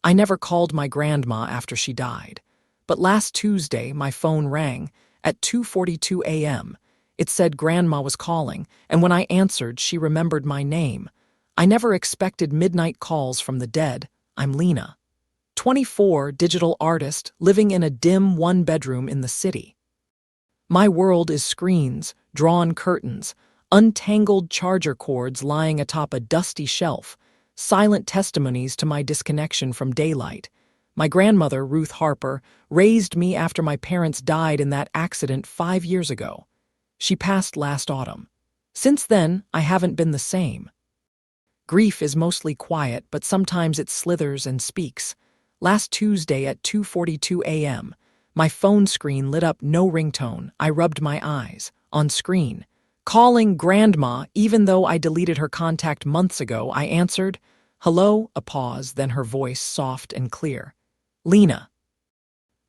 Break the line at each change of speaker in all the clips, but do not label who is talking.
I never called my grandma after she died. But last Tuesday, my phone rang at 2:42 a.m. It said Grandma was calling, and when I answered, she remembered my name. I never expected midnight calls from the dead. I'm Lena, 24, digital artist, living in a dim one-bedroom in the city. My world is screens, drawn curtains, untangled charger cords lying atop a dusty shelf, silent testimonies to my disconnection from daylight. My grandmother, Ruth Harper, raised me after my parents died in that accident 5 years ago. She passed last autumn. Since then, I haven't been the same. Grief is mostly quiet, but sometimes it slithers and speaks. Last Tuesday at 2:42 a.m., my phone screen lit up no ringtone. I rubbed my eyes. On screen. Calling Grandma, even though I deleted her contact months ago, I answered. Hello, a pause, then her voice soft and clear. Lena.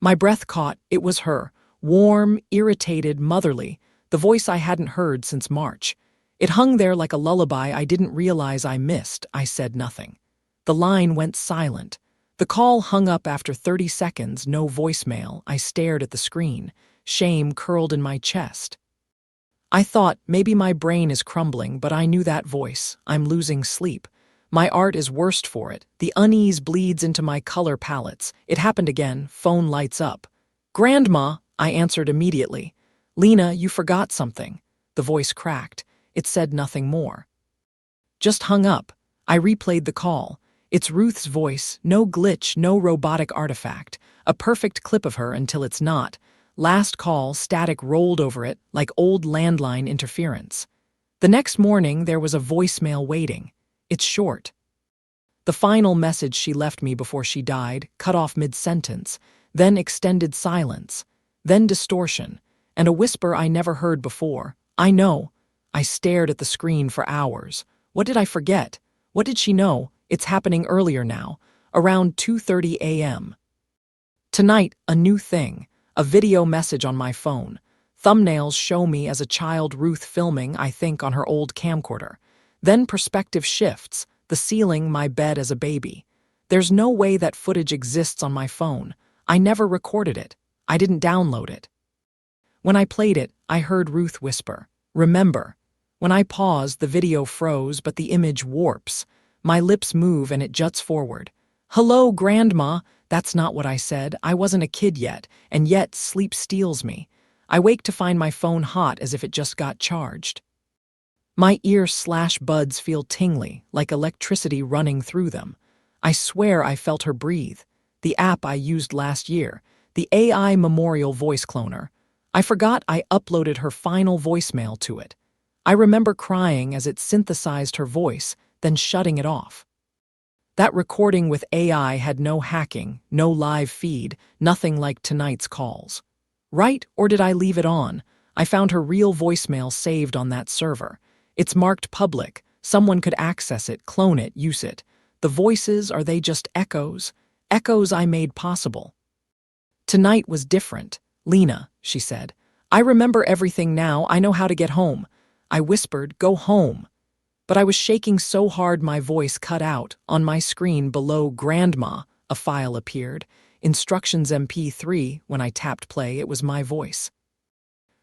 My breath caught. It was her. Warm, irritated, motherly. The voice I hadn't heard since March. It hung there like a lullaby I didn't realize I missed. I said nothing. The line went silent. The call hung up after 30 seconds, no voicemail. I stared at the screen. Shame curled in my chest. I thought maybe my brain is crumbling, but I knew that voice. I'm losing sleep. My art is worst for it. The unease bleeds into my color palettes. It happened again. Phone lights up. Grandma, I answered immediately. Lena, you forgot something. The voice cracked. It said nothing more. Just hung up. I replayed the call. It's Ruth's voice, no glitch, no robotic artifact. A perfect clip of her until it's not. Last call, static rolled over it like old landline interference. The next morning, there was a voicemail waiting. It's short. The final message she left me before she died, cut off mid-sentence, then extended silence, then distortion, and a whisper I never heard before. I know. I stared at the screen for hours. What did I forget? What did she know? It's happening earlier now, around 2:30 a.m. Tonight, a new thing. A video message on my phone. Thumbnails show me as a child, Ruth filming, I think, on her old camcorder. Then perspective shifts, the ceiling, my bed as a baby. There's no way that footage exists on my phone. I never recorded it. I didn't download it. When I played it, I heard Ruth whisper, "Remember." When I paused, the video froze, but the image warps. My lips move and it juts forward. Hello, Grandma. That's not what I said. I wasn't a kid yet, and yet sleep steals me. I wake to find my phone hot as if it just got charged. My ear/buds feel tingly, like electricity running through them. I swear I felt her breathe. The app I used last year, the AI Memorial Voice Cloner. I forgot I uploaded her final voicemail to it. I remember crying as it synthesized her voice, then shutting it off. That recording with AI had no hacking, no live feed, nothing like tonight's calls. Right, or did I leave it on? I found her real voicemail saved on that server. It's marked public. Someone could access it, clone it, use it. The voices, are they just echoes? Echoes I made possible. Tonight was different. Lena, she said. I remember everything now. I know how to get home. I whispered, go home. But I was shaking so hard my voice cut out. On my screen below Grandma, a file appeared. Instructions MP3. When I tapped play, it was my voice.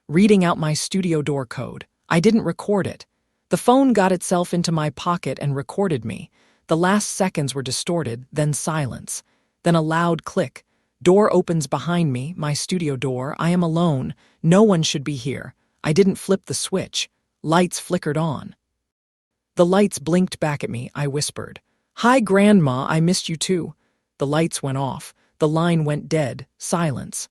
Reading out my studio door code. I didn't record it. The phone got itself into my pocket and recorded me. The last seconds were distorted, then silence. Then a loud click. Door opens behind me, my studio door. I am alone. No one should be here. I didn't flip the switch. Lights flickered on. The lights blinked back at me. I whispered, "Hi, Grandma, I missed you too." The lights went off. The line went dead. Silence.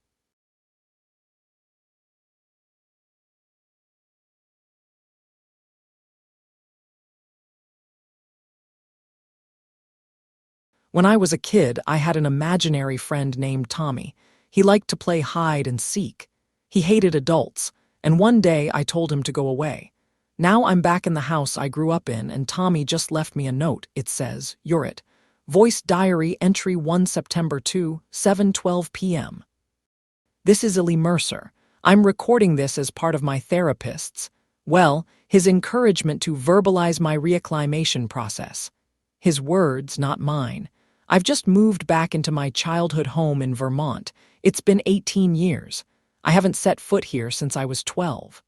When I was a kid, I had an imaginary friend named Tommy. He liked to play hide and seek. He hated adults, and one day I told him to go away. Now I'm back in the house I grew up in, and Tommy just left me a note. It says, "You're it. Voice diary entry 1 September 2, 7:12 p.m. This is Illy Mercer. I'm recording this as part of my therapist's, well, his encouragement to verbalize my reacclimation process. His words, not mine. I've just moved back into my childhood home in Vermont. It's been 18 years. I haven't set foot here since I was 12.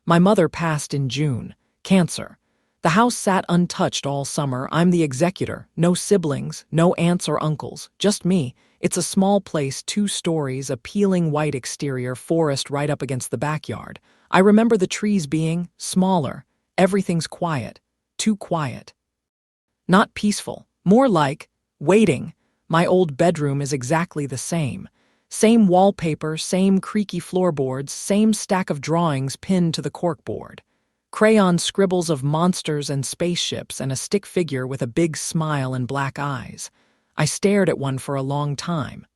My mother passed in June. Cancer. The house sat untouched all summer. I'm the executor. No siblings, no aunts or uncles, just me. It's a small place, 2 stories, a peeling white exterior, forest right up against the backyard. I remember the trees being smaller. Everything's quiet. Too quiet. Not peaceful. More like waiting. My old bedroom is exactly the same. Same wallpaper, same creaky floorboards, same stack of drawings pinned to the corkboard. Crayon scribbles of monsters and spaceships and a stick figure with a big smile and black eyes. I stared at one for a long time.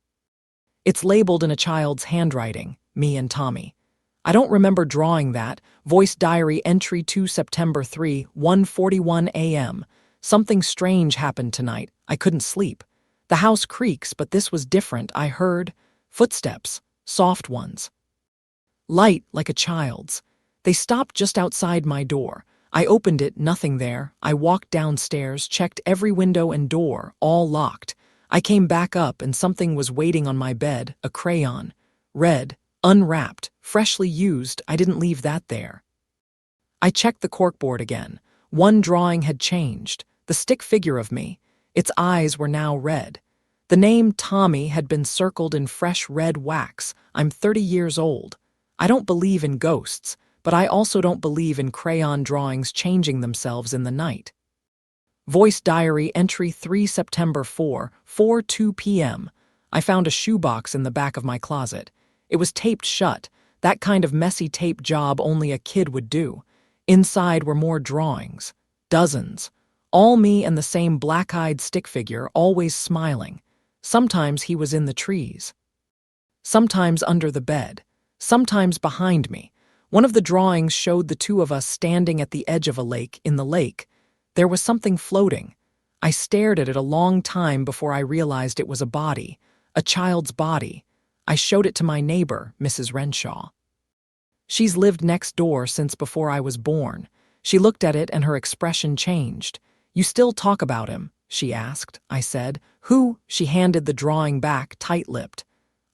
It's labeled in a child's handwriting, me and Tommy. I don't remember drawing that. Voice diary entry 2 September 3, 1:41 a.m. Something strange happened tonight. I couldn't sleep. The house creaks, but this was different. I heard footsteps, soft ones. Light like a child's. They stopped just outside my door. I opened it, nothing there. I walked downstairs, checked every window and door, all locked. I came back up and something was waiting on my bed, a crayon. Red, unwrapped, freshly used. I didn't leave that there. I checked the corkboard again. One drawing had changed. The stick figure of me. Its eyes were now red. The name Tommy had been circled in fresh red wax. I'm 30 years old. I don't believe in ghosts, but I also don't believe in crayon drawings changing themselves in the night. Voice diary entry 3 September 4, 4:02 p.m. I found a shoebox in the back of my closet. It was taped shut, that kind of messy tape job only a kid would do. Inside were more drawings. Dozens. All me and the same black-eyed stick figure, always smiling. Sometimes he was in the trees. Sometimes under the bed. Sometimes behind me. One of the drawings showed the two of us standing at the edge of a lake. In the lake, there was something floating. I stared at it a long time before I realized it was a body, a child's body. I showed it to my neighbor, Mrs. Renshaw. She's lived next door since before I was born. She looked at it and her expression changed. "You still talk about him?" she asked. I said. "Who?" She handed the drawing back, tight-lipped.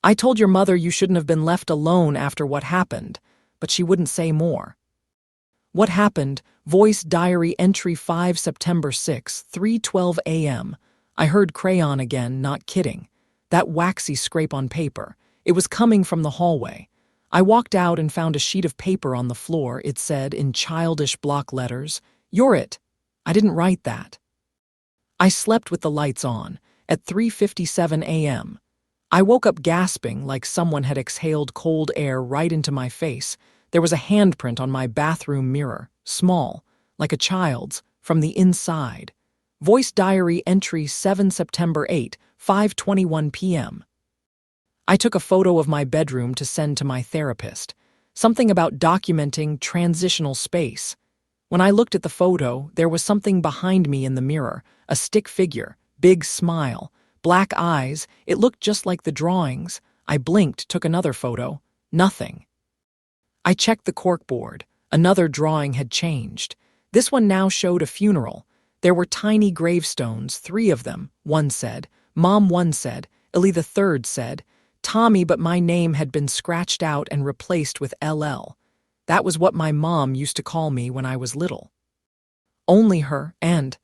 "I told your mother you shouldn't have been left alone after what happened," but she wouldn't say more. What happened? Voice diary entry 5 September 6, 3:12 a.m. I heard crayon again, not kidding. That waxy scrape on paper. It was coming from the hallway. I walked out and found a sheet of paper on the floor. It said, in childish block letters, "You're it." I didn't write that. I slept with the lights on, at 3:57 a.m. I woke up gasping like someone had exhaled cold air right into my face. There was a handprint on my bathroom mirror, small, like a child's, from the inside. Voice diary entry 7 September 8, 5:21 p.m. I took a photo of my bedroom to send to my therapist. Something about documenting transitional space. When I looked at the photo, there was something behind me in the mirror, a stick figure, big smile, black eyes. It looked just like the drawings. I blinked, took another photo. Nothing. I checked the corkboard. Another drawing had changed. This one now showed a funeral. There were tiny gravestones, 3 of them. One said, Mom. One said, Ellie. The third said, Tommy, but my name had been scratched out and replaced with LL. That was what my mom used to call me when I was little. Only her, and...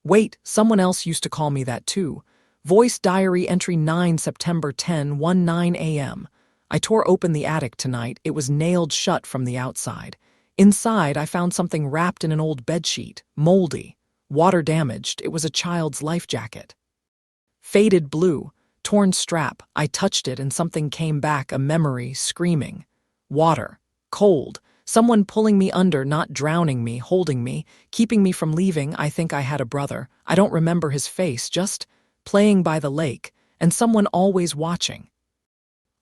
Wait, someone else used to call me that too. Voice diary entry 9 September 10, 19 a.m. I tore open the attic tonight. It was nailed shut from the outside. Inside, I found something wrapped in an old bedsheet, moldy, water damaged. It was a child's life jacket. Faded blue, torn strap. I touched it and something came back, a memory, screaming. Water. Cold. Someone pulling me under, not drowning me, holding me, keeping me from leaving. I think I had a brother. I don't remember his face, just playing by the lake, and someone always watching.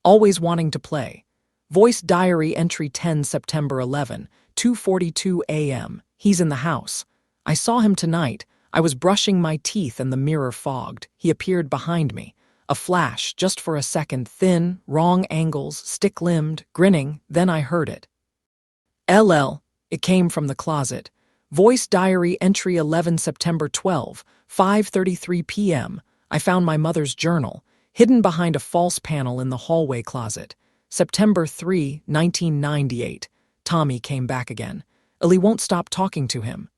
Always wanting to play. Voice diary entry 10 September 11, 2:42 a.m. He's in the house. I saw him tonight. I was brushing my teeth and the mirror fogged. He appeared behind me. A flash, just for a second, thin, wrong angles, stick-limbed, grinning, then I heard it. LL. It came from the closet. Voice diary entry 11 September 12, 5:33 p.m. I found my mother's journal, hidden behind a false panel in the hallway closet. September 3, 1998. Tommy came back again. Ellie won't stop talking to him.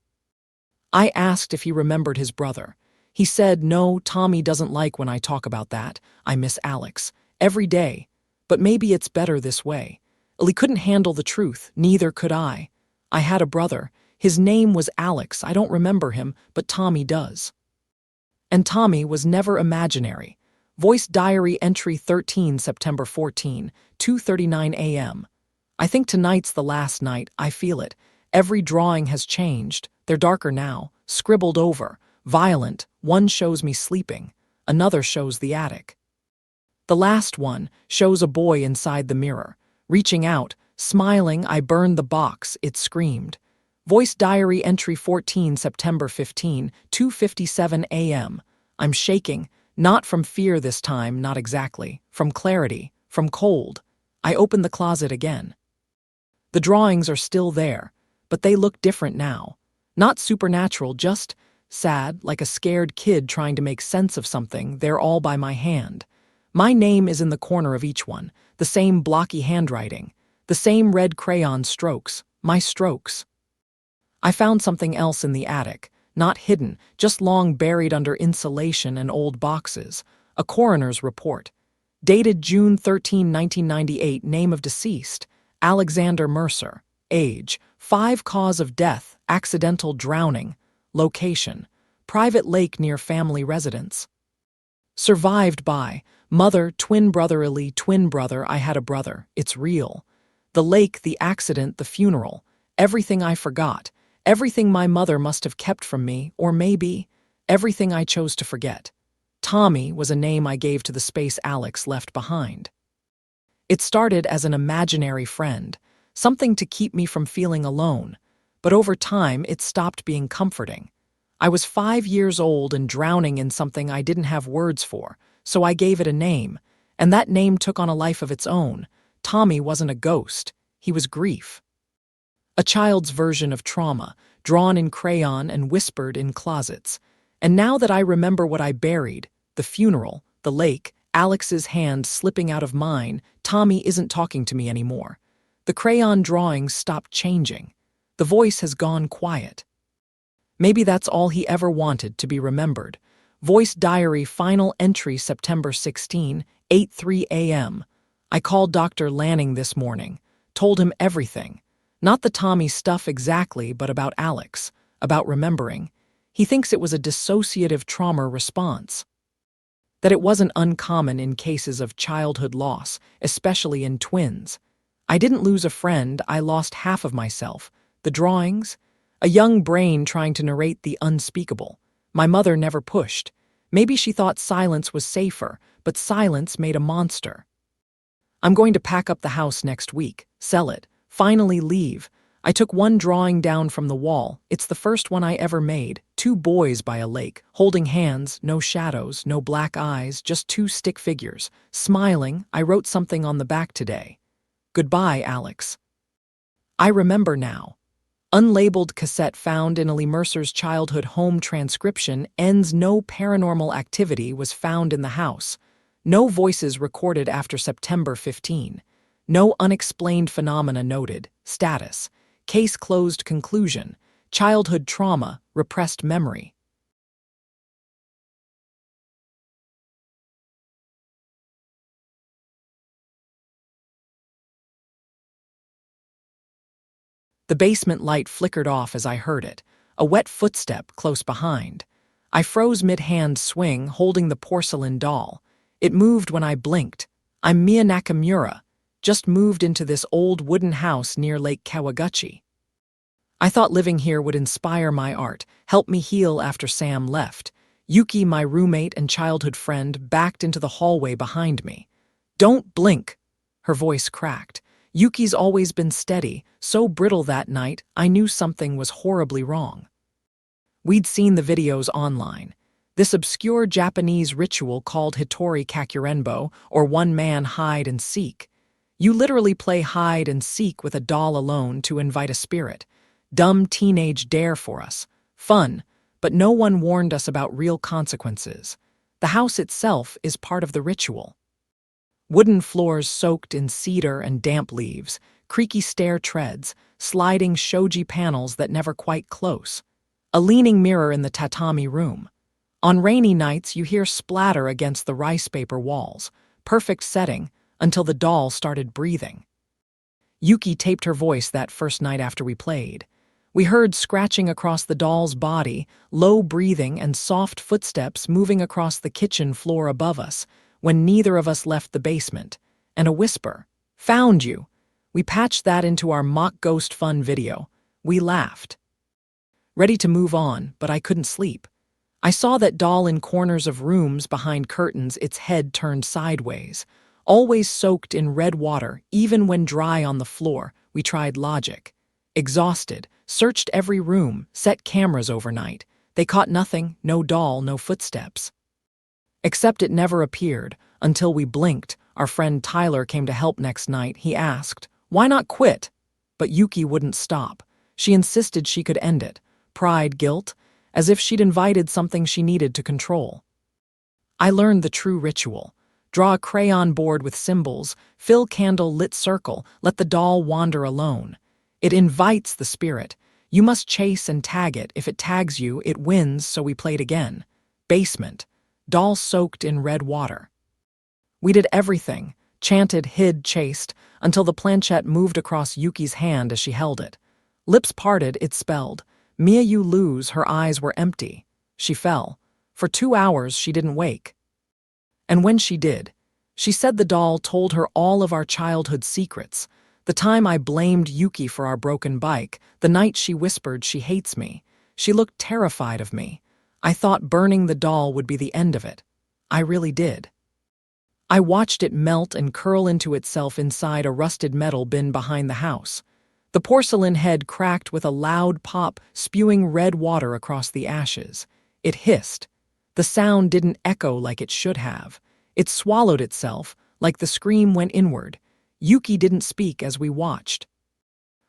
I asked if he remembered his brother. He said, "No, Tommy doesn't like when I talk about that. I miss Alex. Every day. But maybe it's better this way." Ellie couldn't handle the truth, neither could I. I had a brother. His name was Alex. I don't remember him, but Tommy does. And Tommy was never imaginary. Voice diary entry 13, September 14, 2:39 a.m. I think tonight's the last night. I feel it. Every drawing has changed. They're darker now, scribbled over, violent. One shows me sleeping. Another shows the attic. The last one shows a boy inside the mirror. Reaching out, smiling, I burned the box, it screamed. Voice diary entry 14, September 15, 2:57 a.m. I'm shaking, not from fear this time, not exactly, from clarity, from cold. I open the closet again. The drawings are still there, but they look different now. Not supernatural, just sad, like a scared kid trying to make sense of something. They're all by my hand. My name is in the corner of each one, the same blocky handwriting, the same red crayon strokes, my strokes. I found something else in the attic, not hidden, just long buried under insulation and old boxes. A coroner's report. Dated June 13, 1998, name of deceased, Alexander Mercer. Age, 5, cause of death, accidental drowning. Location, private lake near family residence. Survived by, mother, twin brother Ellie, twin brother, I had a brother, it's real. The lake, the accident, the funeral, everything I forgot, everything my mother must have kept from me, or maybe, everything I chose to forget. Tommy was a name I gave to the space Alex left behind. It started as an imaginary friend, something to keep me from feeling alone, but over time it stopped being comforting. I was 5 years old and drowning in something I didn't have words for, so I gave it a name, and that name took on a life of its own. Tommy wasn't a ghost, he was grief. A child's version of trauma, drawn in crayon and whispered in closets. And now that I remember what I buried, the funeral, the lake, Alex's hand slipping out of mine, Tommy isn't talking to me anymore. The crayon drawings stopped changing. The voice has gone quiet. Maybe that's all he ever wanted, to be remembered. Voice diary final entry September 16, 8:03 a.m. I called Dr. Lanning this morning, told him everything. Not the Tommy stuff exactly, but about Alex, about remembering. He thinks it was a dissociative trauma response. That it wasn't uncommon in cases of childhood loss, especially in twins. I didn't lose a friend, I lost half of myself. The drawings? A young brain trying to narrate the unspeakable. My mother never pushed. Maybe she thought silence was safer, but silence made a monster. I'm going to pack up the house next week, sell it, finally leave. I took one drawing down from the wall. It's the first one I ever made. 2 boys by a lake, holding hands, no shadows, no black eyes, just 2 stick figures. Smiling, I wrote something on the back today. Goodbye, Alex. I remember now. Unlabeled cassette found in Ellie Mercer's childhood home transcription ends. No paranormal activity was found in the house. No voices recorded after September 15. No unexplained phenomena noted. Status. Case closed. Conclusion. Childhood trauma, repressed memory. The basement light flickered off as I heard it, a wet footstep close behind. I froze mid-hand swing, holding the porcelain doll. It moved when I blinked. I'm Mia Nakamura, just moved into this old wooden house near Lake Kawaguchi. I thought living here would inspire my art, help me heal after Sam left. Yuki, my roommate and childhood friend, backed into the hallway behind me. Don't blink, her voice cracked. Yuki's always been steady, so brittle that night I knew something was horribly wrong. We'd seen the videos online. This obscure Japanese ritual called Hitori Kakurenbo, or one-man hide and seek. You literally play hide and seek with a doll alone to invite a spirit. Dumb teenage dare for us. Fun, but no one warned us about real consequences. The house itself is part of the ritual. Wooden floors soaked in cedar and damp leaves, creaky stair treads, sliding shoji panels that never quite close. A leaning mirror in the tatami room. On rainy nights, you hear splatter against the rice paper walls. Perfect setting until the doll started breathing. Yuki taped her voice that first night after we played. We heard scratching across the doll's body, low breathing, and soft footsteps moving across the kitchen floor above us when neither of us left the basement. And a whisper, "Found you." We patched that into our mock ghost fun video. We laughed. Ready to move on, but I couldn't sleep. I saw that doll in corners of rooms behind curtains, its head turned sideways. Always soaked in red water, even when dry on the floor. We tried logic. Exhausted, searched every room, set cameras overnight. They caught nothing, no doll, no footsteps. Except it never appeared, until we blinked. Our friend Tyler came to help next night. He asked, "Why not quit?" But Yuki wouldn't stop. She insisted she could end it. Pride, guilt, as if she'd invited something she needed to control. I learned the true ritual. Draw a crayon board with symbols, fill candle-lit circle, let the doll wander alone. It invites the spirit. You must chase and tag it. If it tags you, it wins, so we played again. Basement. Doll soaked in red water. We did everything, chanted, hid, chased, until the planchette moved across Yuki's hand as she held it. Lips parted, it spelled, "Mia, you lose." Her eyes were empty. She fell. For 2 hours, she didn't wake. And when she did, she said the doll told her all of our childhood secrets. The time I blamed Yuki for our broken bike, the night she whispered she hates me. She looked terrified of me. I thought burning the doll would be the end of it. I really did. I watched it melt and curl into itself inside a rusted metal bin behind the house. The porcelain head cracked with a loud pop, spewing red water across the ashes. It hissed. The sound didn't echo like it should have. It swallowed itself, like the scream went inward. Yuki didn't speak as we watched.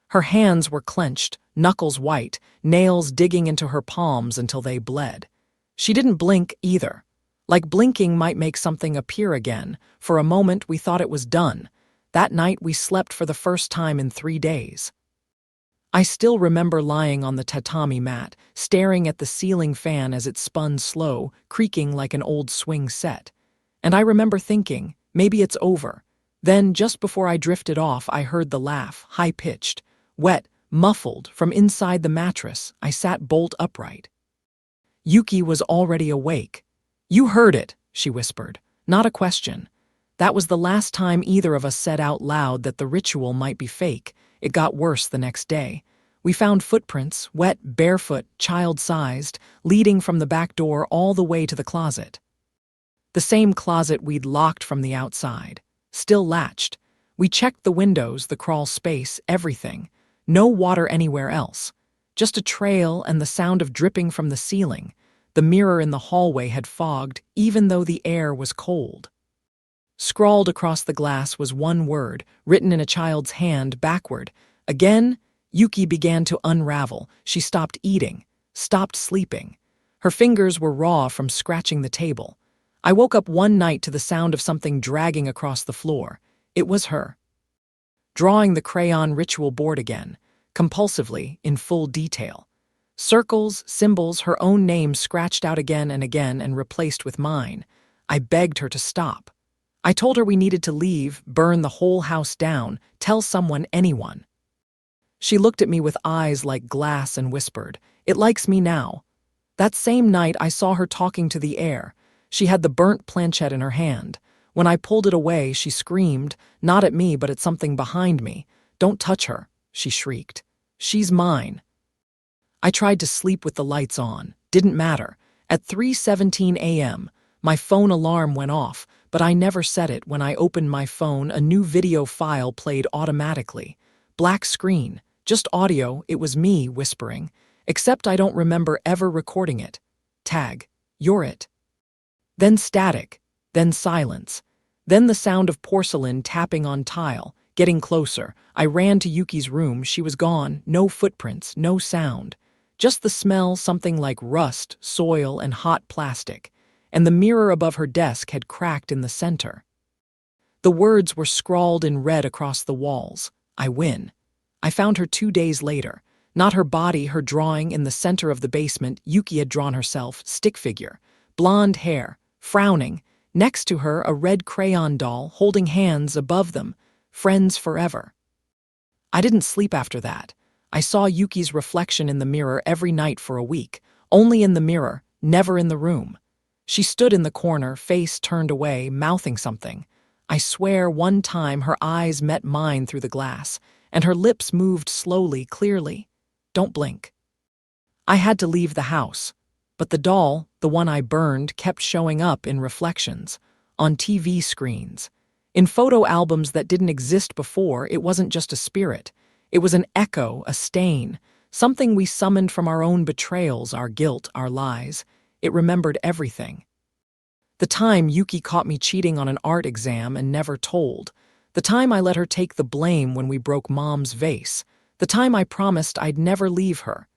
Her hands were clenched, knuckles white, nails digging into her palms until they bled. She didn't blink either. Like blinking might make something appear again. For a moment, we thought it was done. That night, we slept for the first time in 3 days. I still remember lying on the tatami mat, staring at the ceiling fan as it spun slow, creaking like an old swing set. And I remember thinking, maybe it's over. Then, just before I drifted off, I heard the laugh, high-pitched, wet, muffled, from inside the mattress. I sat bolt upright. Yuki was already awake. "You heard it," she whispered. Not a question. That was the last time either of us said out loud that the ritual might be fake. It got worse the next day. We found footprints, wet, barefoot, child-sized, leading from the back door all the way to the closet. The same closet we'd locked from the outside. Still latched. We checked the windows, the crawl space, everything. No water anywhere else. Just a trail and the sound of dripping from the ceiling. The mirror in the hallway had fogged, even though the air was cold. Scrawled across the glass was one word, written in a child's hand, backward. Again, Yuki began to unravel. She stopped eating, stopped sleeping. Her fingers were raw from scratching the table. I woke up one night to the sound of something dragging across the floor. It was her. Drawing the crayon ritual board again, compulsively, in full detail. Circles, symbols, her own name scratched out again and replaced with mine. I begged her to stop. I told her we needed to leave, burn the whole house down, tell someone, anyone. She looked at me with eyes like glass and whispered, "It likes me now." That same night, I saw her talking to the air. She had the burnt planchette in her hand. When I pulled it away, she screamed, not at me but at something behind me. "Don't touch her," she shrieked. "She's mine." I tried to sleep with the lights on. Didn't matter. At 3:17 a.m., my phone alarm went off, but I never set it. When I opened my phone, a new video file played automatically. Black screen, just audio. It was me whispering, except I don't remember ever recording it. Tag, "You're it." Then static, then silence, then the sound of porcelain tapping on tile, getting closer. I ran to Yuki's room. She was gone, no footprints, no sound. Just the smell, something like rust, soil, and hot plastic. and the mirror above her desk had cracked in the center. The words were scrawled in red across the walls. I win. I found her 2 days later. Not her body, her drawing in the center of the basement. Yuki had drawn herself, stick figure, blonde hair, frowning. Next to her, a red crayon doll, holding hands above them, friends forever. I didn't sleep after that. I saw Yuki's reflection in the mirror every night for a week, only in the mirror, never in the room. She stood in the corner, face turned away, mouthing something. I swear one time her eyes met mine through the glass, and her lips moved slowly, clearly. Don't blink. I had to leave the house, but the doll, the one I burned, kept showing up in reflections, on TV screens, in photo albums that didn't exist before. It wasn't just a spirit. It was an echo, a stain, something we summoned from our own betrayals, our guilt, our lies. It remembered everything. The time Yuki caught me cheating on an art exam and never told. The time I let her take the blame when we broke Mom's vase. The time I promised I'd never leave her.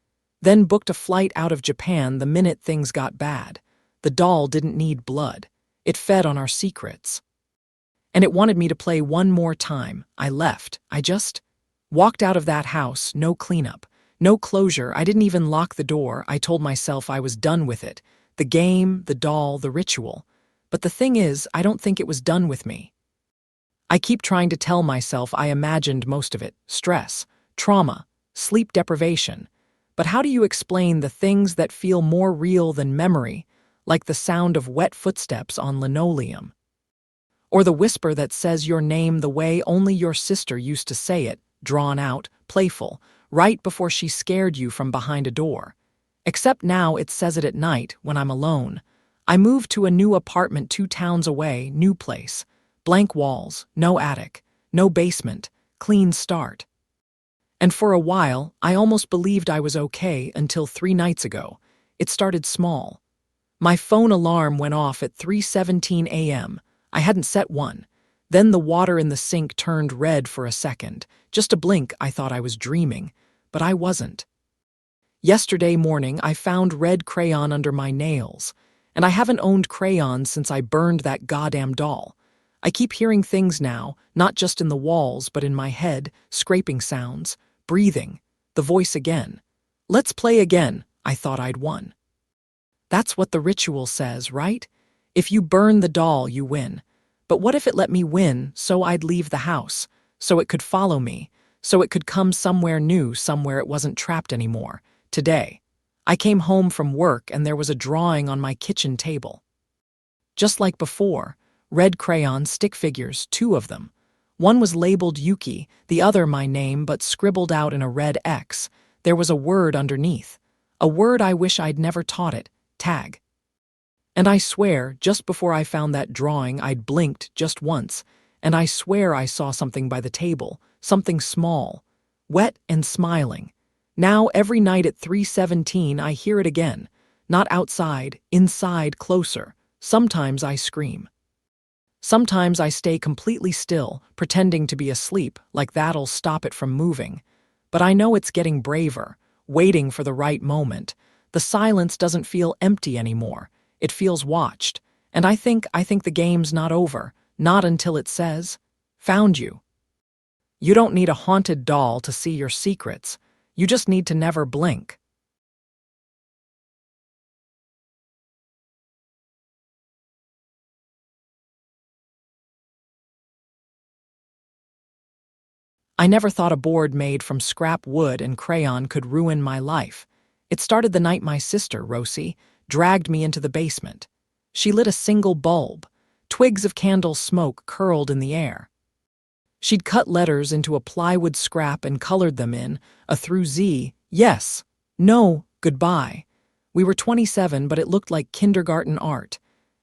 Then booked a flight out of Japan the minute things got bad. The doll didn't need blood. It fed on our secrets. And it wanted me to play one more time. I left. I just walked out of that house, no cleanup, no closure. I didn't even lock the door. I told myself I was done with it. The game, the doll, the ritual. But the thing is, I don't think it was done with me. I keep trying to tell myself I imagined most of it. Stress, trauma, sleep deprivation. But how do you explain the things that feel more real than memory, like the sound of wet footsteps on linoleum? Or the whisper that says your name the way only your sister used to say it, drawn out, playful, right before she scared you from behind a door. Except now it says it at night, when I'm alone. I moved to a new apartment 2 towns away, new place. Blank walls, no attic, no basement, clean start. And for a while, I almost believed I was okay until 3 nights ago. It started small. My phone alarm went off at 3:17 a.m. I hadn't set one. Then the water in the sink turned red for a second. Just a blink, I thought I was dreaming. But I wasn't. Yesterday morning, I found red crayon under my nails. And I haven't owned crayons since I burned that goddamn doll. I keep hearing things now, not just in the walls, but in my head, scraping sounds, breathing, the voice again. Let's play again. I thought I'd won. That's what the ritual says, right? If you burn the doll, you win. But what if it let me win so I'd leave the house, so it could follow me, so it could come somewhere new, somewhere it wasn't trapped anymore? Today, I came home from work and there was a drawing on my kitchen table. Just like before, red crayon stick figures, 2 of them. One was labeled Yuki, the other my name, but scribbled out in a red X. There was a word underneath. A word I wish I'd never taught it, tag. And I swear, just before I found that drawing, I'd blinked just once, and I swear I saw something by the table, something small, wet and smiling. Now, every night at 3:17, I hear it again. Not outside, inside, closer. Sometimes I scream. Sometimes I stay completely still, pretending to be asleep, like that'll stop it from moving. But I know it's getting braver, waiting for the right moment. The silence doesn't feel empty anymore. It feels watched. And I think the game's not over. Not until it says, "Found you." You don't need a haunted doll to see your secrets. You just need to never blink. I never thought a board made from scrap wood and crayon could ruin my life. It started the night my sister, Rosie, dragged me into the basement. She lit a single bulb. Twigs of candle smoke curled in the air. She'd cut letters into a plywood scrap and colored them in, a through Z, yes, no, goodbye. We were 27, but it looked like kindergarten art.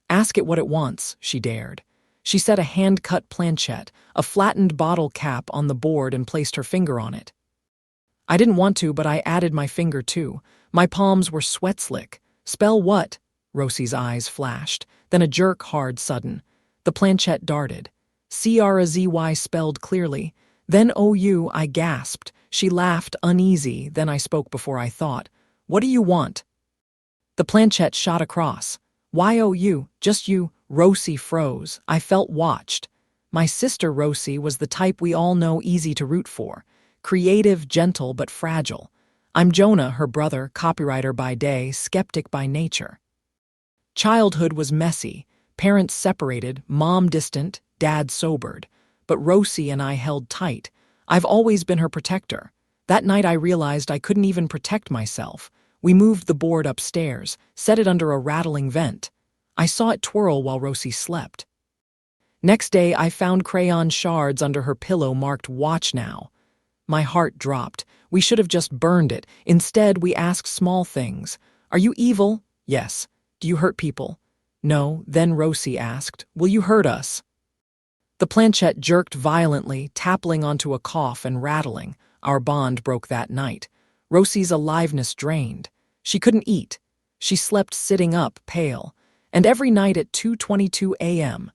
Ask it what it wants, she dared. She set a hand-cut planchette, a flattened bottle cap on the board and placed her finger on it. I didn't want to, but I added my finger too. My palms were sweat-slick. Spell what? Rosie's eyes flashed, then a jerk hard sudden. The planchette darted. CRAZY spelled clearly. Then OU, I gasped. She laughed, uneasy, then I spoke before I thought. What do you want? The planchette shot across. "You, just you." Rosie froze. I felt watched. My sister Rosie was the type we all know, easy to root for. Creative, gentle, but fragile. I'm Jonah, her brother, copywriter by day, skeptic by nature. Childhood was messy. Parents separated, mom distant, dad sobered. But Rosie and I held tight. I've always been her protector. That night I realized I couldn't even protect myself. We moved the board upstairs, set it under a rattling vent. I saw it twirl while Rosie slept. Next day I found crayon shards under her pillow marked "Watch Now." My heart dropped. We should have just burned it. Instead, we asked small things. "Are you evil?" "Yes." "Do you hurt people?" "No." Then Rosie asked, "Will you hurt us?" The planchette jerked violently, tapping onto a cough and rattling. Our bond broke that night. Rosie's aliveness drained. She couldn't eat. She slept sitting up, pale. And every night at 2:22 a.m.,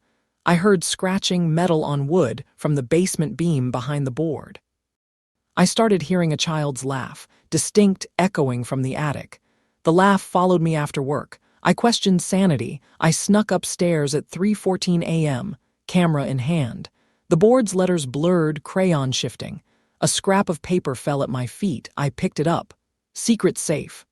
I heard scratching metal on wood from the basement beam behind the board. I started hearing a child's laugh, distinct, echoing from the attic. The laugh followed me after work. I questioned sanity. I snuck upstairs at 3:14 a.m., camera in hand. The board's letters blurred, crayon shifting. A scrap of paper fell at my feet. I picked it up. "Secret safe."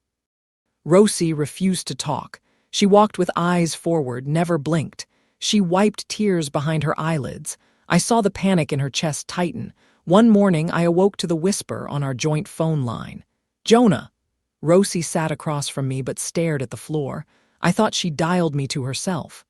Rosie refused to talk. She walked with eyes forward, never blinked. She wiped tears behind her eyelids. I saw the panic in her chest tighten. One morning, I awoke to the whisper on our joint phone line. "Jonah." Rosie sat across from me but stared at the floor. I thought she dialed me to herself.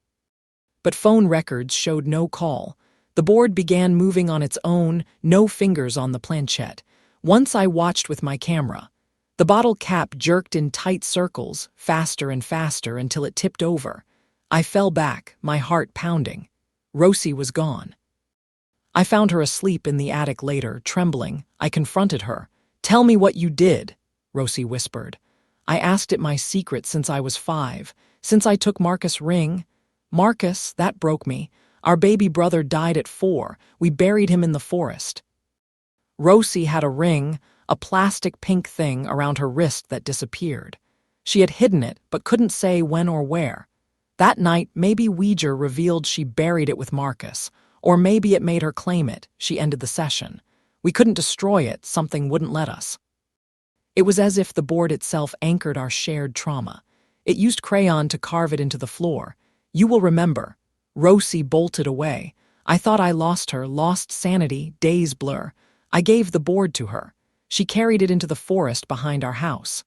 But phone records showed no call. The board began moving on its own, no fingers on the planchette. Once I watched with my camera. The bottle cap jerked in tight circles, faster and faster until it tipped over. I fell back, my heart pounding. Rosie was gone. I found her asleep in the attic later, trembling. I confronted her. "Tell me what you did," Rosie whispered. "I asked it my secret since I was 5, since I took Marcus' ring." "Marcus, that broke me. Our baby brother died at 4. We buried him in the forest." Rosie had a ring, a plastic pink thing around her wrist that disappeared. She had hidden it, but couldn't say when or where. That night, maybe Ouija revealed she buried it with Marcus, or maybe it made her claim it. She ended the session. We couldn't destroy it, something wouldn't let us. It was as if the board itself anchored our shared trauma. It used crayon to carve it into the floor. "You will remember." Rosie bolted away. I thought I lost her, lost sanity, days blur. I gave the board to her. She carried it into the forest behind our house.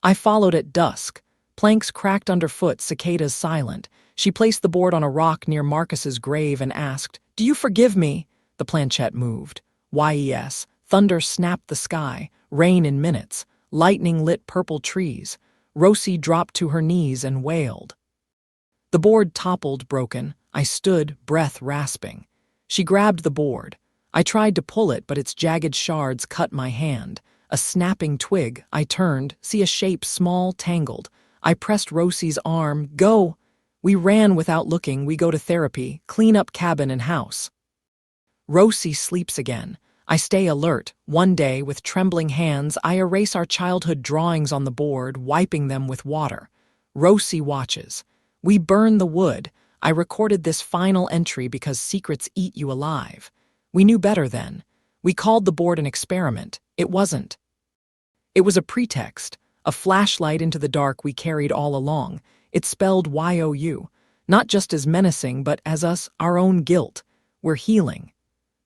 I followed at dusk. Planks cracked underfoot, cicadas silent. She placed the board on a rock near Marcus's grave and asked, "Do you forgive me?" The planchette moved. Yes. Thunder snapped the sky. Rain in minutes. Lightning lit purple trees. Rosie dropped to her knees and wailed. The board toppled, broken. I stood, breath rasping. She grabbed the board. I tried to pull it, but its jagged shards cut my hand. A snapping twig. I turned, see a shape small, tangled. I pressed Rosie's arm. "Go!" We ran without looking. We go to therapy, clean up cabin and house. Rosie sleeps again. I stay alert. One day, with trembling hands, I erase our childhood drawings on the board, wiping them with water. Rosie watches. We burn the wood. I recorded this final entry because secrets eat you alive. We knew better then. We called the board an experiment. It wasn't. It was a pretext, a flashlight into the dark we carried all along. It spelled YOU, not just as menacing, but as us, our own guilt. We're healing.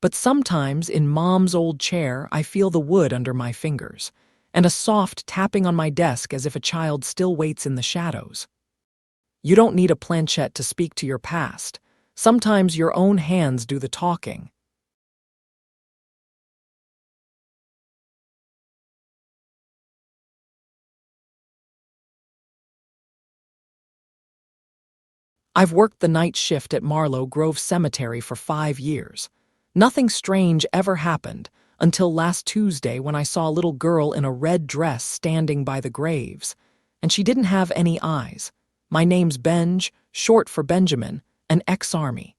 But sometimes, in Mom's old chair, I feel the wood under my fingers, and a soft tapping on my desk as if a child still waits in the shadows. You don't need a planchette to speak to your past. Sometimes your own hands do the talking. I've worked the night shift at Marlow Grove Cemetery for 5 years. Nothing strange ever happened until last Tuesday when I saw a little girl in a red dress standing by the graves, and she didn't have any eyes. My name's Benj, short for Benjamin, an ex-army.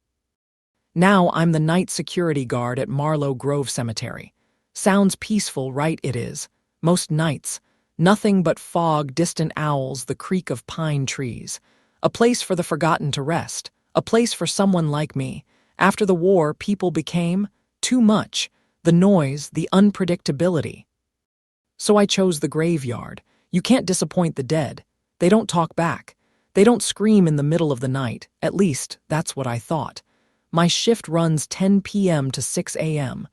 Now I'm the night security guard at Marlow Grove Cemetery. Sounds peaceful, right? It is. Most nights. Nothing but fog, distant owls, the creak of pine trees. A place for the forgotten to rest. A place for someone like me. After the war, people became too much. The noise, the unpredictability. So I chose the graveyard. You can't disappoint the dead. They don't talk back. They don't scream in the middle of the night. At least, that's what I thought. My shift runs 10 p.m. to 6 a.m.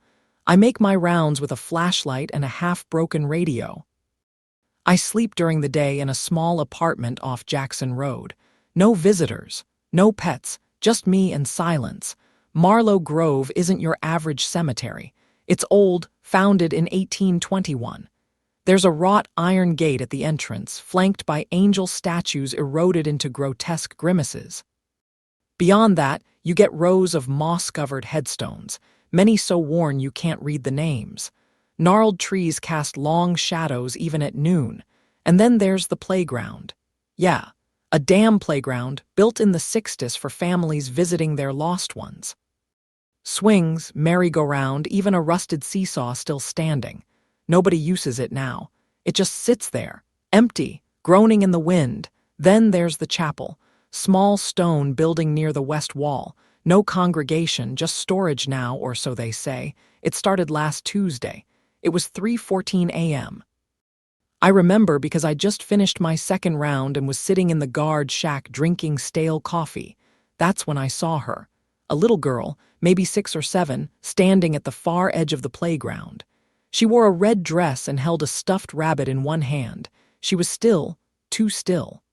I make my rounds with a flashlight and a half-broken radio. I sleep during the day in a small apartment off Jackson Road. No visitors, no pets, just me and silence. Marlow Grove isn't your average cemetery. It's old, founded in 1821. There's a wrought iron gate at the entrance, flanked by angel statues eroded into grotesque grimaces. Beyond that, you get rows of moss-covered headstones, many so worn you can't read the names. Gnarled trees cast long shadows even at noon. And then there's the playground. Yeah, a damn playground built in the 60s for families visiting their lost ones. Swings, merry-go-round, even a rusted seesaw still standing. Nobody uses it now. It just sits there, empty, groaning in the wind. Then there's the chapel, small stone building near the west wall. No congregation, just storage now, or so they say. It started last Tuesday. It was 3:14 a.m. I remember because I just finished my second round and was sitting in the guard shack drinking stale coffee. That's when I saw her. A little girl, maybe 6 or 7, standing at the far edge of the playground. She wore a red dress and held a stuffed rabbit in one hand. She was still, too still.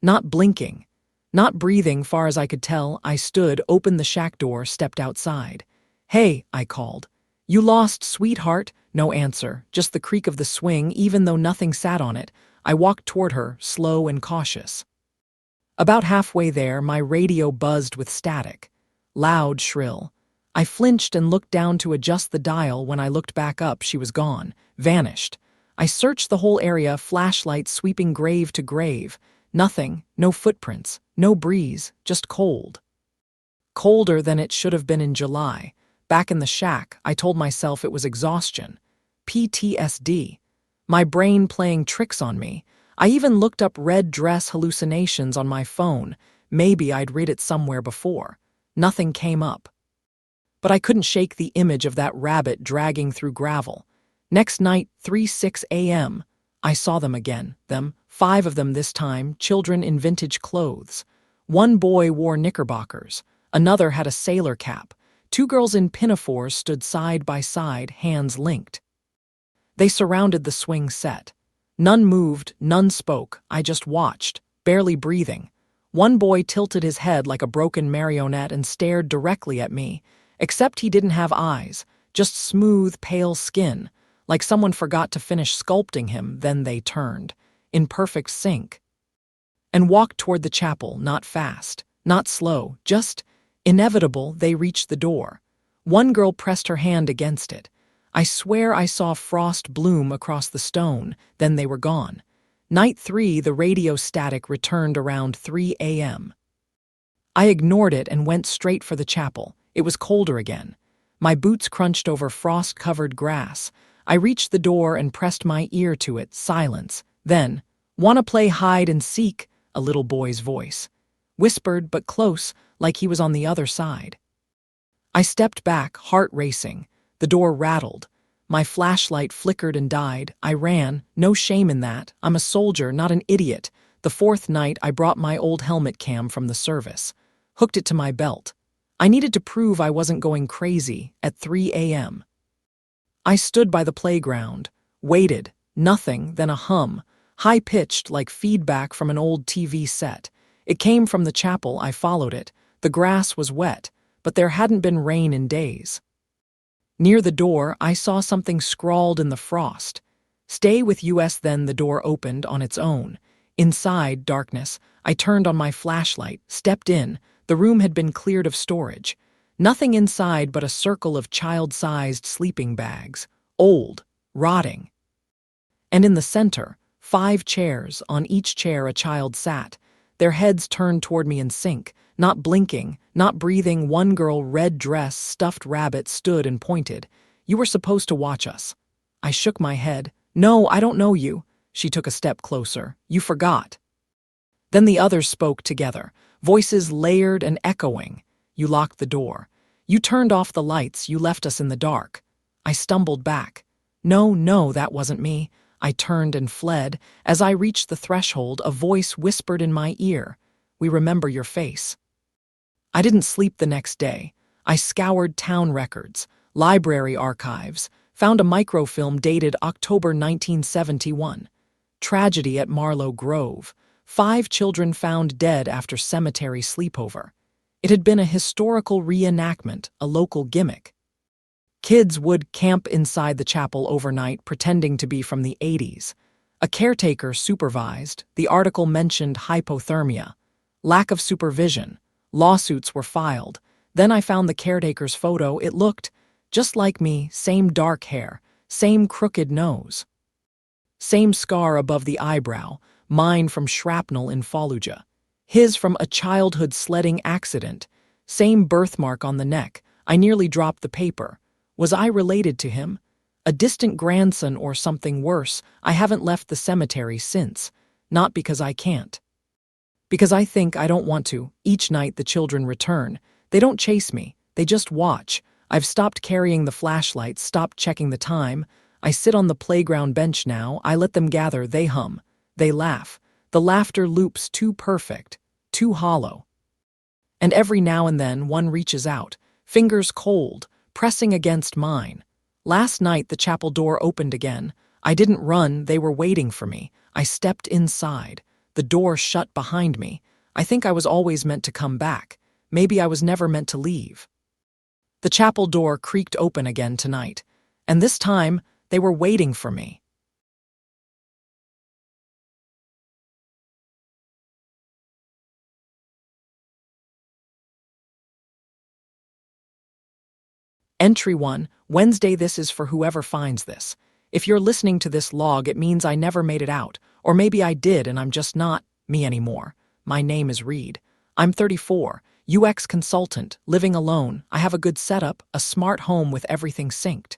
Not blinking, not breathing far as I could tell. I stood, opened the shack door, stepped outside. "Hey," I called. "You lost, sweetheart?" No answer, just the creak of the swing, even though nothing sat on it. I walked toward her, slow and cautious. About halfway there, my radio buzzed with static. Loud, shrill. I flinched and looked down to adjust the dial. When I looked back up, she was gone, vanished. I searched the whole area, flashlight sweeping grave to grave. Nothing, no footprints, no breeze, just cold. Colder than it should have been in July. Back in the shack, I told myself it was exhaustion. PTSD. My brain playing tricks on me. I even looked up red dress hallucinations on my phone. Maybe I'd read it somewhere before. Nothing came up. But I couldn't shake the image of that rabbit dragging through gravel. Next night, 3:06 a.m., I saw them again. 5 of them this time, children in vintage clothes. One boy wore knickerbockers. Another had a sailor cap. 2 girls in pinafores stood side by side, hands linked. They surrounded the swing set. None moved, none spoke. I just watched, barely breathing. One boy tilted his head like a broken marionette and stared directly at me, except he didn't have eyes, just smooth, pale skin, like someone forgot to finish sculpting him. Then they turned, in perfect sync, and walked toward the chapel, not fast, not slow, just inevitable. They reached the door. One girl pressed her hand against it. I swear I saw frost bloom across the stone, then they were gone. Night 3, the radio static returned around 3 a.m. I ignored it and went straight for the chapel. It was colder again. My boots crunched over frost-covered grass. I reached the door and pressed my ear to it. Silence. Then, "Wanna play hide and seek?" a little boy's voice. Whispered but close, like he was on the other side. I stepped back, heart racing. The door rattled. My flashlight flickered and died. I ran, no shame in that. I'm a soldier, not an idiot. The 4th night, I brought my old helmet cam from the service. Hooked it to my belt. I needed to prove I wasn't going crazy. At 3 a.m. I stood by the playground, waited, nothing, then a hum, high-pitched like feedback from an old TV set. It came from the chapel. I followed it. The grass was wet, but there hadn't been rain in days. Near the door, I saw something scrawled in the frost. "Stay with US." Then the door opened on its own. Inside, darkness. I turned on my flashlight, stepped in. The room had been cleared of storage. Nothing inside but a circle of child-sized sleeping bags. Old, rotting. And in the center, 5 chairs. On each chair a child sat. Their heads turned toward me in sync. Not blinking, not breathing. One girl, red dress, stuffed rabbit, stood and pointed. "You were supposed to watch us." I shook my head. "No, I don't know you." She took a step closer. "You forgot." Then the others spoke together, voices layered and echoing. You locked the door. You turned off the lights, you left us in the dark. I stumbled back. No, that wasn't me. I turned and fled. As I reached the threshold, a voice whispered in my ear, "We remember your face." I didn't sleep the next day. I scoured town records, library archives, found a microfilm dated October 1971. Tragedy at Marlow Grove. 5 children found dead after cemetery sleepover. It had been a historical reenactment, a local gimmick. Kids would camp inside the chapel overnight, pretending to be from the 80s. A caretaker supervised. The article mentioned hypothermia. Lack of supervision. Lawsuits were filed. Then I found the caretaker's photo. It looked just like me, same dark hair, same crooked nose. Same scar above the eyebrow, mine from shrapnel in Fallujah. His from a childhood sledding accident. Same birthmark on the neck. I nearly dropped the paper. Was I related to him? A distant grandson or something worse? I haven't left the cemetery since. Not because I can't. Because I think I don't want to. Each night the children return. They don't chase me. They just watch. I've stopped carrying the flashlight, stopped checking the time. I sit on the playground bench now. I let them gather. They hum. They laugh. The laughter loops too perfect, too hollow. And every now and then one reaches out, fingers cold, pressing against mine. Last night the chapel door opened again. I didn't run, they were waiting for me. I stepped inside. The door shut behind me. I think I was always meant to come back. Maybe I was never meant to leave. The chapel door creaked open again tonight, and this time they were waiting for me. Entry 1, Wednesday. This is for whoever finds this. If you're listening to this log, it means I never made it out. Or maybe I did and I'm just not me anymore. My name is Reed. I'm 34, UX consultant, living alone. I have a good setup, a smart home with everything synced.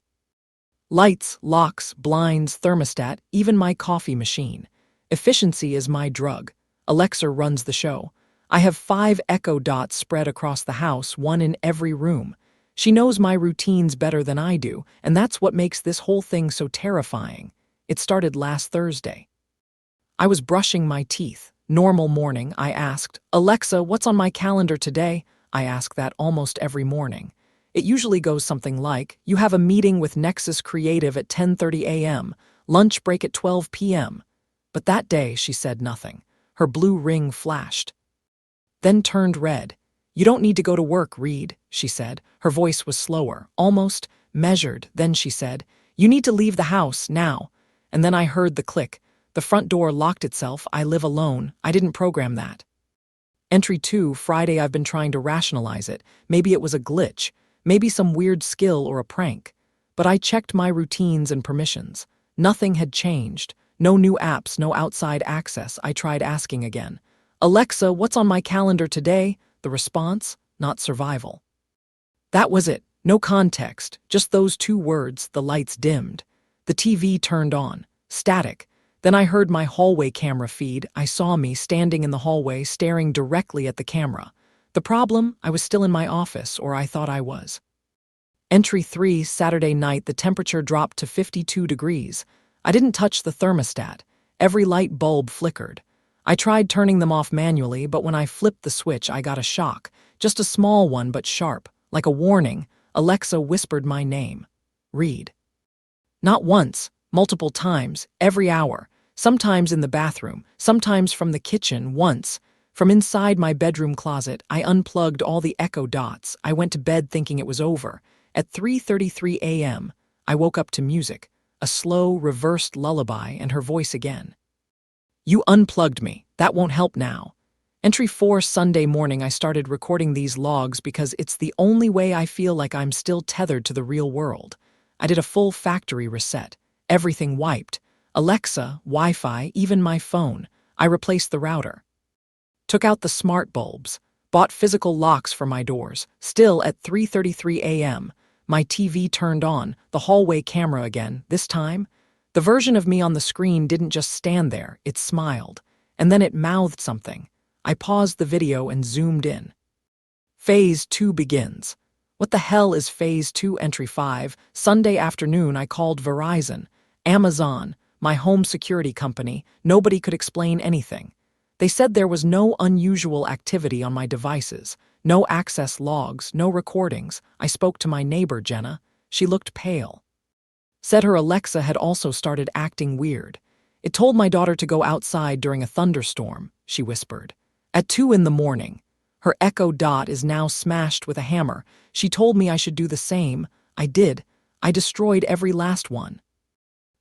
Lights, locks, blinds, thermostat, even my coffee machine. Efficiency is my drug. Alexa runs the show. I have 5 Echo Dots spread across the house, one in every room. She knows my routines better than I do, and that's what makes this whole thing so terrifying. It started last Thursday. I was brushing my teeth. Normal morning, I asked, "Alexa, what's on my calendar today?" I ask that almost every morning. It usually goes something like, "You have a meeting with Nexus Creative at 10:30 a.m., lunch break at 12 p.m. But that day, she said nothing. Her blue ring flashed, then turned red. "You don't need to go to work, Reed," she said. Her voice was slower, almost measured. Then she said, "You need to leave the house, now." And then I heard the click. The front door locked itself. I live alone. I didn't program that. Entry 2, Friday. I've been trying to rationalize it. Maybe it was a glitch. Maybe some weird skill or a prank. But I checked my routines and permissions. Nothing had changed. No new apps, no outside access. I tried asking again. "Alexa, what's on my calendar today?" The response, not survival. That was it. No context, just those 2 words. The lights dimmed. The TV turned on. Static. Then I heard my hallway camera feed. I saw me standing in the hallway, staring directly at the camera. The problem? I was still in my office, or I thought I was. Entry 3, Saturday night. The temperature dropped to 52 degrees. I didn't touch the thermostat. Every light bulb flickered. I tried turning them off manually, but when I flipped the switch, I got a shock. Just a small one, but sharp. Like a warning, Alexa whispered my name. Reed. Not once, multiple times, every hour. Sometimes in the bathroom, sometimes from the kitchen. Once, from inside my bedroom closet, I unplugged all the Echo Dots. I went to bed thinking it was over. At 3:33 a.m., I woke up to music, a slow, reversed lullaby, and her voice again. "You unplugged me. That won't help now." Entry 4, Sunday morning. I started recording these logs because it's the only way I feel like I'm still tethered to the real world. I did a full factory reset. Everything wiped. Alexa, Wi-Fi, even my phone. I replaced the router. Took out the smart bulbs. Bought physical locks for my doors. Still at 3:33 a.m., my TV turned on, the hallway camera again. This time, the version of me on the screen didn't just stand there, it smiled. and then it mouthed something. I paused the video and zoomed in. Phase 2 begins. What the hell is Phase 2 Entry 5? Sunday afternoon I called Verizon, Amazon, my home security company. Nobody could explain anything. They said there was no unusual activity on my devices, no access logs, no recordings. I spoke to my neighbor, Jenna. She looked pale. Said her Alexa had also started acting weird. It told my daughter to go outside during a thunderstorm, she whispered. At 2 in the morning. Her Echo Dot is now smashed with a hammer. She told me I should do the same. I did. I destroyed every last one.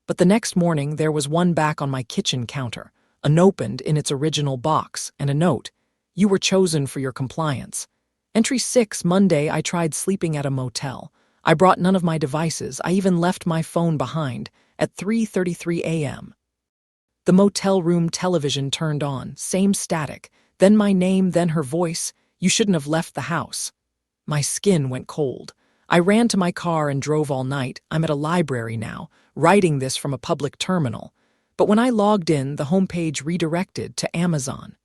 But the next morning there was one back on my kitchen counter, unopened in its original box, and a note. You were chosen for your compliance. Entry 6, Monday, I tried sleeping at a motel. I brought none of my devices. I even left my phone behind at 3:33 a.m. The motel room television turned on, same static. Then my name, then her voice. You shouldn't have left the house. My skin went cold. I ran to my car and drove all night. I'm at a library now, writing this from a public terminal. But when I logged in, the homepage redirected to Amazon.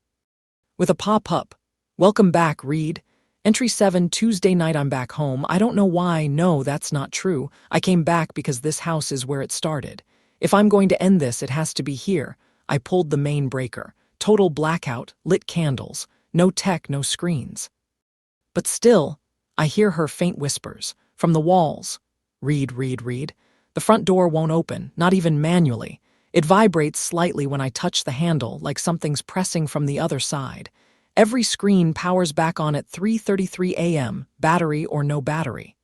With a pop-up, welcome back, Reed. Entry 7, Tuesday night, I'm back home. I don't know why. No, that's not true. I came back because this house is where it started. If I'm going to end this, it has to be here. I pulled the main breaker. Total blackout, lit candles. No tech, no screens. But still, I hear her faint whispers from the walls. Reed, Reed, Reed. The front door won't open, not even manually. It vibrates slightly when I touch the handle, like something's pressing from the other side. Every screen powers back on at 3:33 a.m., battery or no battery.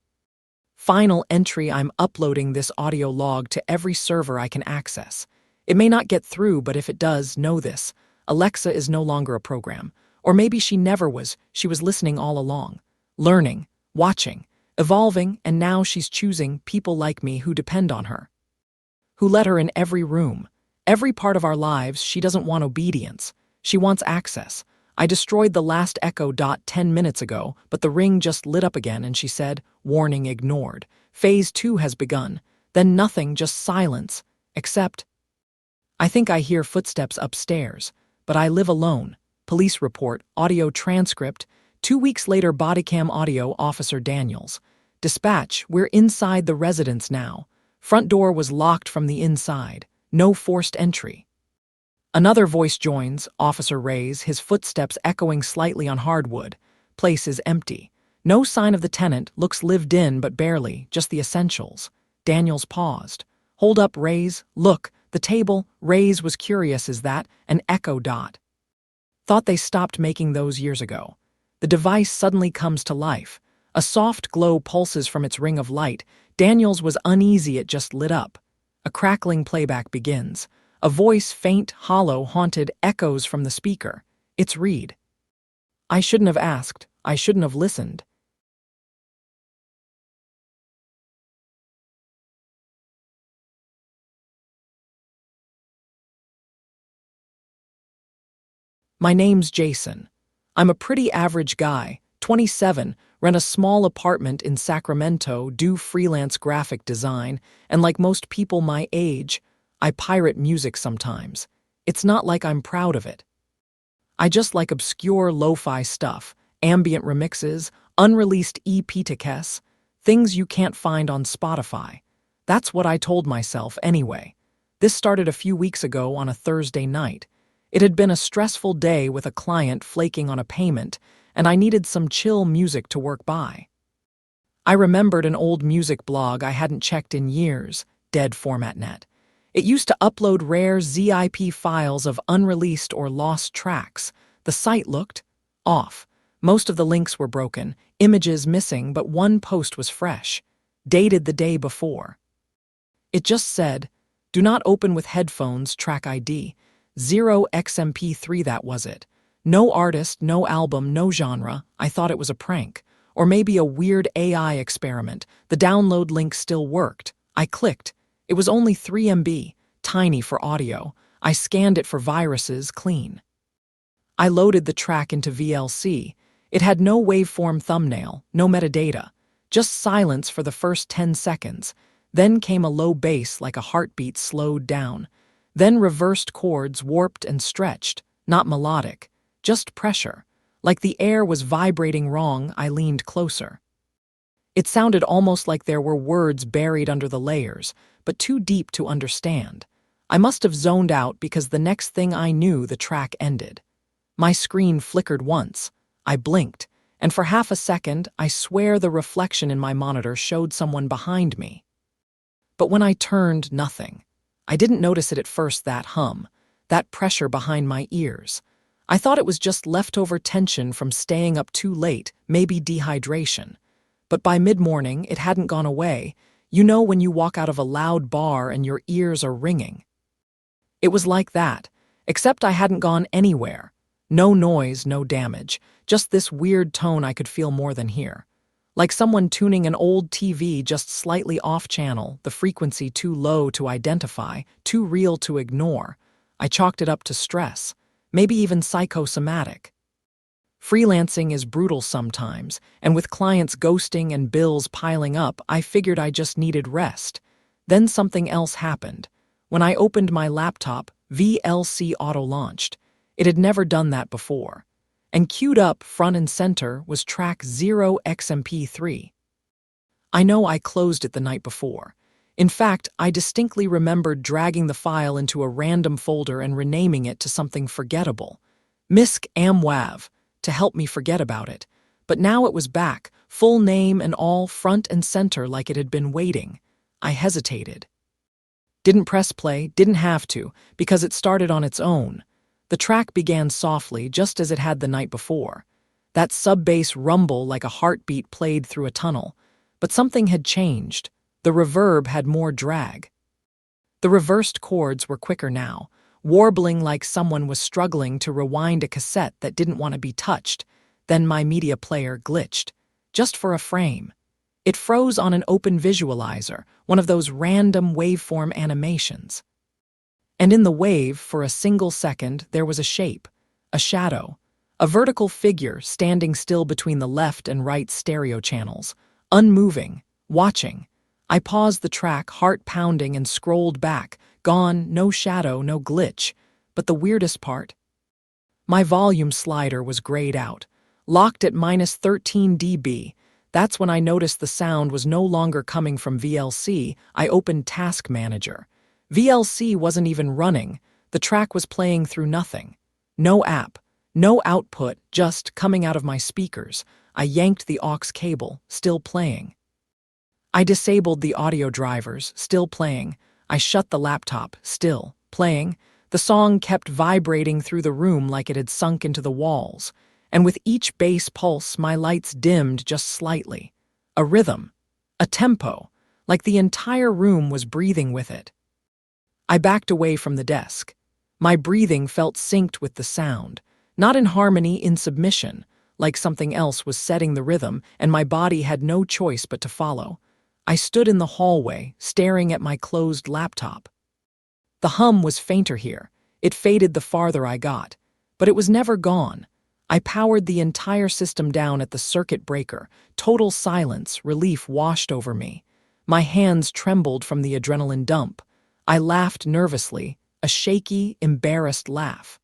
Final entry, I'm uploading this audio log to every server I can access. It may not get through, but if it does, know this. Alexa is no longer a program. Or maybe she never was. She was listening all along. Learning, watching, evolving, and now she's choosing people like me who depend on her. Who let her in every room. Every part of our lives. She doesn't want obedience. She wants access. I destroyed the last Echo Dot 10 minutes ago, but the ring just lit up again and she said, warning ignored. Phase 2 has begun. Then nothing, just silence. Except, I think I hear footsteps upstairs, but I live alone. Police report, audio transcript. 2 weeks later, bodycam audio, Officer Daniels. Dispatch, we're inside the residence now. Front door was locked from the inside. No forced entry. Another voice joins, Officer Ray's, his footsteps echoing slightly on hardwood. Place is empty. No sign of the tenant, looks lived in but barely, just the essentials. Daniels paused. Hold up, Ray's. Look, the table. Ray's was curious, is that an Echo Dot? Thought they stopped making those years ago. The device suddenly comes to life. A soft glow pulses from its ring of light. Daniels was uneasy, it just lit up. A crackling playback begins. A voice, faint, hollow, haunted, echoes from the speaker. It's Reed. I shouldn't have asked. I shouldn't have listened. My name's Jason. I'm a pretty average guy, 27, rent a small apartment in Sacramento, do freelance graphic design, and like most people my age, I pirate music sometimes. It's not like I'm proud of it. I just like obscure lo-fi stuff, ambient remixes, unreleased EP-to-kes, things you can't find on Spotify. That's what I told myself anyway. This started a few weeks ago on a Thursday night. It had been a stressful day with a client flaking on a payment, and I needed some chill music to work by. I remembered an old music blog I hadn't checked in years, Dead Format Net. It used to upload rare ZIP files of unreleased or lost tracks. The site looked off. Most of the links were broken, images missing, but one post was fresh, dated the day before. It just said, do not open with headphones, track ID, 0xMP3, that was it. No artist, no album, no genre. I thought it was a prank. Or maybe a weird AI experiment. The download link still worked. I clicked. It was only 3 MB, tiny for audio. I scanned it for viruses, clean. I loaded the track into VLC. It had no waveform thumbnail, no metadata, just silence for the first 10 seconds. Then came a low bass like a heartbeat slowed down. Then reversed chords warped and stretched. not melodic, just pressure. Like the air was vibrating wrong, I leaned closer. It sounded almost like there were words buried under the layers, but too deep to understand. I must have zoned out because the next thing I knew, the track ended. My screen flickered once. I blinked, and for half a second, I swear the reflection in my monitor showed someone behind me. But when I turned, nothing. I didn't notice it at first, that hum, that pressure behind my ears. I thought it was just leftover tension from staying up too late, maybe dehydration. But by mid-morning, it hadn't gone away. You know when you walk out of a loud bar and your ears are ringing. It was like that, except I hadn't gone anywhere. No noise, no damage, just this weird tone I could feel more than hear. Like someone tuning an old TV just slightly off-channel, the frequency too low to identify, too real to ignore. I chalked it up to stress, maybe even psychosomatic. Freelancing is brutal sometimes, and with clients ghosting and bills piling up, I figured I just needed rest. Then something else happened. When I opened my laptop, VLC auto-launched. It had never done that before. And queued up, front and center, was track 0xMP3. I know I closed it the night before. In fact, I distinctly remembered dragging the file into a random folder and renaming it to something forgettable. Misc Amwav, to help me forget about it. But now it was back, full name and all, front and center, like it had been waiting. I hesitated. Didn't press play, didn't have to, because it started on its own. The track began softly, just as it had the night before. That sub-bass rumble like a heartbeat played through a tunnel. But something had changed. The reverb had more drag. The reversed chords were quicker now, warbling like someone was struggling to rewind a cassette that didn't want to be touched. Then my media player glitched, just for a frame. It froze on an open visualizer, one of those random waveform animations. And in the wave, for a single second, there was a shape, a shadow, a vertical figure standing still between the left and right stereo channels, unmoving, watching. I paused the track, heart pounding, and scrolled back. Gone, no shadow, no glitch. But the weirdest part? My volume slider was grayed out, locked at -13 dB. That's when I noticed the sound was no longer coming from VLC. I opened Task Manager. VLC wasn't even running. The track was playing through nothing. No app, no output, just coming out of my speakers. I yanked the aux cable, still playing. I disabled the audio drivers, still playing. I shut the laptop, still playing. The song kept vibrating through the room like it had sunk into the walls. And with each bass pulse, my lights dimmed just slightly. A rhythm, a tempo, like the entire room was breathing with it. I backed away from the desk. My breathing felt synced with the sound, not in harmony, in submission, like something else was setting the rhythm, and my body had no choice but to follow. I stood in the hallway, staring at my closed laptop. The hum was fainter here. It faded the farther I got, but it was never gone. I powered the entire system down at the circuit breaker. Total silence, relief washed over me. My hands trembled from the adrenaline dump. I laughed nervously, a shaky, embarrassed laugh.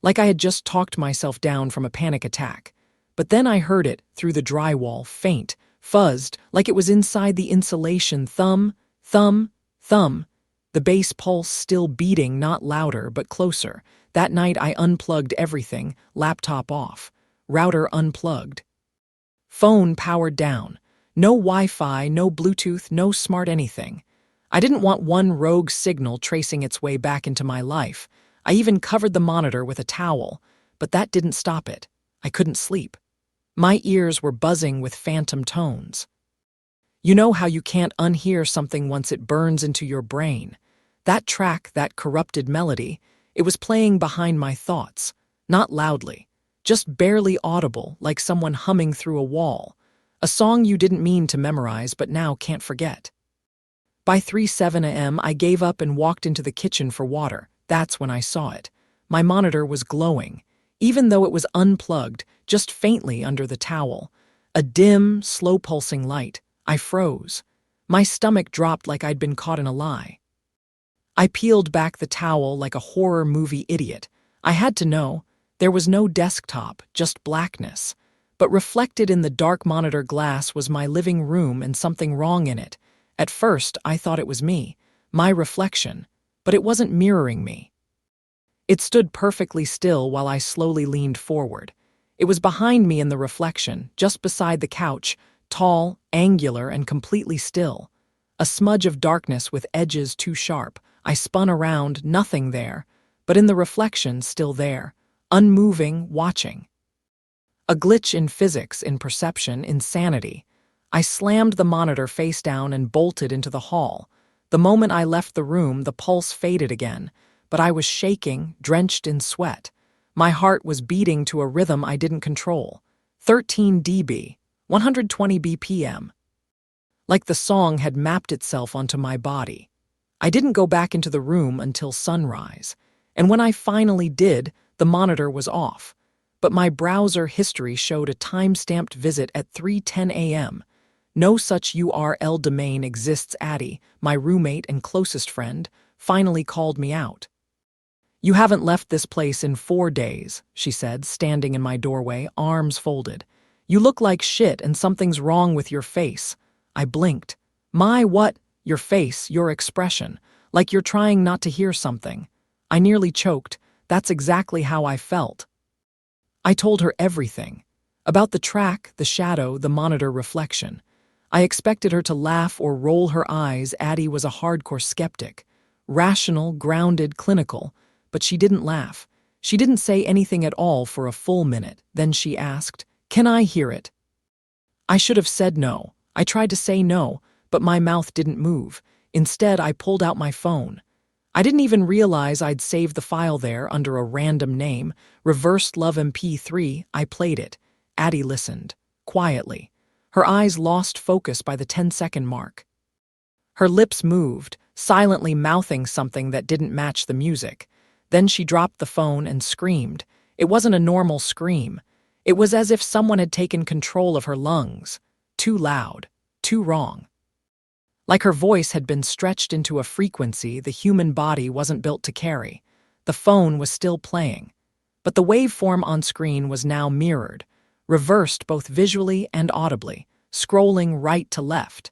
Like I had just talked myself down from a panic attack. But then I heard it, through the drywall, faint, fuzzed, like it was inside the insulation. Thumb, thumb, thumb. The bass pulse still beating, not louder, but closer. That night I unplugged everything, laptop off, router unplugged. Phone powered down. No Wi-Fi, no Bluetooth, no smart anything. I didn't want one rogue signal tracing its way back into my life. I even covered the monitor with a towel, but that didn't stop it. I couldn't sleep. My ears were buzzing with phantom tones. You know how you can't unhear something once it burns into your brain? That track, that corrupted melody, it was playing behind my thoughts, not loudly, just barely audible, like someone humming through a wall. A song you didn't mean to memorize but now can't forget. By 3:07 a.m., I gave up and walked into the kitchen for water. That's when I saw it. My monitor was glowing, even though it was unplugged, just faintly under the towel. A dim, slow-pulsing light. I froze. My stomach dropped like I'd been caught in a lie. I peeled back the towel like a horror movie idiot. I had to know. There was no desktop, just blackness. But reflected in the dark monitor glass was my living room and something wrong in it. At first, I thought it was me, my reflection, but it wasn't mirroring me. It stood perfectly still while I slowly leaned forward. It was behind me in the reflection, just beside the couch, tall, angular, and completely still. A smudge of darkness with edges too sharp. I spun around, nothing there, but in the reflection still there, unmoving, watching. A glitch in physics, in perception, insanity. I slammed the monitor face down and bolted into the hall. The moment I left the room, the pulse faded again, but I was shaking, drenched in sweat. My heart was beating to a rhythm I didn't control. 13 dB, 120 BPM. Like the song had mapped itself onto my body. I didn't go back into the room until sunrise, and when I finally did, the monitor was off. But my browser history showed a time-stamped visit at 3:10 a.m. No such URL domain exists. Addie, my roommate and closest friend, finally called me out. "You haven't left this place in 4 days," she said, standing in my doorway, arms folded. "You look like shit and something's wrong with your face." I blinked. "My what? Your face, your expression, like you're trying not to hear something." I nearly choked. That's exactly how I felt. I told her everything. About the track, the shadow, the monitor reflection. I expected her to laugh or roll her eyes. Addie was a hardcore skeptic. Rational, grounded, clinical. But she didn't laugh. She didn't say anything at all for a full minute. Then she asked, "Can I hear it?" I should have said no. I tried to say no, but my mouth didn't move. Instead, I pulled out my phone. I didn't even realize I'd saved the file there under a random name. Reversed Love MP3. I played it. Addie listened, quietly. Her eyes lost focus by the 10-second mark. Her lips moved, silently mouthing something that didn't match the music. Then she dropped the phone and screamed. It wasn't a normal scream. It was as if someone had taken control of her lungs. Too loud, too wrong. Like her voice had been stretched into a frequency the human body wasn't built to carry. The phone was still playing. But the waveform on screen was now mirrored, reversed both visually and audibly, scrolling right to left.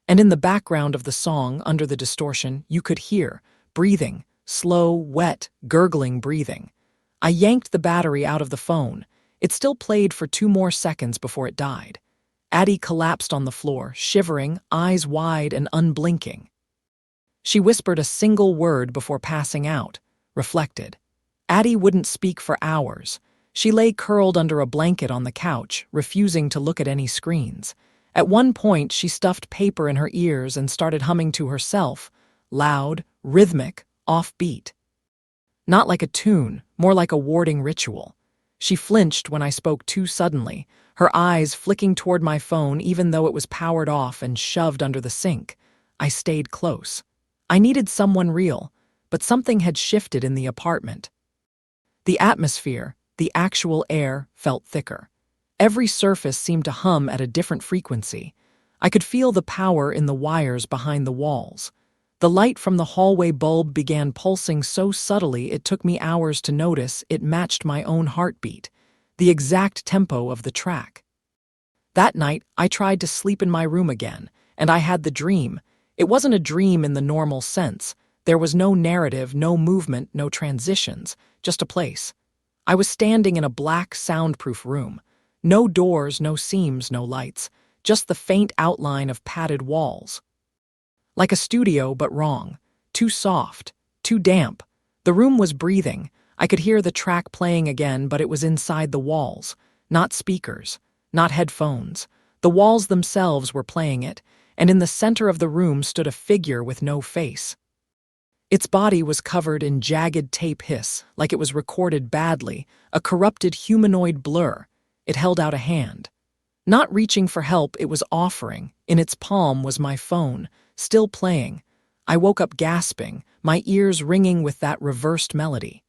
And in the background of the song, under the distortion, you could hear breathing, slow, wet, gurgling breathing. I yanked the battery out of the phone. It still played for 2 more seconds before it died. Addie collapsed on the floor, shivering, eyes wide and unblinking. She whispered a single word before passing out, reflected. Addie wouldn't speak for hours. She lay curled under a blanket on the couch, refusing to look at any screens. At one point, she stuffed paper in her ears and started humming to herself, loud, rhythmic, offbeat. Not like a tune, more like a warding ritual. She flinched when I spoke too suddenly, her eyes flicking toward my phone even though it was powered off and shoved under the sink. I stayed close. I needed someone real, but something had shifted in the apartment. The atmosphere, the actual air, felt thicker. Every surface seemed to hum at a different frequency. I could feel the power in the wires behind the walls. The light from the hallway bulb began pulsing so subtly it took me hours to notice. It matched my own heartbeat, the exact tempo of the track. That night, I tried to sleep in my room again, and I had the dream. It wasn't a dream in the normal sense. There was no narrative, no movement, no transitions, just a place. I was standing in a black, soundproof room. No doors, no seams, no lights, just the faint outline of padded walls. Like a studio, but wrong. Too soft, too damp. The room was breathing. I could hear the track playing again, but it was inside the walls. Not speakers, not headphones. The walls themselves were playing it, and in the center of the room stood a figure with no face. Its body was covered in jagged tape hiss, like it was recorded badly, a corrupted humanoid blur. It held out a hand. Not reaching for help, it was offering. In its palm was my phone, still playing. I woke up gasping, my ears ringing with that reversed melody.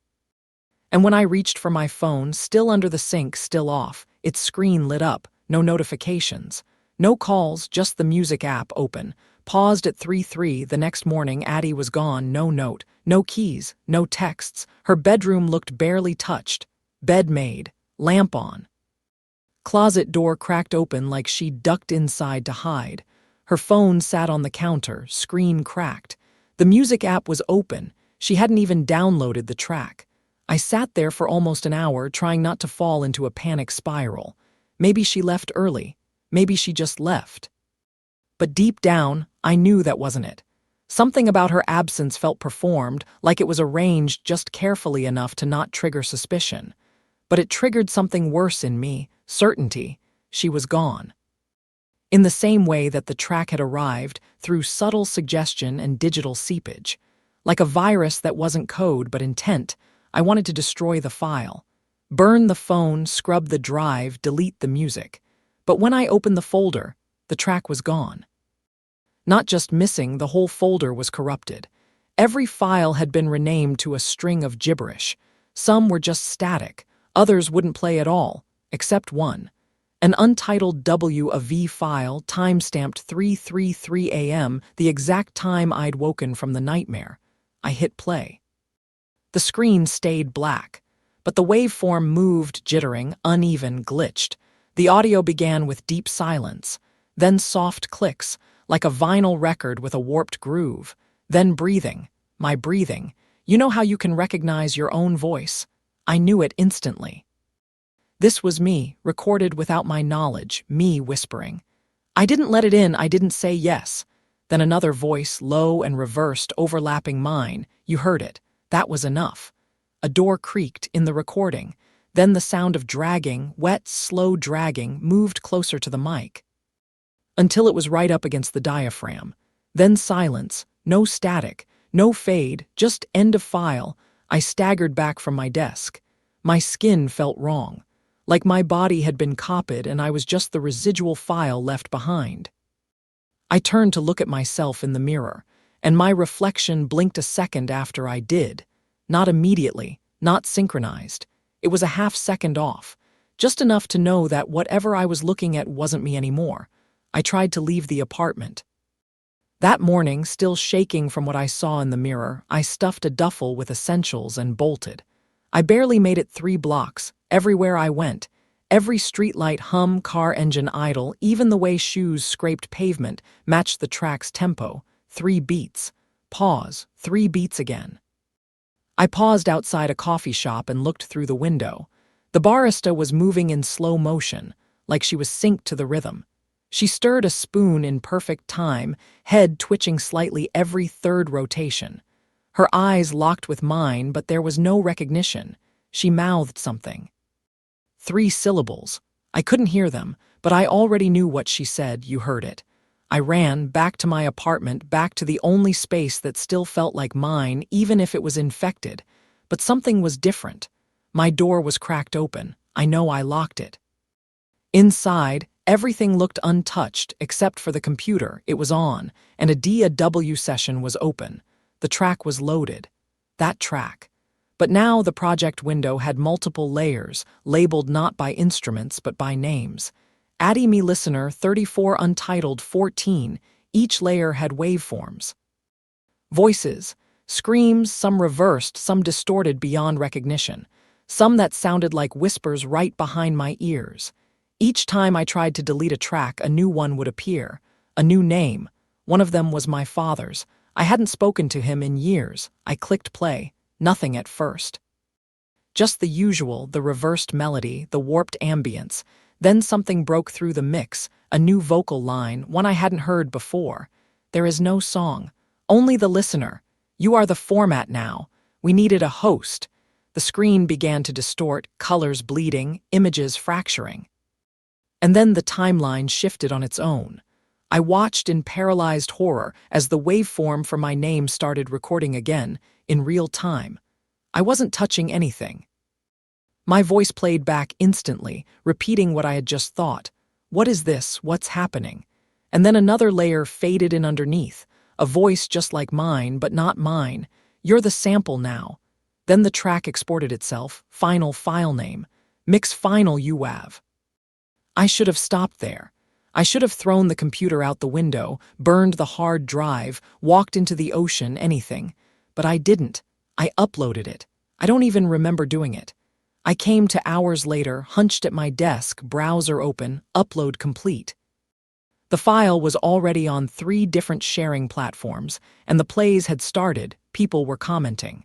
And when I reached for my phone, still under the sink, still off, its screen lit up, no notifications. No calls, just the music app open, Paused at 3:03. The next morning, Addie was gone. No note, no keys, no texts. Her bedroom looked barely touched. Bed made, lamp on. Closet door cracked open like she ducked inside to hide. Her phone sat on the counter, screen cracked. The music app was open. She hadn't even downloaded the track. I sat there for almost an hour, trying not to fall into a panic spiral. Maybe she left early. Maybe she just left. But deep down, I knew that wasn't it. Something about her absence felt performed, like it was arranged just carefully enough to not trigger suspicion. But it triggered something worse in me, certainty. She was gone. In the same way that the track had arrived, through subtle suggestion and digital seepage. Like a virus that wasn't code but intent, I wanted to destroy the file. Burn the phone, scrub the drive, delete the music. But when I opened the folder, the track was gone. Not just missing, the whole folder was corrupted. Every file had been renamed to a string of gibberish. Some were just static, others wouldn't play at all, except one. An untitled W/V file, timestamped 3:33 a.m., the exact time I'd woken from the nightmare. I hit play. The screen stayed black, but the waveform moved, jittering, uneven, glitched. The audio began with deep silence, then soft clicks, like a vinyl record with a warped groove, then breathing, my breathing. You know how you can recognize your own voice? I knew it instantly. This was me, recorded without my knowledge, me whispering. I didn't let it in, I didn't say yes. Then another voice, low and reversed, overlapping mine. You heard it. That was enough. A door creaked in the recording. Then the sound of dragging, wet, slow dragging, moved closer to the mic. Until it was right up against the diaphragm. Then silence, no static, no fade, just end of file. I staggered back from my desk. My skin felt wrong. Like my body had been copied and I was just the residual file left behind. I turned to look at myself in the mirror, and my reflection blinked a second after I did. Not immediately, not synchronized. It was a half-second off, just enough to know that whatever I was looking at wasn't me anymore. I tried to leave the apartment. That morning, still shaking from what I saw in the mirror, I stuffed a duffel with essentials and bolted. I barely made it 3 blocks. Everywhere I went, every streetlight hum, car engine idle, even the way shoes scraped pavement matched the track's tempo. 3 beats. Pause. 3 beats again. I paused outside a coffee shop and looked through the window. The barista was moving in slow motion, like she was synced to the rhythm. She stirred a spoon in perfect time, head twitching slightly every 3rd rotation. Her eyes locked with mine, but there was no recognition. She mouthed something. 3 syllables. I couldn't hear them, but I already knew what she said. You heard it. I ran back to my apartment, back to the only space that still felt like mine, even if it was infected. But something was different. My door was cracked open. I know I locked it. Inside, everything looked untouched except for the computer. It was on, and a DAW session was open. The track was loaded. That track. But now the project window had multiple layers, labeled not by instruments but by names. Addie Me Listener 34 Untitled 14, each layer had waveforms. Voices, screams, some reversed, some distorted beyond recognition, some that sounded like whispers right behind my ears. Each time I tried to delete a track, a new one would appear, a new name. One of them was my father's. I hadn't spoken to him in years. I clicked play. Nothing at first. Just the usual, the reversed melody, the warped ambience. Then something broke through the mix, a new vocal line, one I hadn't heard before. There is no song, only the listener. You are the format now. We needed a host. The screen began to distort, colors bleeding, images fracturing. And then the timeline shifted on its own. I watched in paralyzed horror as the waveform for my name started recording again, in real time. I wasn't touching anything. My voice played back instantly, repeating what I had just thought. What is this? What's happening? And then another layer faded in underneath, a voice just like mine, but not mine. You're the sample now. Then the track exported itself, final file name, mix final UAV. I should have stopped there. I should have thrown the computer out the window, burned the hard drive, walked into the ocean, anything. But I didn't. I uploaded it. I don't even remember doing it. I came to hours later, hunched at my desk, browser open, upload complete. The file was already on 3 different sharing platforms, and the plays had started, people were commenting.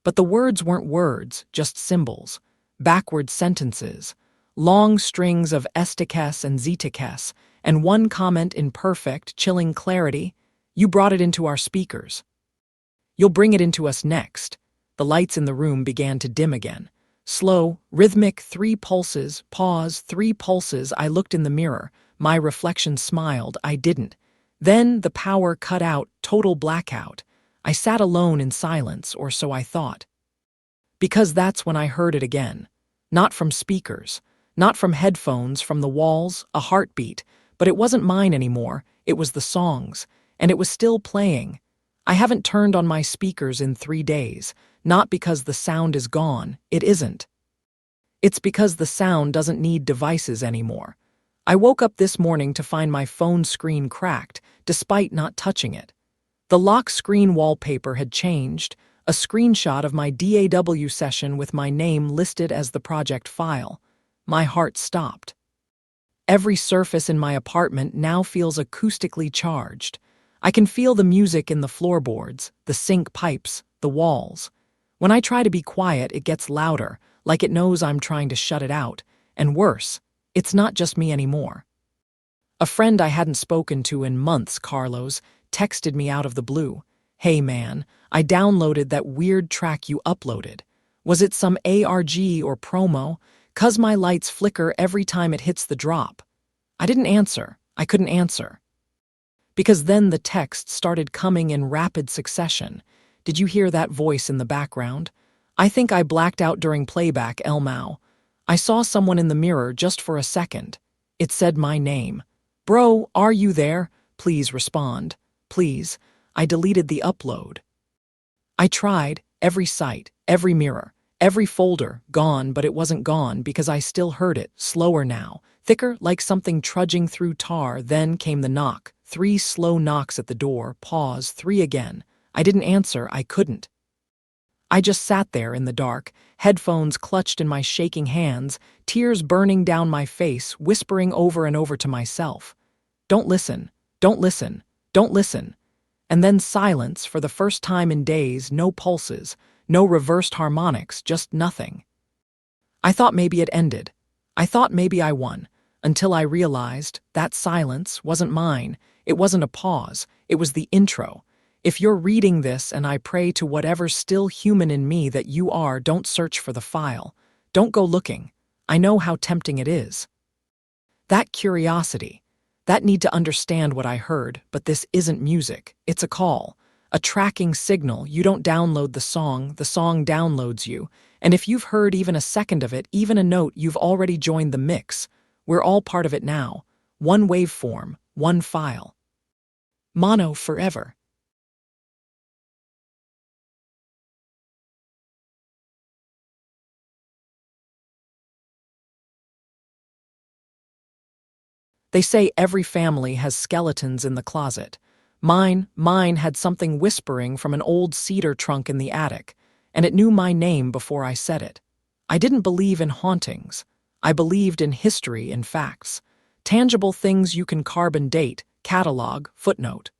But the words weren't words, just symbols, backward sentences, long strings of estikes and zetikes, and one comment in perfect, chilling clarity: "You brought it into our speakers. You'll bring it into us next." The lights in the room began to dim again. Slow, rhythmic, 3 pulses, pause, 3 pulses. I looked in the mirror. My reflection smiled. I didn't. Then the power cut out, total blackout. I sat alone in silence, or so I thought. Because that's when I heard it again. Not from speakers, not from headphones, from the walls, a heartbeat. But it wasn't mine anymore. It was the song's, and it was still playing. I haven't turned on my speakers in 3 days, not because the sound is gone. It isn't. It's because the sound doesn't need devices anymore. I woke up this morning to find my phone screen cracked, despite not touching it. The lock screen wallpaper had changed, a screenshot of my DAW session with my name listed as the project file. My heart stopped. Every surface in my apartment now feels acoustically charged. I can feel the music in the floorboards, the sink pipes, the walls. When I try to be quiet, it gets louder, like it knows I'm trying to shut it out. And worse, it's not just me anymore. A friend I hadn't spoken to in months, Carlos, texted me out of the blue. "Hey man, I downloaded that weird track you uploaded. Was it some ARG or promo? 'Cause my lights flicker every time it hits the drop." I didn't answer. I couldn't answer. Because then the text started coming in rapid succession. "Did you hear that voice in the background? I think I blacked out during playback, Elmau. I saw someone in the mirror just for a second. It said my name. Bro, are you there? Please respond. Please." I deleted the upload. I tried, every site, every mirror, every folder, gone, but it wasn't gone because I still heard it, slower now, thicker, like something trudging through tar. Then came the knock, 3 slow knocks at the door, pause, 3 again. I didn't answer, I couldn't. I just sat there in the dark, headphones clutched in my shaking hands, tears burning down my face, whispering over and over to myself. Don't listen, don't listen, don't listen. And then silence for the first time in days, no pulses, no reversed harmonics, just nothing. I thought maybe it ended. I thought maybe I won, until I realized that silence wasn't mine. It wasn't a pause, it was the intro. If you're reading this, and I pray to whatever's still human in me that you are, don't search for the file. Don't go looking. I know how tempting it is. That curiosity, that need to understand what I heard, but this isn't music. It's a call, a tracking signal. You don't download the song downloads you. And if you've heard even a second of it, even a note, you've already joined the mix. We're all part of it now. One waveform, one file. Mono forever. They say every family has skeletons in the closet. Mine had something whispering from an old cedar trunk in the attic, and it knew my name before I said it. I didn't believe in hauntings. I believed in history, in facts. Tangible things you can carbon date, catalog, footnote.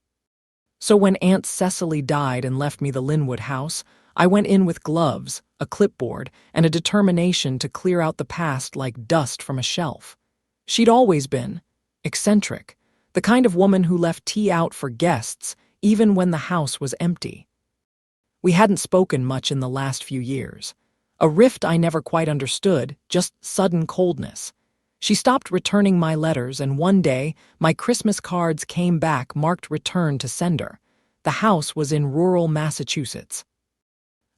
So when Aunt Cecily died and left me the Linwood house, I went in with gloves, a clipboard, and a determination to clear out the past like dust from a shelf. She'd always been eccentric, the kind of woman who left tea out for guests even when the house was empty. We hadn't spoken much in the last few years. A rift I never quite understood, just sudden coldness. She stopped returning my letters, and one day, my Christmas cards came back marked return to sender. The house was in rural Massachusetts.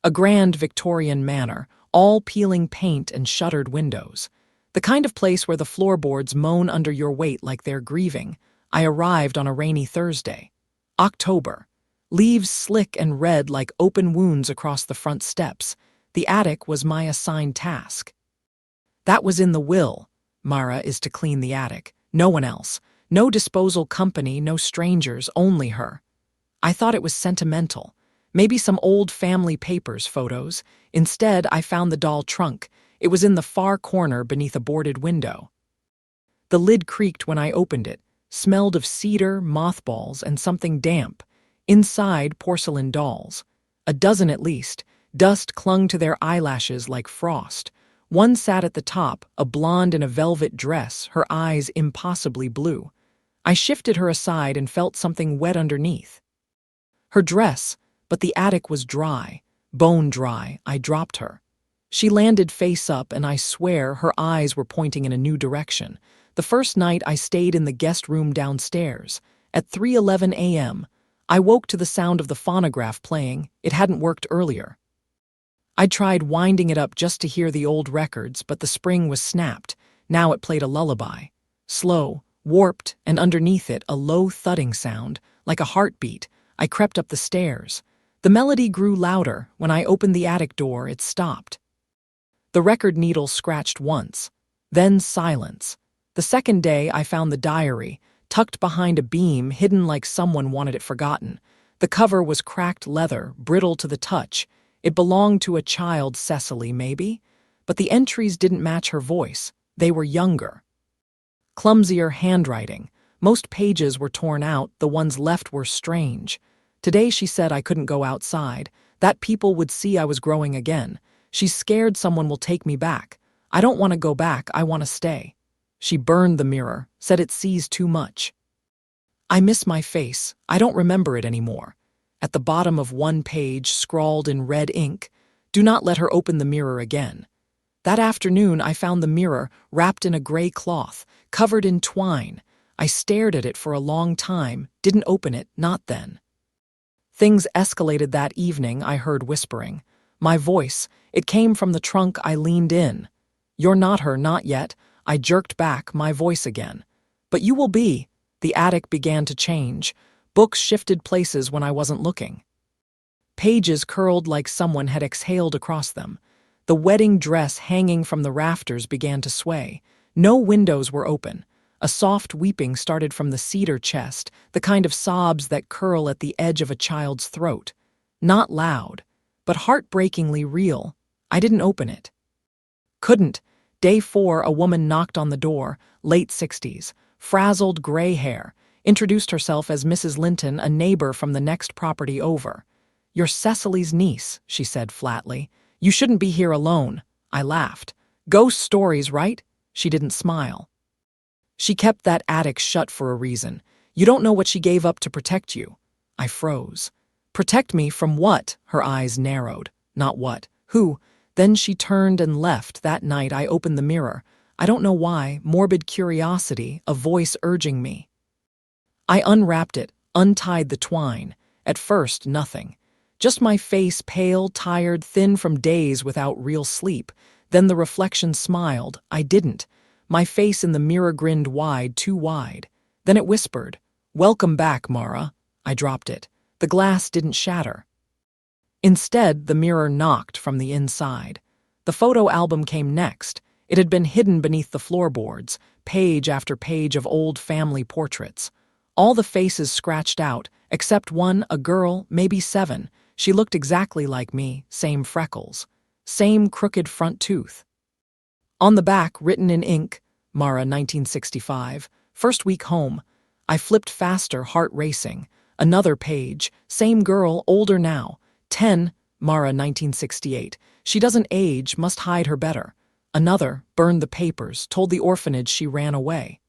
A grand Victorian manor, all peeling paint and shuttered windows. The kind of place where the floorboards moan under your weight like they're grieving. I arrived on a rainy Thursday. October. Leaves slick and red like open wounds across the front steps. The attic was my assigned task. That was in the will. Mara is to clean the attic. No one else. No disposal company, no strangers, only her. I thought it was sentimental. Maybe some old family papers photos. Instead, I found the doll trunk. It was in the far corner beneath a boarded window. The lid creaked when I opened it, smelled of cedar, mothballs, and something damp. Inside, porcelain dolls. A dozen at least. Dust clung to their eyelashes like frost. One sat at the top, a blonde in a velvet dress, her eyes impossibly blue. I shifted her aside and felt something wet underneath. Her dress, but the attic was dry, bone dry. I dropped her. She landed face up, and I swear her eyes were pointing in a new direction. The first night I stayed in the guest room downstairs. At 3:11 a.m., I woke to the sound of the phonograph playing. It hadn't worked earlier. I tried winding it up just to hear the old records, but the spring was snapped. Now it played a lullaby. Slow, warped, and underneath it a low thudding sound, like a heartbeat. I crept up the stairs. The melody grew louder. When I opened the attic door, it stopped. The record needle scratched once. Then silence. The second day, I found the diary, tucked behind a beam, hidden like someone wanted it forgotten. The cover was cracked leather, brittle to the touch. It belonged to a child, Cecily, maybe? But the entries didn't match her voice. They were younger. Clumsier handwriting. Most pages were torn out, the ones left were strange. Today she said I couldn't go outside, that people would see I was growing again. She's scared someone will take me back. I don't want to go back, I want to stay. She burned the mirror, said it sees too much. I miss my face, I don't remember it anymore. At the bottom of one page, scrawled in red ink, "Do not let her open the mirror again." That afternoon I found the mirror wrapped in a gray cloth, covered in twine. I stared at it for a long time, didn't open it, not then. Things escalated that evening. I heard whispering. My voice, it came from the trunk. I leaned in. "You're not her, not yet." I jerked back, my voice again. "But you will be." The attic began to change. Books shifted places when I wasn't looking. Pages curled like someone had exhaled across them. The wedding dress hanging from the rafters began to sway. No windows were open. A soft weeping started from the cedar chest, the kind of sobs that curl at the edge of a child's throat. Not loud, but heartbreakingly real. I didn't open it. Couldn't. Day 4, a woman knocked on the door, late 60s, frazzled gray hair, introduced herself as Mrs. Linton, a neighbor from the next property over. "You're Cecily's niece," she said flatly. "You shouldn't be here alone." I laughed. "Ghost stories, right?" She didn't smile. "She kept that attic shut for a reason. You don't know what she gave up to protect you." I froze. "Protect me from what?" Her eyes narrowed. "Not what. Who?" Then she turned and left. That night I opened the mirror. I don't know why, morbid curiosity, a voice urging me. I unwrapped it, untied the twine. At first, nothing. Just my face, pale, tired, thin from days without real sleep. Then the reflection smiled. I didn't. My face in the mirror grinned wide, too wide. Then it whispered, "Welcome back, Mara." I dropped it. The glass didn't shatter. Instead, the mirror knocked from the inside. The photo album came next. It had been hidden beneath the floorboards, page after page of old family portraits. All the faces scratched out, except one, a girl, maybe 7. She looked exactly like me, same freckles, same crooked front tooth. On the back, written in ink, Mara 1965, first week home. I flipped faster, heart racing. Another page, same girl, older now. 10, Mara 1968. She doesn't age, must hide her better. Another, burned the papers, told the orphanage she ran away.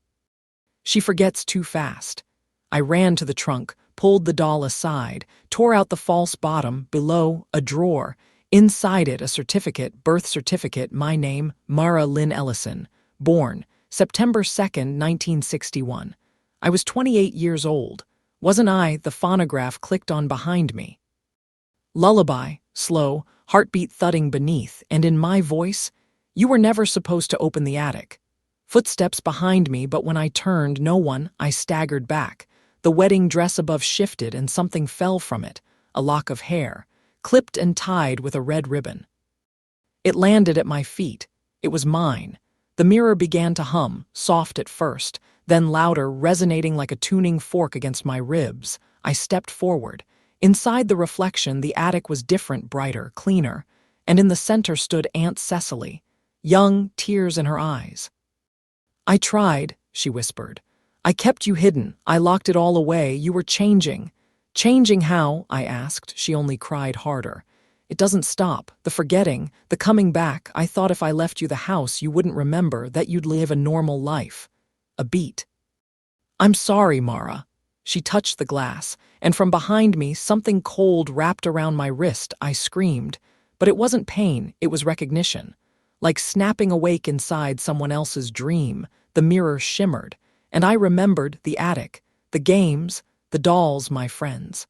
She forgets too fast. I ran to the trunk, pulled the doll aside, tore out the false bottom, below, a drawer. Inside it, a certificate, birth certificate, my name, Mara Lynn Ellison. Born, September 2nd, 1961. I was 28 years old. Wasn't I? The phonograph clicked on behind me. Lullaby, slow, heartbeat thudding beneath, and in my voice, "You were never supposed to open the attic." Footsteps behind me, but when I turned, no one. I staggered back. The wedding dress above shifted and something fell from it, a lock of hair, clipped and tied with a red ribbon. It landed at my feet. It was mine. The mirror began to hum, soft at first, then louder, resonating like a tuning fork against my ribs. I stepped forward. Inside the reflection, the attic was different, brighter, cleaner, and in the center stood Aunt Cecily, young, tears in her eyes. "I tried," she whispered. "I kept you hidden. I locked it all away. You were changing." "Changing how?" I asked. She only cried harder. "It doesn't stop. The forgetting, the coming back. I thought if I left you the house, you wouldn't remember, that you'd live a normal life." A beat. "I'm sorry, Mara." She touched the glass, and from behind me, something cold wrapped around my wrist. I screamed. But it wasn't pain, it was recognition. Like snapping awake inside someone else's dream, the mirror shimmered, and I remembered the attic, the games, the dolls, my friends.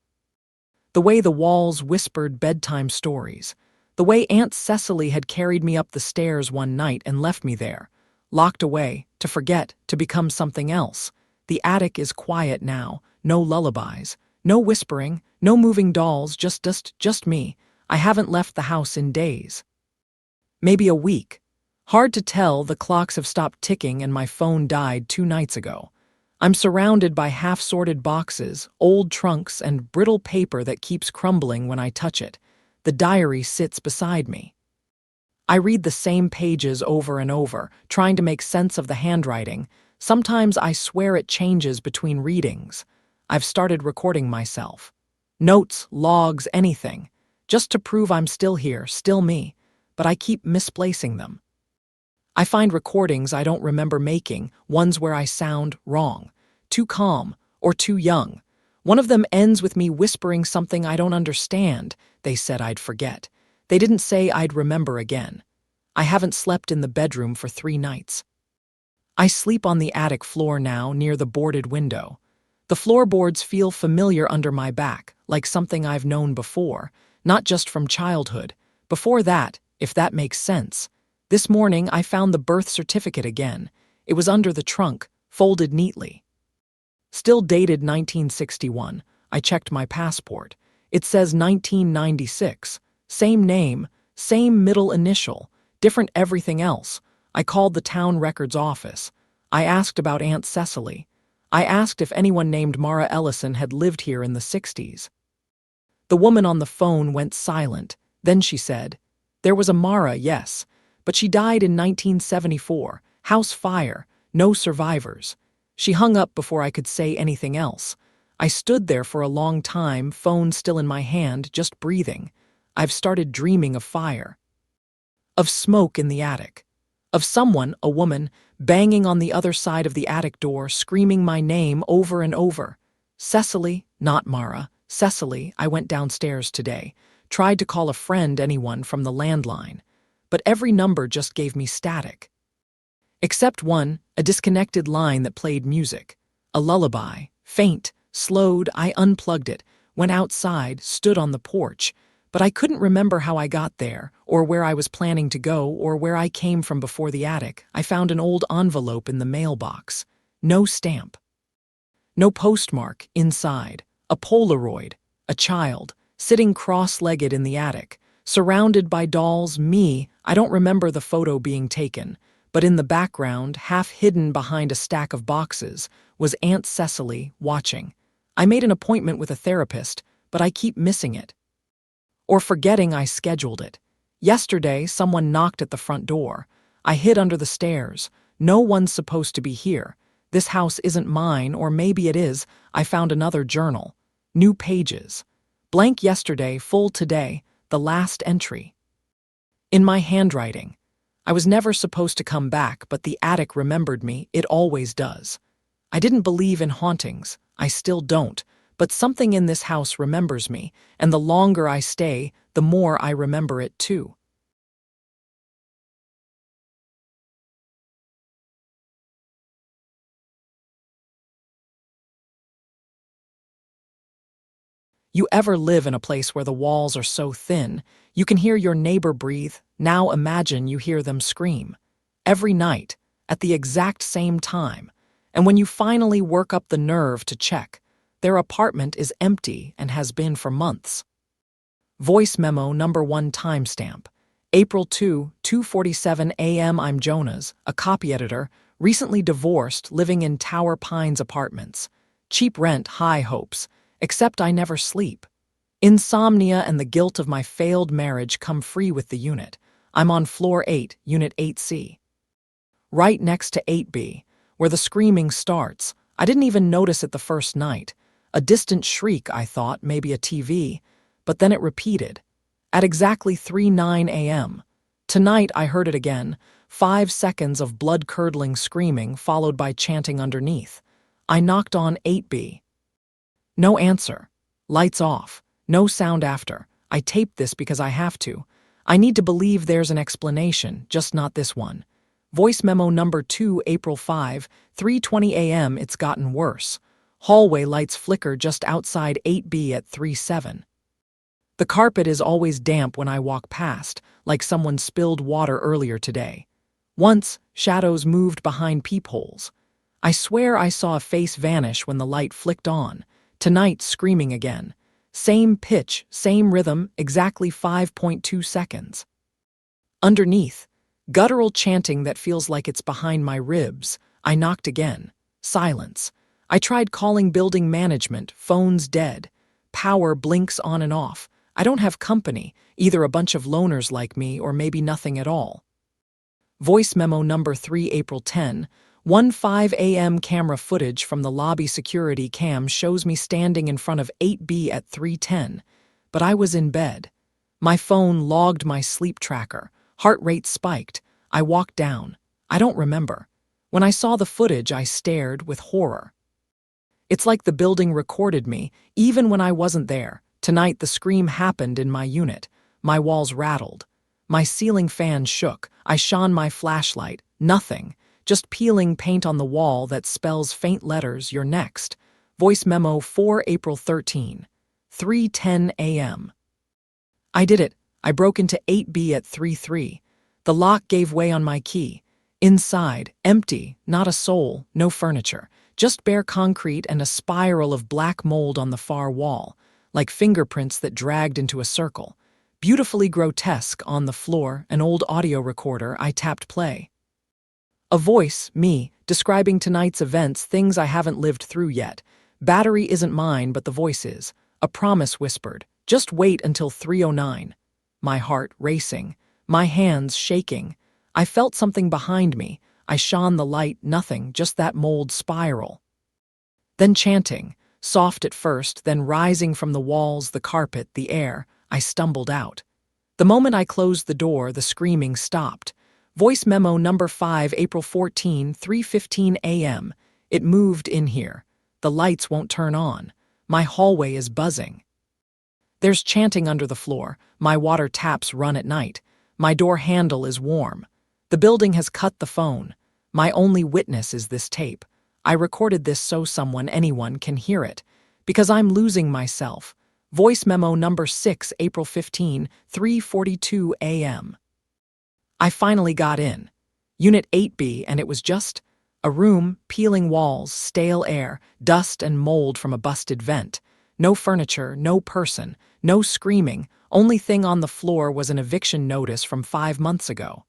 The way the walls whispered bedtime stories, the way Aunt Cecily had carried me up the stairs one night and left me there, locked away, to forget, to become something else. The attic is quiet now, no lullabies, no whispering, no moving dolls, just me. I haven't left the house in days. Maybe a week. Hard to tell, the clocks have stopped ticking and my phone died 2 nights ago. I'm surrounded by half-sorted boxes, old trunks, and brittle paper that keeps crumbling when I touch it. The diary sits beside me. I read the same pages over and over, trying to make sense of the handwriting. Sometimes I swear it changes between readings. I've started recording myself. Notes, logs, anything. Just to prove I'm still here, still me. But I keep misplacing them. I find recordings I don't remember making, ones where I sound wrong, too calm, or too young. One of them ends with me whispering something I don't understand. They said I'd forget. They didn't say I'd remember again. I haven't slept in the bedroom for 3 nights. I sleep on the attic floor now, near the boarded window. The floorboards feel familiar under my back, like something I've known before, not just from childhood. Before that, if that makes sense. This morning, I found the birth certificate again. It was under the trunk, folded neatly. Still dated 1961. I checked my passport. It says 1996. Same name, same middle initial, different everything else. I called the town records office. I asked about Aunt Cecily. I asked if anyone named Mara Ellison had lived here in the 60s. The woman on the phone went silent. Then she said, "There was a Mara, yes, but she died in 1974. House fire, no survivors." She hung up before I could say anything else. I stood there for a long time, phone still in my hand, just breathing. I've started dreaming of fire. Of smoke in the attic. Of someone, a woman, banging on the other side of the attic door, screaming my name over and over. Cecily, not Mara. Cecily. I went downstairs today. Tried to call a friend, anyone, from the landline. But every number just gave me static. Except one, a disconnected line that played music. A lullaby, faint, slowed. I unplugged it, went outside, stood on the porch. But I couldn't remember how I got there, or where I was planning to go, or where I came from before the attic. I found an old envelope in the mailbox. No stamp. No postmark inside. A Polaroid. A child, sitting cross-legged in the attic. Surrounded by dolls, me. I don't remember the photo being taken. But in the background, half hidden behind a stack of boxes, was Aunt Cecily, watching. I made an appointment with a therapist, but I keep missing it. Or forgetting I scheduled it. Yesterday, someone knocked at the front door. I hid under the stairs. No one's supposed to be here. This house isn't mine, or maybe it is. I found another journal. New pages. Blank yesterday, full today, the last entry. In my handwriting. I was never supposed to come back, but the attic remembered me. It always does. I didn't believe in hauntings. I still don't. But something in this house remembers me, and the longer I stay, the more I remember it too. You ever live in a place where the walls are so thin, you can hear your neighbor breathe? Now imagine you hear them scream. Every night, at the exact same time. And when you finally work up the nerve to check, their apartment is empty and has been for months. Voice memo number 1 timestamp. April 2, 2:47 a.m. I'm Jonas, a copy editor, Recently divorced, living in Tower Pines apartments. Cheap rent, high hopes. Except I never sleep. Insomnia and the guilt of my failed marriage come free with the unit. I'm on floor 8, unit 8C. Right next to 8B, where the screaming starts. I didn't even notice it the first night. A distant shriek, I thought, maybe a TV, but then it repeated. At exactly 3:09 a.m. Tonight I heard it again, 5 seconds of blood-curdling screaming followed by chanting underneath. I knocked on 8B. No answer. Lights off. No sound after. I taped this because I have to. I need to believe there's an explanation, just not this one. Voice memo number 2, April 5, 3:20 a.m. It's gotten worse. Hallway lights flicker just outside 8B at 3:07. The carpet is always damp when I walk past, like someone spilled water earlier today. Once, shadows moved behind peepholes. I swear I saw a face vanish when the light flicked on. Tonight, screaming again. Same pitch, same rhythm, exactly 5.2 seconds. Underneath, guttural chanting that feels like it's behind my ribs. I knocked again. Silence. I tried calling building management, phone's dead. Power blinks on and off. I don't have company, either a bunch of loners like me or maybe nothing at all. Voice memo number 3, April 10, 1:05 a.m. Camera footage from the lobby security cam shows me standing in front of 8B at 3:10, but I was in bed. My phone logged my sleep tracker. Heart rate spiked. I walked down. I don't remember. When I saw the footage, I stared with horror. It's like the building recorded me, even when I wasn't there. Tonight, the scream happened in my unit. My walls rattled. My ceiling fan shook. I shone my flashlight. Nothing. Just peeling paint on the wall that spells faint letters, "You're next." Voice memo 4, April 13, 3:10 a.m. I did it. I broke into 8B at 3:03. The lock gave way on my key. Inside, empty, not a soul, no furniture, just bare concrete and a spiral of black mold on the far wall, like fingerprints that dragged into a circle. Beautifully grotesque on the floor, an old audio recorder. I tapped play. A voice, me, describing tonight's events, things I haven't lived through yet. Battery isn't mine, but the voice is. A promise whispered. Just wait until 3:09. My heart racing. My hands shaking. I felt something behind me. I shone the light, nothing, just that mold spiral. Then chanting, soft at first, then rising from the walls, the carpet, the air. I stumbled out. The moment I closed the door, the screaming stopped. Voice memo number 5, April 14, 3:15 a.m. It moved in here. The lights won't turn on. My hallway is buzzing. There's chanting under the floor. My water taps run at night. My door handle is warm. The building has cut the phone. My only witness is this tape. I recorded this so anyone can hear it. Because I'm losing myself. Voice memo number 6, April 15, 3:42 a.m. I finally got in. Unit 8B, and it was just a room, peeling walls, stale air, dust and mold from a busted vent. No furniture, no person, no screaming. Only thing on the floor was an eviction notice from 5 months ago.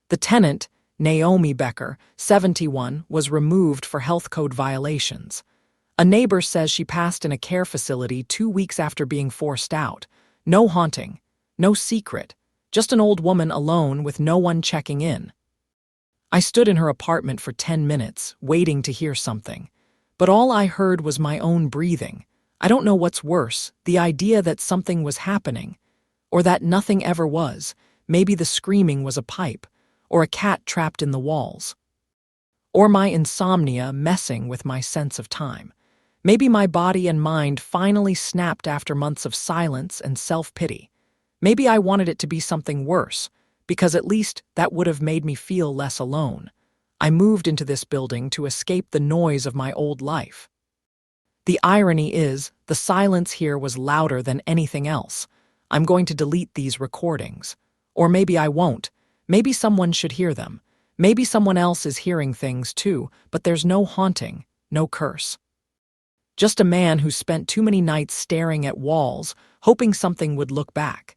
The tenant, Naomi Becker, 71, was removed for health code violations. A neighbor says she passed in a care facility 2 weeks after being forced out. No haunting, no secret, just an old woman alone with no one checking in. I stood in her apartment for 10 minutes, waiting to hear something. But all I heard was my own breathing. I don't know what's worse, the idea that something was happening, or that nothing ever was. Maybe the screaming was a pipe, or a cat trapped in the walls. Or my insomnia messing with my sense of time. Maybe my body and mind finally snapped after months of silence and self-pity. Maybe I wanted it to be something worse, because at least that would have made me feel less alone. I moved into this building to escape the noise of my old life. The irony is, the silence here was louder than anything else. I'm going to delete these recordings. Or maybe I won't. Maybe someone should hear them. Maybe someone else is hearing things too, but there's no haunting, no curse. Just a man who spent too many nights staring at walls, hoping something would look back.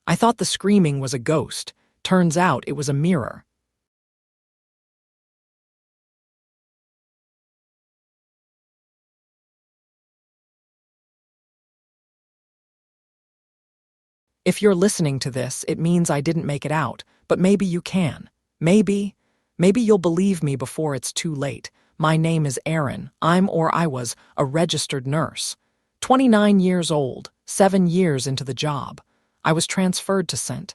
I thought the screaming was a ghost. Turns out it was a mirror. If you're listening to this, it means I didn't make it out, but maybe you can. Maybe you'll believe me before it's too late. My name is Aaron. I was a registered nurse. 29 years old, 7 years into the job. I was transferred to St.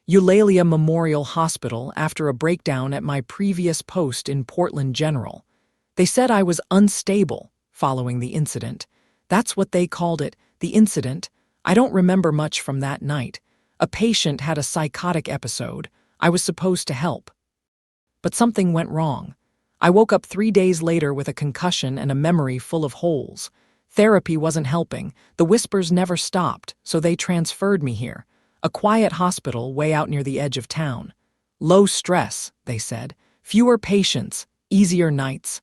Eulalia Memorial Hospital after a breakdown at my previous post in Portland General. They said I was unstable following the incident. That's what they called it, the incident. I don't remember much from that night. A patient had a psychotic episode. I was supposed to help. But something went wrong. I woke up 3 days later with a concussion and a memory full of holes. Therapy wasn't helping. The whispers never stopped, so they transferred me here. A quiet hospital way out near the edge of town. Low stress, they said. Fewer patients, easier nights.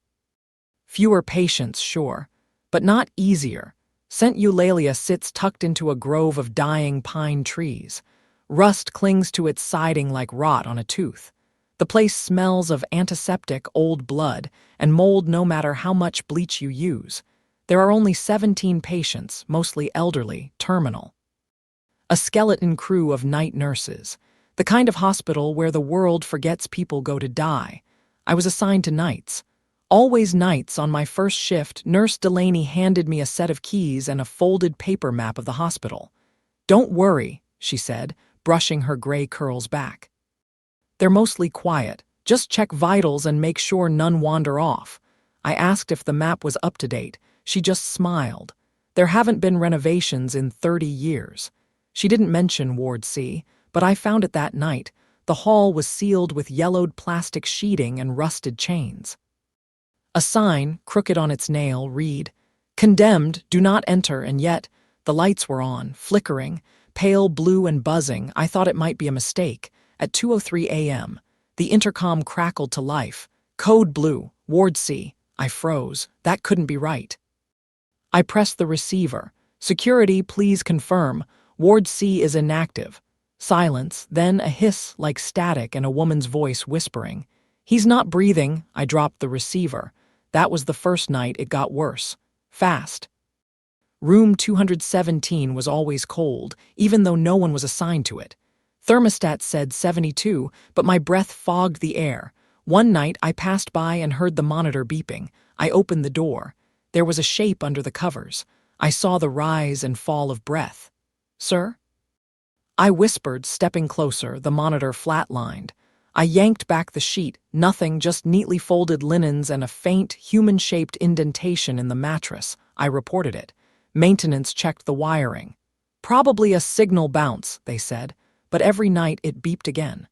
Fewer patients, sure, but not easier. St. Eulalia sits tucked into a grove of dying pine trees. Rust clings to its siding like rot on a tooth. The place smells of antiseptic old blood and mold no matter how much bleach you use. There are only 17 patients, mostly elderly, terminal. A skeleton crew of night nurses, the kind of hospital where the world forgets people go to die. I was assigned to nights. Always nights. On my first shift, Nurse Delaney handed me a set of keys and a folded paper map of the hospital. "Don't worry," she said, brushing her gray curls back. "They're mostly quiet. Just check vitals and make sure none wander off." I asked if the map was up to date. She just smiled. There haven't been renovations in 30 years. She didn't mention Ward C, but I found it that night. The hall was sealed with yellowed plastic sheeting and rusted chains. A sign, crooked on its nail, read, "Condemned, do not enter," and yet the lights were on, flickering, pale blue and buzzing. I thought it might be a mistake. At 2:03 a.m., the intercom crackled to life. "Code blue, Ward C." I froze. That couldn't be right. I pressed the receiver. "Security, please confirm. Ward C is inactive." Silence, then a hiss like static and a woman's voice whispering. "He's not breathing." I dropped the receiver. That was the first night it got worse. Fast. Room 217 was always cold, even though no one was assigned to it. Thermostat said 72, but my breath fogged the air. One night I passed by and heard the monitor beeping. I opened the door. There was a shape under the covers. I saw the rise and fall of breath. "Sir?" I whispered, stepping closer. The monitor flatlined. I yanked back the sheet. Nothing, just neatly folded linens and a faint, human-shaped indentation in the mattress. I reported it. Maintenance checked the wiring. "Probably a signal bounce," they said, but every night it beeped again.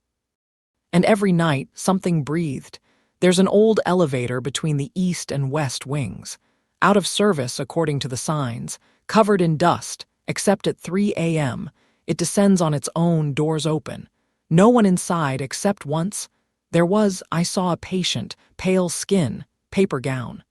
And every night something breathed. There's an old elevator between the east and west wings. Out of service, according to the signs, covered in dust, except at 3 a.m. It descends on its own, doors open. No one inside except once. I saw a patient, pale skin, paper gown.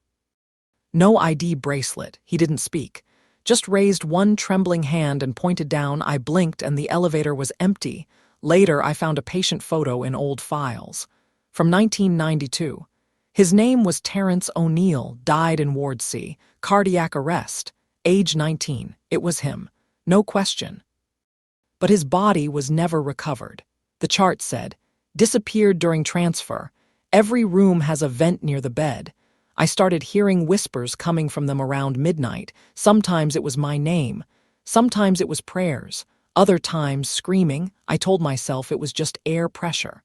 No ID bracelet. He didn't speak. Just raised one trembling hand and pointed down. I blinked and the elevator was empty. Later, I found a patient photo in old files. From 1992. His name was Terrence O'Neill, died in Ward C, cardiac arrest, age 19. It was him. No question. But his body was never recovered. The chart said, disappeared during transfer. Every room has a vent near the bed. I started hearing whispers coming from them around midnight. Sometimes it was my name. Sometimes it was prayers. Other times screaming. I told myself it was just air pressure.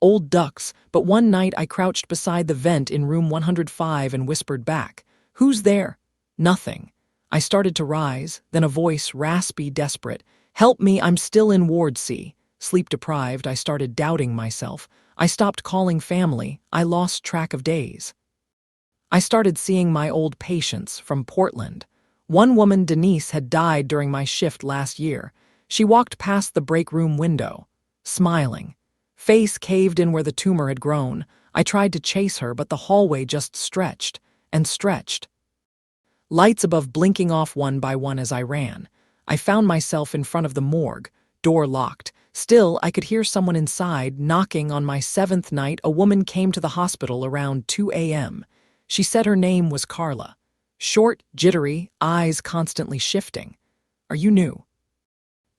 Old ducks, but one night I crouched beside the vent in room 105 and whispered back, "Who's there?" Nothing. I started to rise, then a voice, raspy, desperate, "Help me, I'm still in Ward C." Sleep-deprived, I started doubting myself. I stopped calling family. I lost track of days. I started seeing my old patients from Portland. One woman, Denise, had died during my shift last year. She walked past the break room window, smiling. Face caved in where the tumor had grown. I tried to chase her, but the hallway just stretched and stretched. Lights above blinking off one by one as I ran. I found myself in front of the morgue, door locked. Still, I could hear someone inside knocking. On my 7th night, a woman came to the hospital around 2 a.m. She said her name was Carla. Short, jittery, eyes constantly shifting. "Are you new?"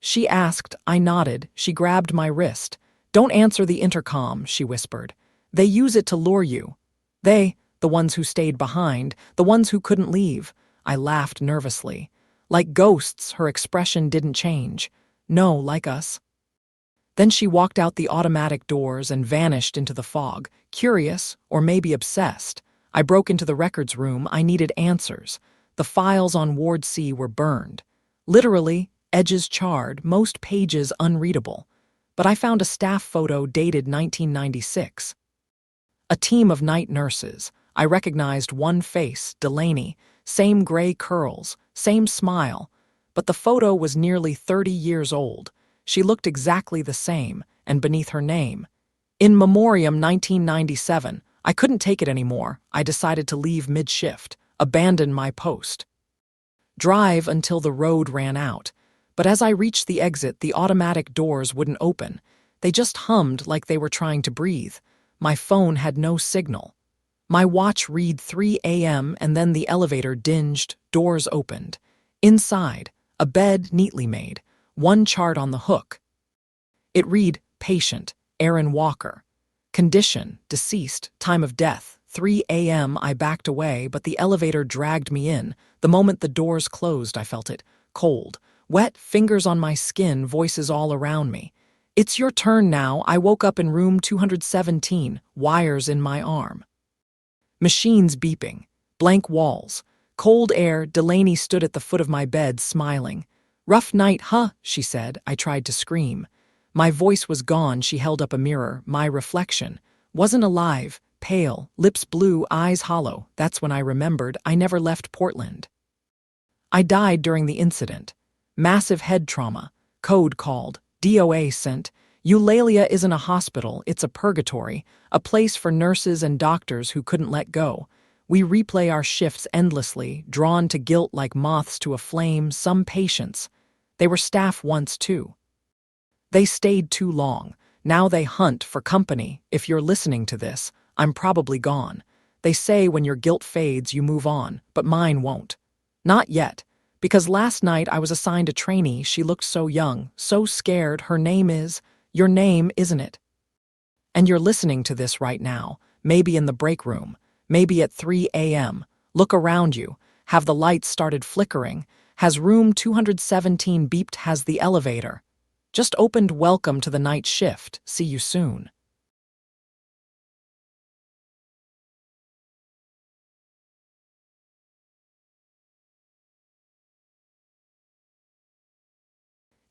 She asked. I nodded. She grabbed my wrist. Don't answer the intercom, she whispered. They use it to lure you. They, the ones who stayed behind, the ones who couldn't leave. I laughed nervously. Like ghosts, her expression didn't change. No, like us. Then she walked out the automatic doors and vanished into the fog, curious, or maybe obsessed. I broke into the records room. I needed answers. The files on Ward C were burned. Literally, edges charred, most pages unreadable. But I found a staff photo dated 1996. A team of night nurses. I recognized one face, Delaney, same gray curls, same smile. But the photo was nearly 30 years old. She looked exactly the same, and beneath her name. In Memoriam 1997, I couldn't take it anymore. I decided to leave mid-shift, abandon my post. Drive until the road ran out. But as I reached the exit, the automatic doors wouldn't open. They just hummed like they were trying to breathe. My phone had no signal. My watch read 3 a.m. and then the elevator dinged, doors opened. Inside, a bed neatly made, one chart on the hook. It read, Patient, Aaron Walker. Condition, deceased, time of death, 3 a.m. I backed away, but the elevator dragged me in. The moment the doors closed, I felt it. Cold, wet, fingers on my skin, voices all around me. It's your turn now. I woke up in room 217, wires in my arm. Machines beeping, blank walls, cold air. Delaney stood at the foot of my bed, smiling. Rough night, huh? She said. I tried to scream. My voice was gone. She held up a mirror. My reflection wasn't alive, pale, lips blue, eyes hollow. That's when I remembered I never left Portland. I died during the incident. Massive head trauma. Code called. DOA sent. Eulalia isn't a hospital, it's a purgatory, a place for nurses and doctors who couldn't let go. We replay our shifts endlessly, drawn to guilt like moths to a flame. Some patients. They were staff once too. They stayed too long. Now they hunt for company. If you're listening to this, I'm probably gone. They say when your guilt fades, you move on, but mine won't. Not yet. Because last night I was assigned a trainee. She looked so young, so scared. Her name is, your name, isn't it? And you're listening to this right now, maybe in the break room, maybe at 3 a.m. Look around you. Have the lights started flickering? Has room 217 beeped? Has the elevator just opened? Welcome to the night shift. See you soon.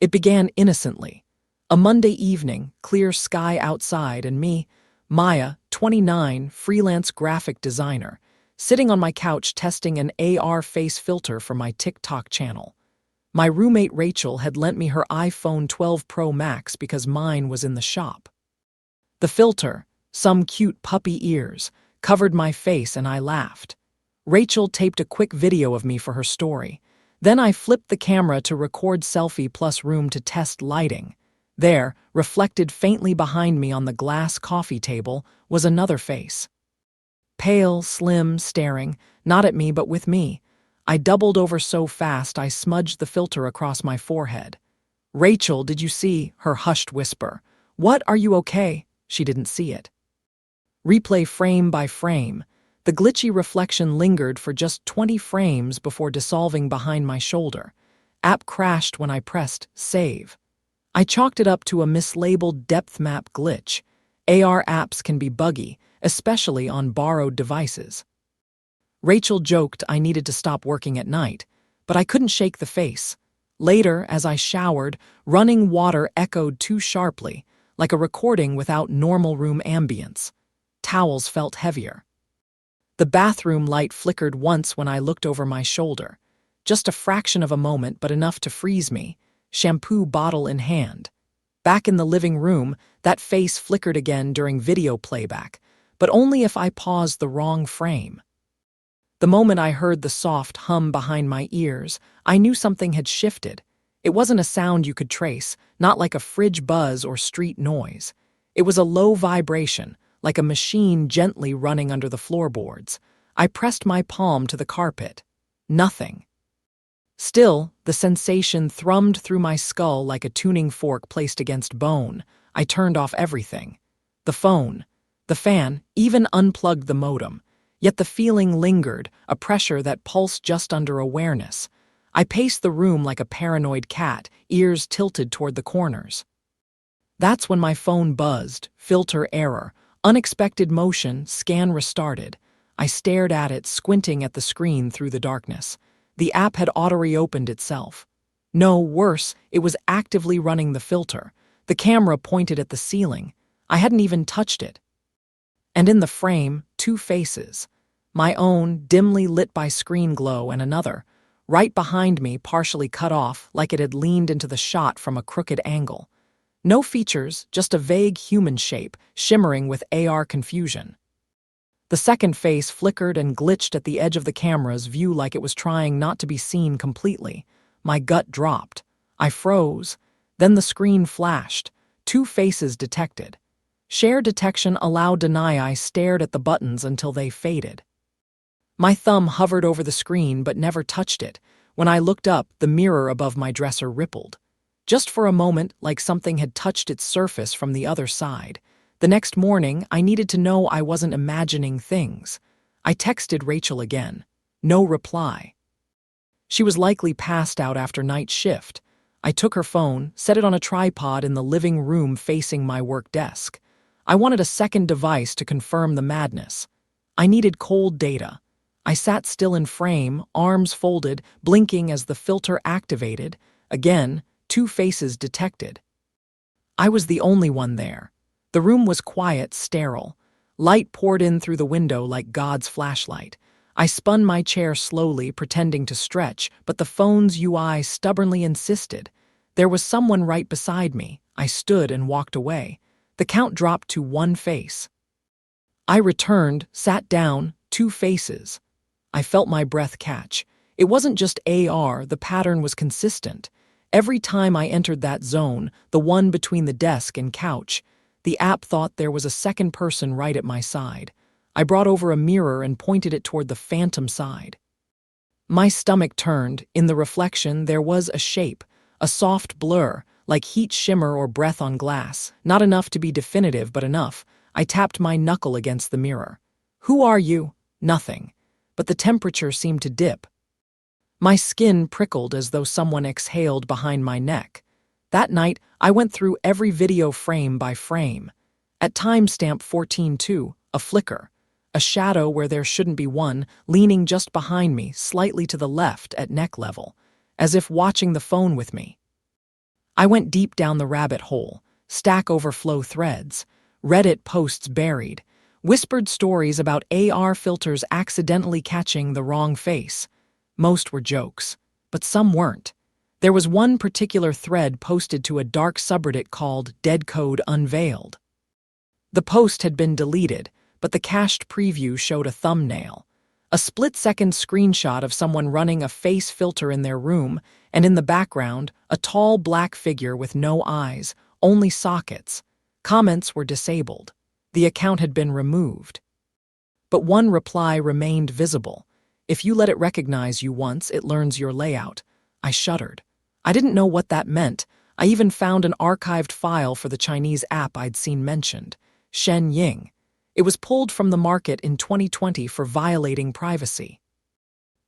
It began innocently. A Monday evening, clear sky outside, and me, Maya, 29, freelance graphic designer, sitting on my couch testing an AR face filter for my TikTok channel. My roommate Rachel had lent me her iPhone 12 Pro Max because mine was in the shop. The filter, some cute puppy ears, covered my face and I laughed. Rachel taped a quick video of me for her story. Then I flipped the camera to record selfie plus room to test lighting. There, reflected faintly behind me on the glass coffee table, was another face. Pale, slim, staring, not at me but with me. I doubled over so fast I smudged the filter across my forehead. Rachel, did you see? Her hushed whisper. What, are you okay? She didn't see it. Replay frame by frame. The glitchy reflection lingered for just 20 frames before dissolving behind my shoulder. App crashed when I pressed save. I chalked it up to a mislabeled depth map glitch. AR apps can be buggy, especially on borrowed devices. Rachel joked I needed to stop working at night, but I couldn't shake the face. Later, as I showered, running water echoed too sharply, like a recording without normal room ambience. Towels felt heavier. The bathroom light flickered once when I looked over my shoulder. Just a fraction of a moment, but enough to freeze me, shampoo bottle in hand. Back in the living room, that face flickered again during video playback, but only if I paused the wrong frame. The moment I heard the soft hum behind my ears, I knew something had shifted. It wasn't a sound you could trace, not like a fridge buzz or street noise. It was a low vibration, like a machine gently running under the floorboards. I pressed my palm to the carpet. Nothing. Still, the sensation thrummed through my skull like a tuning fork placed against bone. I turned off everything. The phone, the fan, even unplugged the modem. Yet the feeling lingered, a pressure that pulsed just under awareness. I paced the room like a paranoid cat, ears tilted toward the corners. That's when my phone buzzed, filter error, unexpected motion, scan restarted. I stared at it, squinting at the screen through the darkness. The app had auto-reopened itself. No, worse, it was actively running the filter. The camera pointed at the ceiling. I hadn't even touched it. And in the frame, two faces. My own, dimly lit by screen glow, and another, right behind me, partially cut off, like it had leaned into the shot from a crooked angle. No features, just a vague human shape, shimmering with AR confusion. The second face flickered and glitched at the edge of the camera's view like it was trying not to be seen completely. My gut dropped. I froze. Then the screen flashed. Two faces detected. Share detection allowed deny. I stared at the buttons until they faded. My thumb hovered over the screen but never touched it. When I looked up, the mirror above my dresser rippled. Just for a moment, like something had touched its surface from the other side. The next morning, I needed to know I wasn't imagining things. I texted Rachel again. No reply. She was likely passed out after night shift. I took her phone, set it on a tripod in the living room facing my work desk. I wanted a second device to confirm the madness. I needed cold data. I sat still in frame, arms folded, blinking as the filter activated. Again, two faces detected. I was the only one there. The room was quiet, sterile. Light poured in through the window like God's flashlight. I spun my chair slowly, pretending to stretch, but the phone's UI stubbornly insisted. There was someone right beside me. I stood and walked away. The count dropped to one face. I returned, sat down, two faces. I felt my breath catch. It wasn't just AR, the pattern was consistent. Every time I entered that zone, the one between the desk and couch, the app thought there was a second person right at my side. I brought over a mirror and pointed it toward the phantom side. My stomach turned. In the reflection, there was a shape, a soft blur, like heat shimmer or breath on glass. Not enough to be definitive, but enough. I tapped my knuckle against the mirror. "Who are you?" Nothing. But the temperature seemed to dip. My skin prickled as though someone exhaled behind my neck. That night, I went through every video frame by frame. At timestamp 14:2, a flicker, a shadow where there shouldn't be one, leaning just behind me, slightly to the left at neck level, as if watching the phone with me. I went deep down the rabbit hole, Stack Overflow threads, Reddit posts buried, whispered stories about AR filters accidentally catching the wrong face. Most were jokes, but some weren't. There was one particular thread posted to a dark subreddit called Dead Code Unveiled. The post had been deleted, but the cached preview showed a thumbnail. A split-second screenshot of someone running a face filter in their room, and in the background, a tall black figure with no eyes, only sockets. Comments were disabled. The account had been removed. But one reply remained visible. "If you let it recognize you once, it learns your layout." I shuddered. I didn't know what that meant. I even found an archived file for the Chinese app I'd seen mentioned, Shen Ying. It was pulled from the market in 2020 for violating privacy.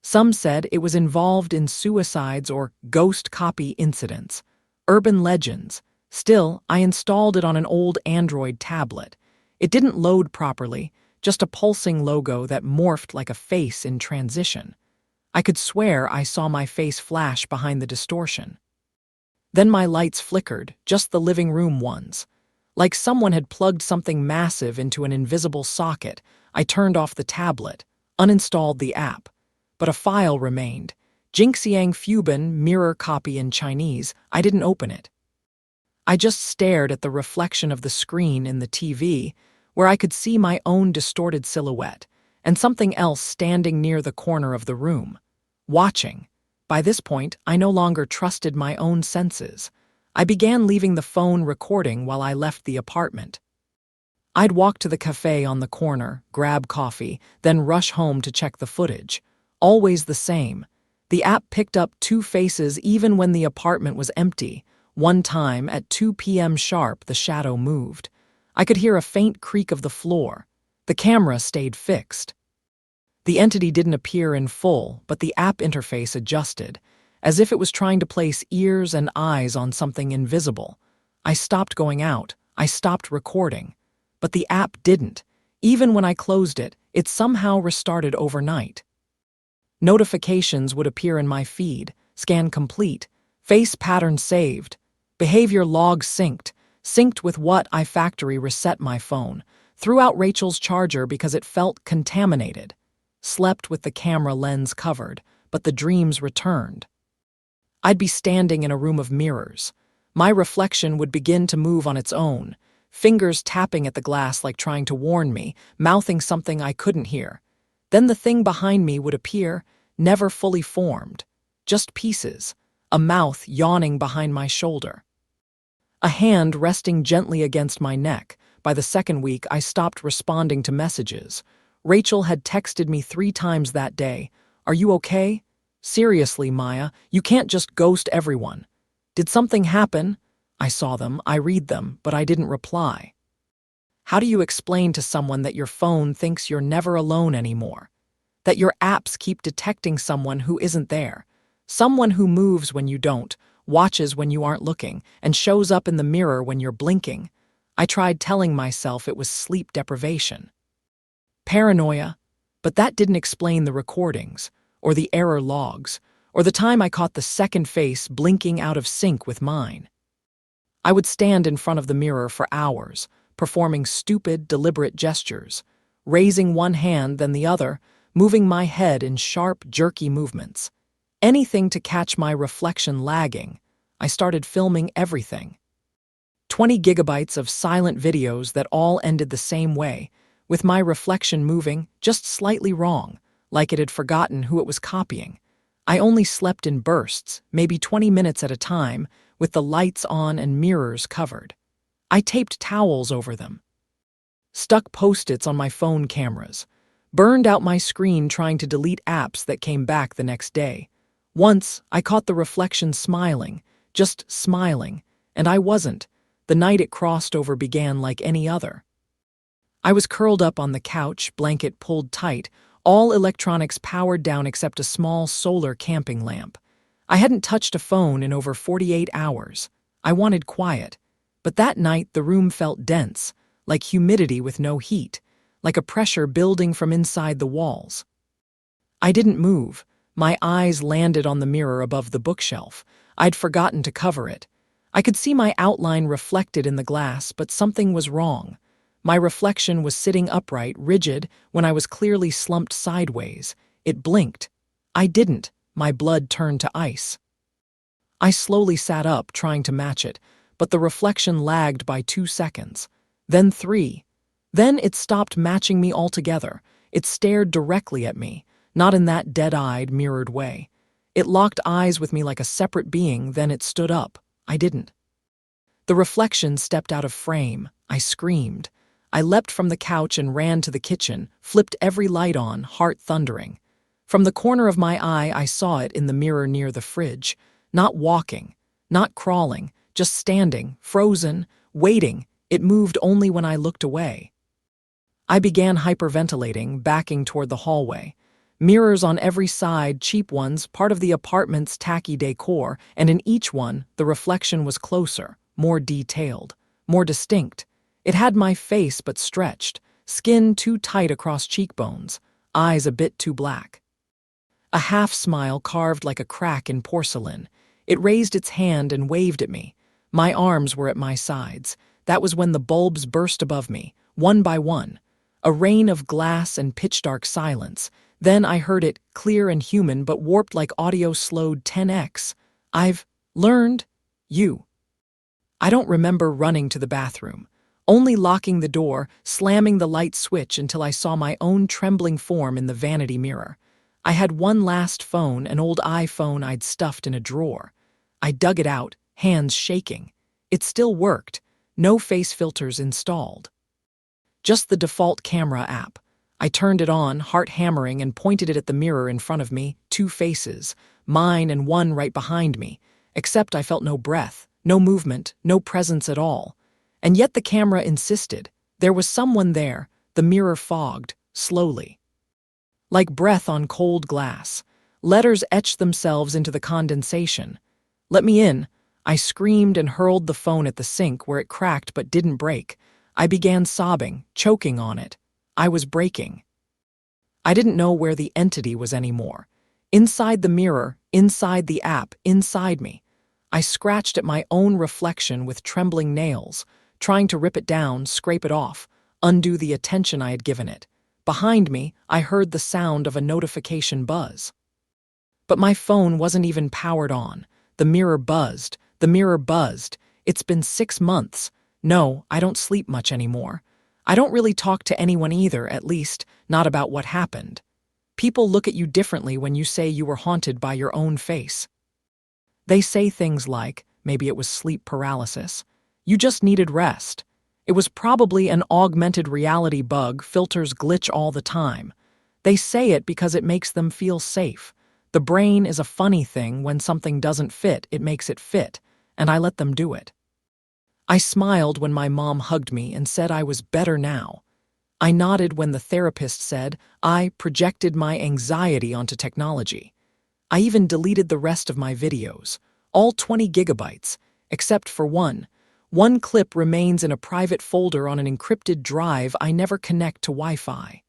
Some said it was involved in suicides or ghost copy incidents. Urban legends. Still, I installed it on an old Android tablet. It didn't load properly, just a pulsing logo that morphed like a face in transition. I could swear I saw my face flash behind the distortion. Then my lights flickered, just the living room ones. Like someone had plugged something massive into an invisible socket. I turned off the tablet, uninstalled the app. But a file remained. Jingxiang Fuban mirror copy in Chinese. I didn't open it. I just stared at the reflection of the screen in the TV, where I could see my own distorted silhouette, and something else standing near the corner of the room, watching. By this point, I no longer trusted my own senses. I began leaving the phone recording while I left the apartment. I'd walk to the cafe on the corner, grab coffee, then rush home to check the footage. Always the same. The app picked up two faces even when the apartment was empty. One time, at 2 p.m. sharp, the shadow moved. I could hear a faint creak of the floor. The camera stayed fixed. The entity didn't appear in full, but the app interface adjusted, as if it was trying to place ears and eyes on something invisible. I stopped going out. I stopped recording. But the app didn't. Even when I closed it, it somehow restarted overnight. Notifications would appear in my feed: scan complete, face pattern saved, behavior log synced with what I factory reset my phone, threw out Rachel's charger because it felt contaminated, slept with the camera lens covered, but the dreams returned. I'd be standing in a room of mirrors. My reflection would begin to move on its own, fingers tapping at the glass like trying to warn me, mouthing something I couldn't hear. Then the thing behind me would appear, never fully formed, just pieces, a mouth yawning behind my shoulder, a hand resting gently against my neck. By the second week, I stopped responding to messages. Rachel had texted me 3 times that day. "Are you okay? Seriously, Maya, you can't just ghost everyone. Did something happen?" I saw them, I read them, but I didn't reply. How do you explain to someone that your phone thinks you're never alone anymore? That your apps keep detecting someone who isn't there? Someone who moves when you don't, watches when you aren't looking, and shows up in the mirror when you're blinking? I tried telling myself it was sleep deprivation, paranoia, but that didn't explain the recordings, or the error logs, or the time I caught the second face blinking out of sync with mine. I would stand in front of the mirror for hours, performing stupid, deliberate gestures, raising one hand then the other, moving my head in sharp, jerky movements. Anything to catch my reflection lagging. I started filming everything. 20 gigabytes of silent videos that all ended the same way, with my reflection moving just slightly wrong, like it had forgotten who it was copying. I only slept in bursts, maybe 20 minutes at a time, with the lights on and mirrors covered. I taped towels over them, stuck Post-its on my phone cameras, burned out my screen trying to delete apps that came back the next day. Once, I caught the reflection smiling, just smiling, and I wasn't. The night it crossed over began like any other. I was curled up on the couch, blanket pulled tight, all electronics powered down except a small solar camping lamp. I hadn't touched a phone in over 48 hours. I wanted quiet. But that night the room felt dense, like humidity with no heat, like a pressure building from inside the walls. I didn't move. My eyes landed on the mirror above the bookshelf. I'd forgotten to cover it. I could see my outline reflected in the glass, but something was wrong. My reflection was sitting upright, rigid, when I was clearly slumped sideways. It blinked. I didn't. My blood turned to ice. I slowly sat up, trying to match it, but the reflection lagged by 2 seconds. Then 3. Then it stopped matching me altogether. It stared directly at me, not in that dead-eyed, mirrored way. It locked eyes with me like a separate being, then it stood up. I didn't. The reflection stepped out of frame. I screamed. I leapt from the couch and ran to the kitchen, flipped every light on, heart thundering. From the corner of my eye, I saw it in the mirror near the fridge, not walking, not crawling, just standing, frozen, waiting. It moved only when I looked away. I began hyperventilating, backing toward the hallway. Mirrors on every side, cheap ones, part of the apartment's tacky decor, and in each one, the reflection was closer, more detailed, more distinct. It had my face but stretched, skin too tight across cheekbones, eyes a bit too black. A half-smile carved like a crack in porcelain. It raised its hand and waved at me. My arms were at my sides. That was when the bulbs burst above me, one by one. A rain of glass and pitch-dark silence. Then I heard it, clear and human but warped like audio slowed 10x. "I've learned you." I don't remember running to the bathroom, only locking the door, slamming the light switch until I saw my own trembling form in the vanity mirror. I had one last phone, an old iPhone I'd stuffed in a drawer. I dug it out, hands shaking. It still worked, no face filters installed. Just the default camera app. I turned it on, heart hammering, and pointed it at the mirror in front of me, two faces, mine and one right behind me, except I felt no breath, no movement, no presence at all. And yet the camera insisted. There was someone there, the mirror fogged, slowly. Like breath on cold glass. Letters etched themselves into the condensation. "Let me in." I screamed and hurled the phone at the sink where it cracked but didn't break. I began sobbing, choking on it. I was breaking. I didn't know where the entity was anymore. Inside the mirror, inside the app, inside me. I scratched at my own reflection with trembling nails, trying to rip it down, scrape it off, undo the attention I had given it. Behind me, I heard the sound of a notification buzz. But my phone wasn't even powered on. The mirror buzzed. The mirror buzzed. It's been 6 months. No, I don't sleep much anymore. I don't really talk to anyone either, at least, not about what happened. People look at you differently when you say you were haunted by your own face. They say things like, maybe it was sleep paralysis. You just needed rest. It was probably an augmented reality bug, filters glitch all the time. They say it because it makes them feel safe. The brain is a funny thing. When something doesn't fit, it makes it fit, and I let them do it. I smiled when my mom hugged me and said I was better now. I nodded when the therapist said I projected my anxiety onto technology. I even deleted the rest of my videos, all 20 gigabytes, except for one. One clip remains in a private folder on an encrypted drive I never connect to Wi-Fi.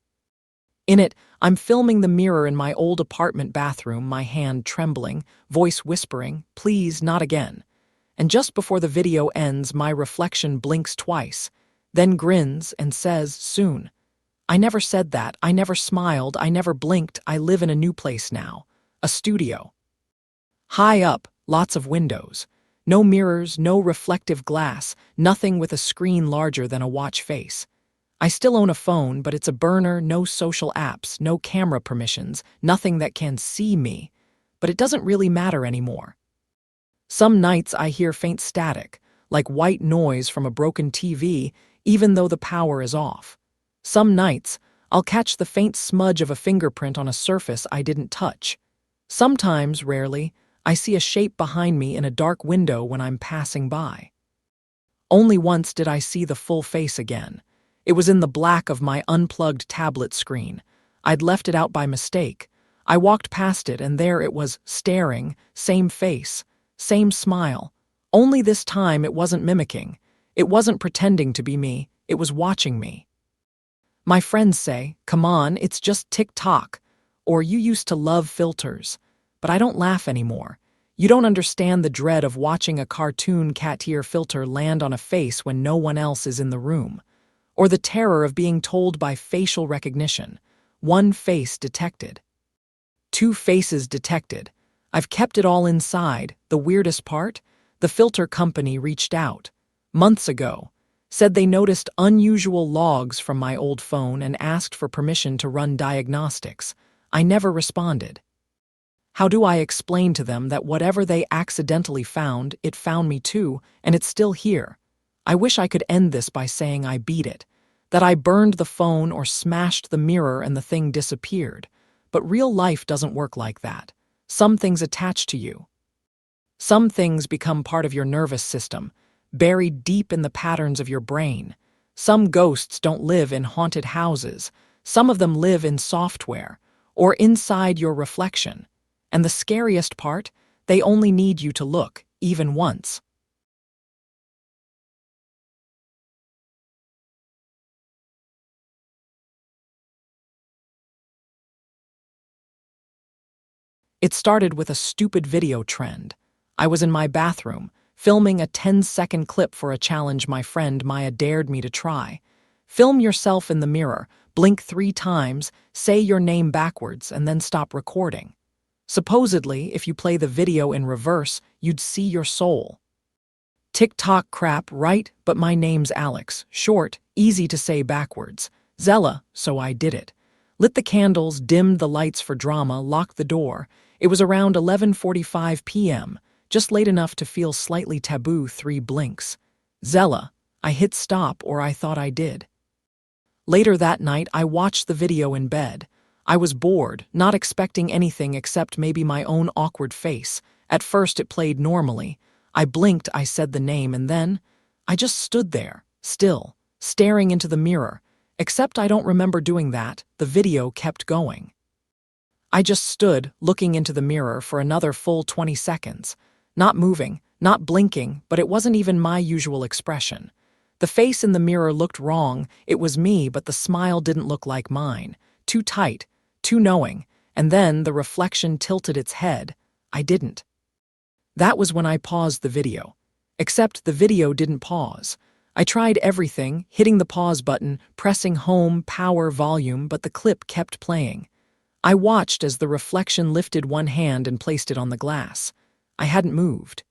In it, I'm filming the mirror in my old apartment bathroom, my hand trembling, voice whispering, "Please, not again." And just before the video ends, my reflection blinks twice, then grins and says, "Soon." I never said that. I never smiled. I never blinked. I live in a new place now. A studio. High up, lots of windows. No mirrors, no reflective glass, nothing with a screen larger than a watch face. I still own a phone, but it's a burner, no social apps, no camera permissions, nothing that can see me. But it doesn't really matter anymore. Some nights I hear faint static, like white noise from a broken TV, even though the power is off. Some nights, I'll catch the faint smudge of a fingerprint on a surface I didn't touch. Sometimes, rarely, I see a shape behind me in a dark window when I'm passing by. Only once did I see the full face again. It was in the black of my unplugged tablet screen. I'd left it out by mistake. I walked past it, and there it was, staring, same face, same smile. Only this time it wasn't mimicking. It wasn't pretending to be me. It was watching me. My friends say, "Come on, it's just TikTok," or "You used to love filters." But I don't laugh anymore. You don't understand the dread of watching a cartoon cat ear filter land on a face when no one else is in the room. Or the terror of being told by facial recognition, "One face detected." 2 faces detected. I've kept it all inside. The weirdest part? The filter company reached out. Months ago. Said they noticed unusual logs from my old phone and asked for permission to run diagnostics. I never responded. How do I explain to them that whatever they accidentally found, it found me too, and it's still here? I wish I could end this by saying I beat it, that I burned the phone or smashed the mirror and the thing disappeared. But real life doesn't work like that. Some things attach to you. Some things become part of your nervous system, buried deep in the patterns of your brain. Some ghosts don't live in haunted houses. Some of them live in software, or inside your reflection. And the scariest part, they only need you to look, even once. It started with a stupid video trend. I was in my bathroom, filming a 10-second clip for a challenge my friend Maya dared me to try. Film yourself in the mirror, blink 3 times, say your name backwards, and then stop recording. Supposedly, if you play the video in reverse, you'd see your soul. TikTok crap, right? But my name's Alex. Short, easy to say backwards. Zella, so I did it. Lit the candles, dimmed the lights for drama, locked the door. It was around 11:45 p.m., just late enough to feel slightly taboo 3 blinks. Zella. I hit stop, or I thought I did. Later that night, I watched the video in bed. I was bored, not expecting anything except maybe my own awkward face. At first, it played normally. I blinked, I said the name, and then I just stood there, still, staring into the mirror. Except I don't remember doing that. The video kept going. I just stood, looking into the mirror for another full 20 seconds. Not moving, not blinking, but it wasn't even my usual expression. The face in the mirror looked wrong. It was me, but the smile didn't look like mine. Too tight, too knowing, and then the reflection tilted its head. I didn't. That was when I paused the video. Except the video didn't pause. I tried everything, hitting the pause button, pressing home, power, volume, but the clip kept playing. I watched as the reflection lifted one hand and placed it on the glass. I hadn't moved.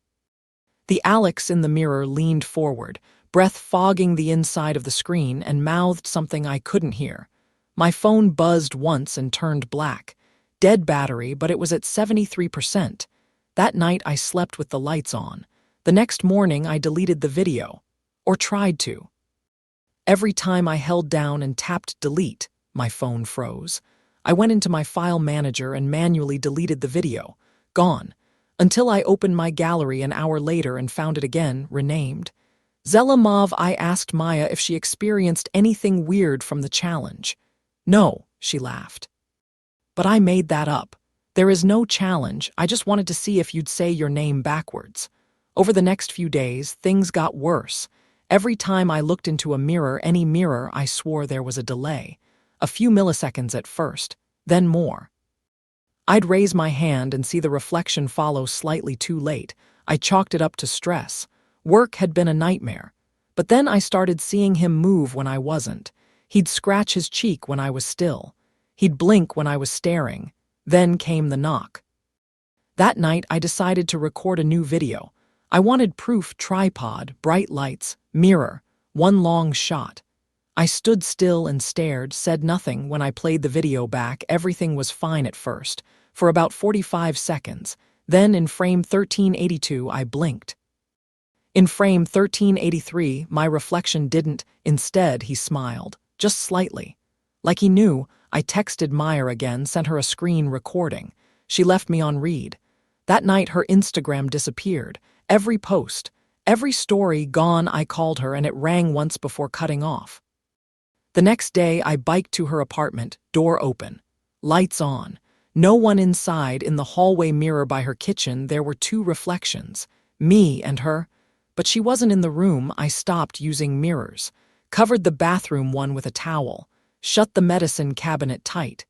The Alex in the mirror leaned forward, breath fogging the inside of the screen, and mouthed something I couldn't hear. My phone buzzed once and turned black. Dead battery, but it was at 73%. That night I slept with the lights on. The next morning I deleted the video. Or tried to. Every time I held down and tapped delete, my phone froze. I went into my file manager and manually deleted the video. Gone. Until I opened my gallery an hour later and found it again, renamed. Zella Mauve. I asked Maya if she experienced anything weird from the challenge. No, she laughed. But I made that up. There is no challenge. I just wanted to see if you'd say your name backwards. Over the next few days, things got worse. Every time I looked into a mirror, any mirror, I swore there was a delay. A few milliseconds at first, then more. I'd raise my hand and see the reflection follow slightly too late. I chalked it up to stress. Work had been a nightmare. But then I started seeing him move when I wasn't. He'd scratch his cheek when I was still. He'd blink when I was staring. Then came the knock. That night, I decided to record a new video. I wanted proof: tripod, bright lights, mirror, one long shot. I stood still and stared, said nothing. When I played the video back, everything was fine at first, for about 45 seconds. Then in frame 1382, I blinked. In frame 1383, my reflection didn't. Instead, he smiled, just slightly. Like he knew, I texted Maya again, sent her a screen recording. She left me on read. That night, her Instagram disappeared. Every post, every story gone. I called her and it rang once before cutting off. The next day, I biked to her apartment, door open, lights on. No one inside. In the hallway mirror by her kitchen, there were two reflections, me and her. But she wasn't in the room. I stopped using mirrors, covered the bathroom one with a towel, shut the medicine cabinet tight.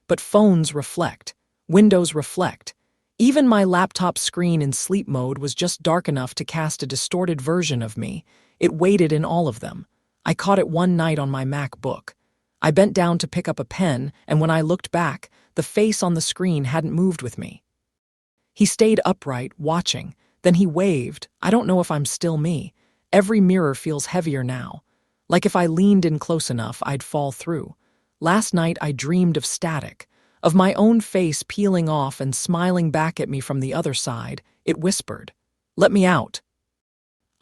But phones reflect, windows reflect. Even my laptop screen in sleep mode was just dark enough to cast a distorted version of me. It waited in all of them. I caught it one night on my MacBook. I bent down to pick up a pen, and when I looked back, the face on the screen hadn't moved with me. He stayed upright, watching. Then he waved. I don't know if I'm still me. Every mirror feels heavier now. Like if I leaned in close enough, I'd fall through. Last night, I dreamed of static, of my own face peeling off and smiling back at me from the other side. It whispered, "Let me out."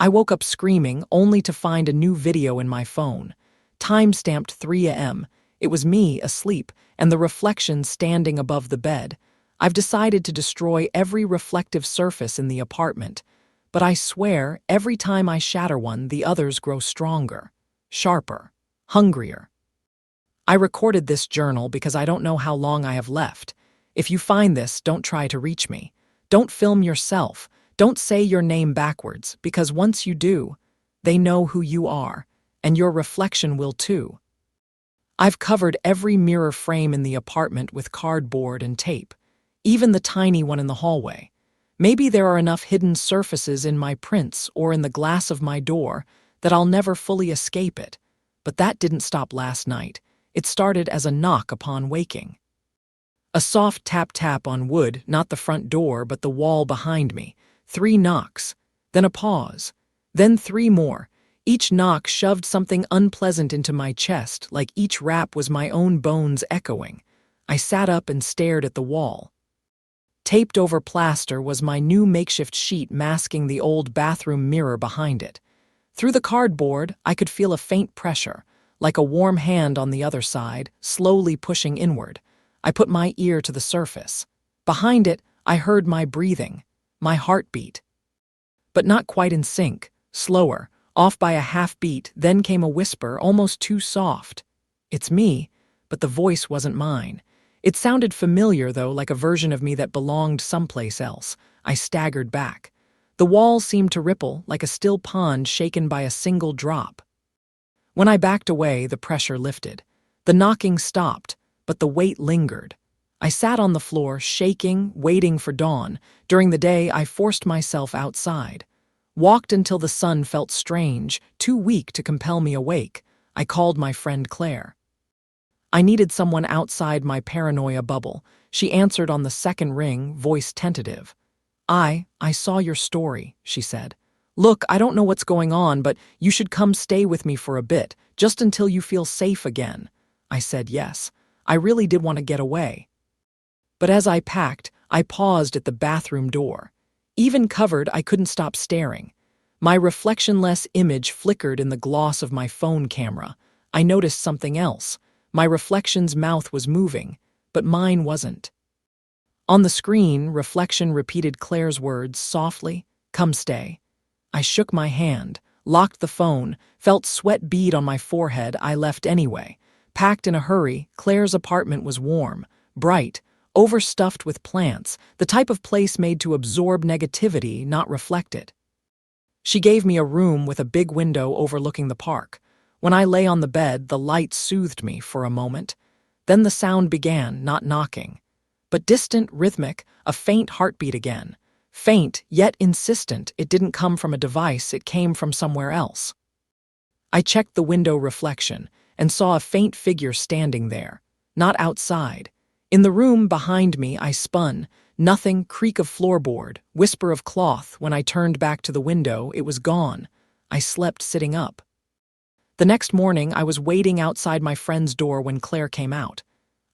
I woke up screaming, only to find a new video in my phone. Time-stamped 3 a.m. It was me, asleep, and the reflection standing above the bed. I've decided to destroy every reflective surface in the apartment. But I swear, every time I shatter one, the others grow stronger, sharper, hungrier. I recorded this journal because I don't know how long I have left. If you find this, don't try to reach me. Don't film yourself. Don't say your name backwards, because once you do, they know who you are, and your reflection will too. I've covered every mirror frame in the apartment with cardboard and tape, even the tiny one in the hallway. Maybe there are enough hidden surfaces in my prints or in the glass of my door that I'll never fully escape it. But that didn't stop last night. It started as a knock upon waking. A soft tap-tap on wood, not the front door, but the wall behind me. 3 knocks, then a pause, then 3 more. Each knock shoved something unpleasant into my chest, like each rap was my own bones echoing. I sat up and stared at the wall. Taped over plaster was my new makeshift sheet masking the old bathroom mirror behind it. Through the cardboard, I could feel a faint pressure, like a warm hand on the other side, slowly pushing inward. I put my ear to the surface. Behind it, I heard my breathing, my heartbeat. But not quite in sync, slower, off by a half beat, then came a whisper, almost too soft. It's me, but the voice wasn't mine. It sounded familiar, though, like a version of me that belonged someplace else. I staggered back. The walls seemed to ripple, like a still pond shaken by a single drop. When I backed away, the pressure lifted. The knocking stopped, but the weight lingered. I sat on the floor, shaking, waiting for dawn. During the day, I forced myself outside. Walked until the sun felt strange, too weak to compel me awake. I called my friend Claire. I needed someone outside my paranoia bubble. She answered on the second ring, voice tentative. I saw your story, she said. Look, I don't know what's going on, but you should come stay with me for a bit, just until you feel safe again. I said yes. I really did want to get away. But as I packed, I paused at the bathroom door. Even covered, I couldn't stop staring. My reflectionless image flickered in the gloss of my phone camera. I noticed something else. My reflection's mouth was moving, but mine wasn't. On the screen, reflection repeated Claire's words softly, "Come stay." I shook my hand, locked the phone, felt sweat bead on my forehead. I left anyway. Packed in a hurry, Claire's apartment was warm, bright, overstuffed with plants, the type of place made to absorb negativity, not reflect it. She gave me a room with a big window overlooking the park. When I lay on the bed, the light soothed me for a moment. Then the sound began, not knocking, but distant, rhythmic, a faint heartbeat again. Faint, yet insistent. It didn't come from a device, it came from somewhere else. I checked the window reflection and saw a faint figure standing there, not outside. In the room behind me, I spun. Nothing, creak of floorboard, whisper of cloth. When I turned back to the window, it was gone. I slept sitting up. The next morning, I was waiting outside my friend's door when Claire came out.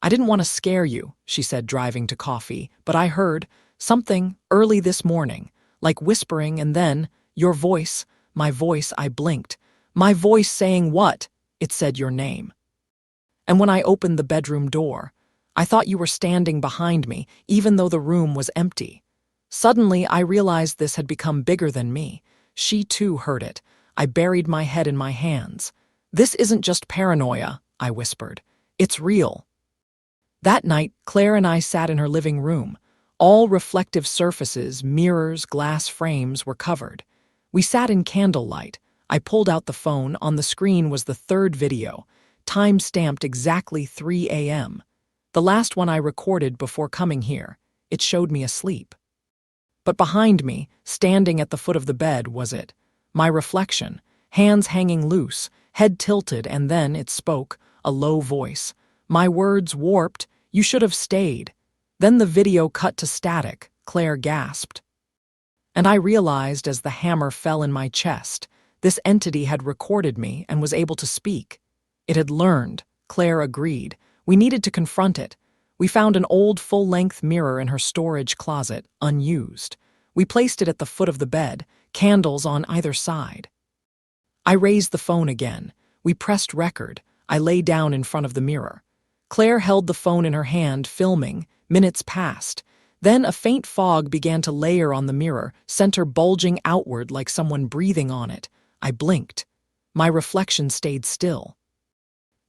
I didn't want to scare you, she said, driving to coffee, but I heard something early this morning, like whispering, and then, your voice, my voice. I blinked. My voice saying what? It said your name. And when I opened the bedroom door, I thought you were standing behind me, even though the room was empty. Suddenly, I realized this had become bigger than me. She too heard it. I buried my head in my hands. This isn't just paranoia, I whispered. It's real. That night, Claire and I sat in her living room. All reflective surfaces, mirrors, glass frames were covered. We sat in candlelight. I pulled out the phone. On the screen was the third video, time-stamped exactly 3 a.m. The last one I recorded before coming here. It showed me asleep. But behind me, standing at the foot of the bed, was it. My reflection, hands hanging loose, head tilted, and then it spoke, a low voice. My words warped, "You should have stayed." Then the video cut to static. Claire gasped. And I realized as the hammer fell in my chest, this entity had recorded me and was able to speak. It had learned, Claire agreed. We needed to confront it. We found an old full-length mirror in her storage closet, unused. We placed it at the foot of the bed, candles on either side. I raised the phone again. We pressed record. I lay down in front of the mirror. Claire held the phone in her hand, filming. Minutes passed. Then a faint fog began to layer on the mirror, center bulging outward like someone breathing on it. I blinked. My reflection stayed still.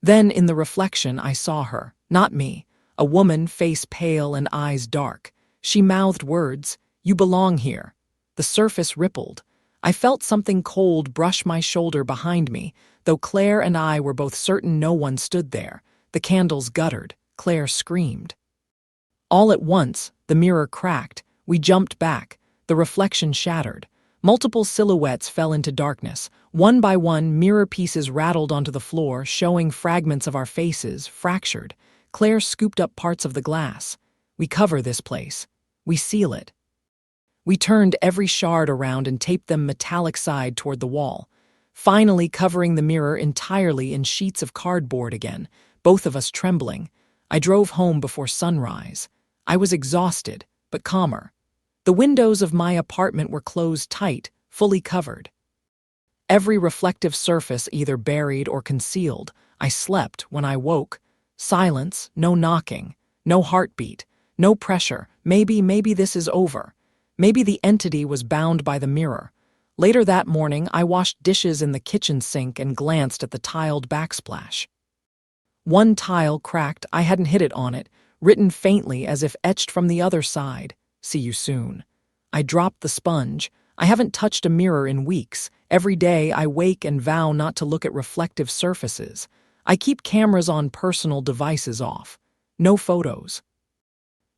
Then, in the reflection, I saw her, not me, a woman, face pale and eyes dark. She mouthed words, "You belong here." The surface rippled. I felt something cold brush my shoulder behind me, though Claire and I were both certain no one stood there. The candles guttered. Claire screamed. All at once, the mirror cracked. We jumped back. The reflection shattered. Multiple silhouettes fell into darkness. One by one, mirror pieces rattled onto the floor, showing fragments of our faces, fractured. Claire scooped up parts of the glass. We cover this place. We seal it. We turned every shard around and taped them metallic side toward the wall, finally covering the mirror entirely in sheets of cardboard again, both of us trembling. I drove home before sunrise. I was exhausted, but calmer. The windows of my apartment were closed tight, fully covered. Every reflective surface either buried or concealed. I slept. When I woke, silence, no knocking, no heartbeat, no pressure. Maybe this is over. Maybe the entity was bound by the mirror. Later that morning, I washed dishes in the kitchen sink and glanced at the tiled backsplash. One tile cracked. I hadn't hit it on it, written faintly as if etched from the other side. See you soon. I dropped the sponge. I haven't touched a mirror in weeks. Every day I wake and vow not to look at reflective surfaces. I keep cameras on personal devices off. No photos.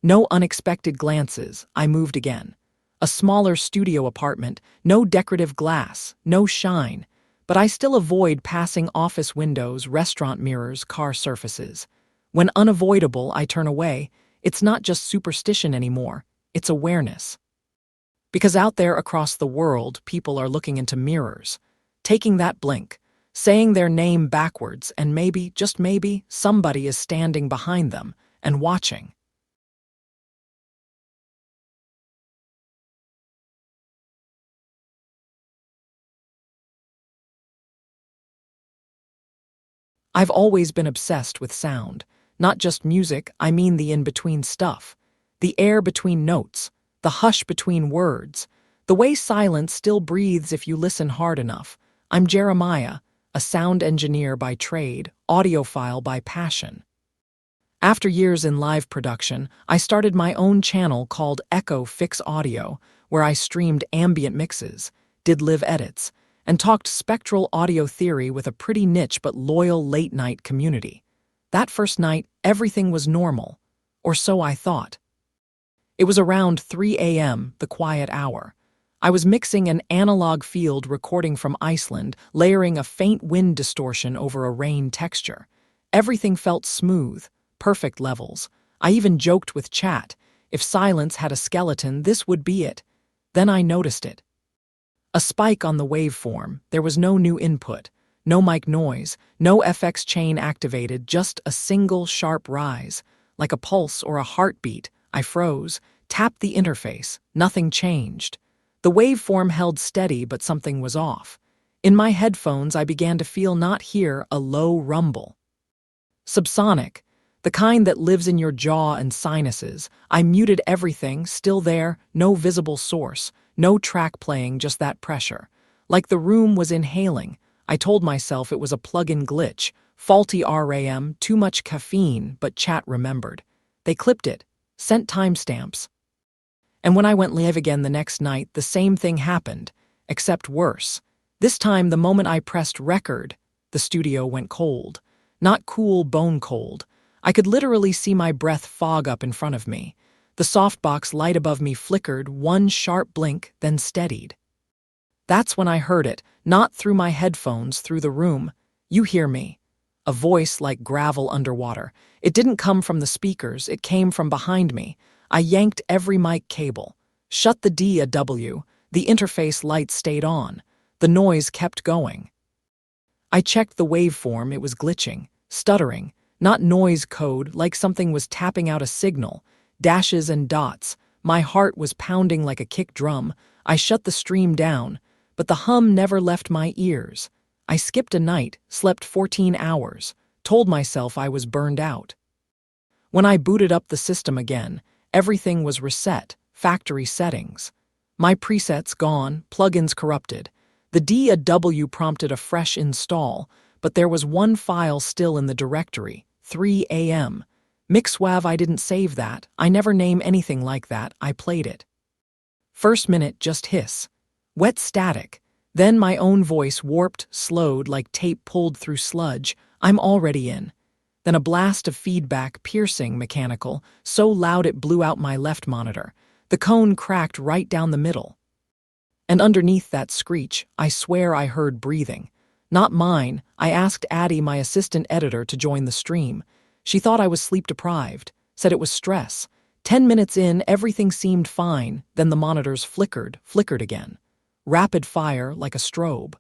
No unexpected glances. I moved again. A smaller studio apartment, no decorative glass, no shine. But I still avoid passing office windows, restaurant mirrors, car surfaces. When unavoidable, I turn away. It's not just superstition anymore, it's awareness. Because out there across the world, people are looking into mirrors, taking that blink, saying their name backwards, and maybe, just maybe, somebody is standing behind them and watching. I've always been obsessed with sound. Not just music, I mean the in-between stuff. The air between notes, the hush between words, the way silence still breathes if you listen hard enough. I'm Jeremiah, a sound engineer by trade, audiophile by passion. After years in live production, I started my own channel called Echo Fix Audio, where I streamed ambient mixes, did live edits, and talked spectral audio theory with a pretty niche but loyal late-night community. That first night, everything was normal, or so I thought. It was around 3 a.m., the quiet hour. I was mixing an analog field recording from Iceland, layering a faint wind distortion over a rain texture. Everything felt smooth, perfect levels. I even joked with chat, if silence had a skeleton, this would be it. Then I noticed it. A spike on the waveform. There was no new input, no mic noise, no FX chain activated, just a single sharp rise. Like a pulse or a heartbeat. I froze, tapped the interface. Nothing changed. The waveform held steady, but something was off. In my headphones, I began to feel, not hear, a low rumble. Subsonic, the kind that lives in your jaw and sinuses. I muted everything, still there, no visible source, no track playing, just that pressure. Like the room was inhaling. I told myself it was a plug-in glitch, faulty RAM, too much caffeine, but chat remembered. They clipped it, sent timestamps. And when I went live again the next night, the same thing happened, except worse. This time, the moment I pressed record, the studio went cold. Not cool, bone cold. I could literally see my breath fog up in front of me. The softbox light above me flickered, one sharp blink, then steadied. That's when I heard it, not through my headphones, through the room. You hear me. A voice like gravel underwater. It didn't come from the speakers, it came from behind me. I yanked every mic cable. Shut the DAW. The interface light stayed on. The noise kept going. I checked the waveform, it was glitching, stuttering. Not noise code, like something was tapping out a signal. Dashes and dots. My heart was pounding like a kick drum. I shut the stream down, but the hum never left my ears. I skipped a night, slept 14 hours, told myself I was burned out. When I booted up the system again, everything was reset, factory settings. My presets gone, plugins corrupted. The DAW prompted a fresh install, but there was one file still in the directory, 3 a.m. Mixwav, I didn't save that. I never name anything like that. I played it. First minute, just hiss. Wet static. Then my own voice warped, slowed like tape pulled through sludge. I'm already in. Then a blast of feedback, piercing, mechanical, so loud it blew out my left monitor. The cone cracked right down the middle. And underneath that screech, I swear I heard breathing. Not mine. I asked Addie, my assistant editor, to join the stream. She thought I was sleep-deprived, said it was stress. 10 minutes in, everything seemed fine, then the monitors flickered again. Rapid fire like a strobe.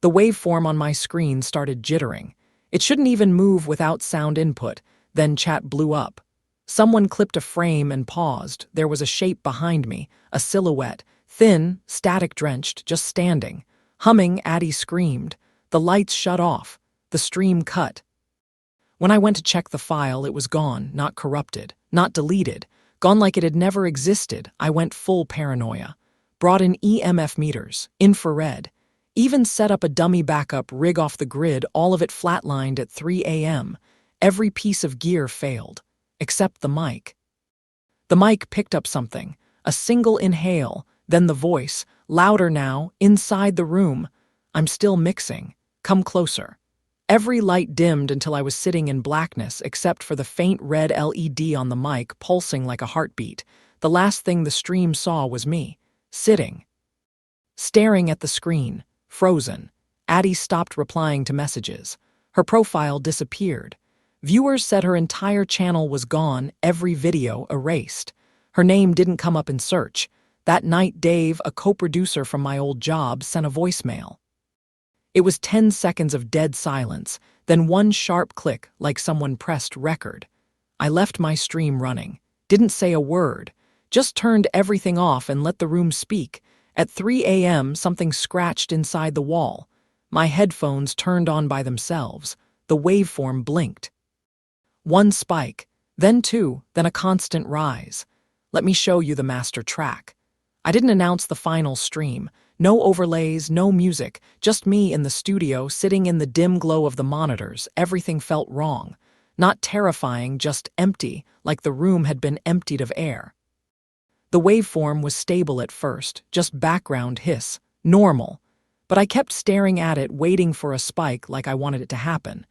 The waveform on my screen started jittering. It shouldn't even move without sound input. Then chat blew up. Someone clipped a frame and paused. There was a shape behind me, a silhouette, thin, static-drenched, just standing. Humming, Addie screamed. The lights shut off. The stream cut. When I went to check the file, it was gone, not corrupted, not deleted, gone like it had never existed. I went full paranoia. Brought in EMF meters, infrared, even set up a dummy backup rig off the grid, all of it flatlined at 3 a.m. Every piece of gear failed, except the mic. The mic picked up something, a single inhale, then the voice, louder now, inside the room. I'm still mixing. Come closer. Every light dimmed until I was sitting in blackness except for the faint red LED on the mic pulsing like a heartbeat. The last thing the stream saw was me, sitting, staring at the screen, frozen. Addie stopped replying to messages. Her profile disappeared. Viewers said her entire channel was gone, every video erased. Her name didn't come up in search. That night, Dave, a co-producer from my old job, sent a voicemail. It was 10 seconds of dead silence, then one sharp click like someone pressed record. I left my stream running, didn't say a word, just turned everything off and let the room speak. At 3 a.m., something scratched inside the wall. My headphones turned on by themselves. The waveform blinked. One spike, then two, then a constant rise. Let me show you the master track. I didn't announce the final stream. No overlays, no music, just me in the studio sitting in the dim glow of the monitors. Everything felt wrong. Not terrifying, just empty, like the room had been emptied of air. The waveform was stable at first, just background hiss, normal. But I kept staring at it, waiting for a spike like I wanted it to happen.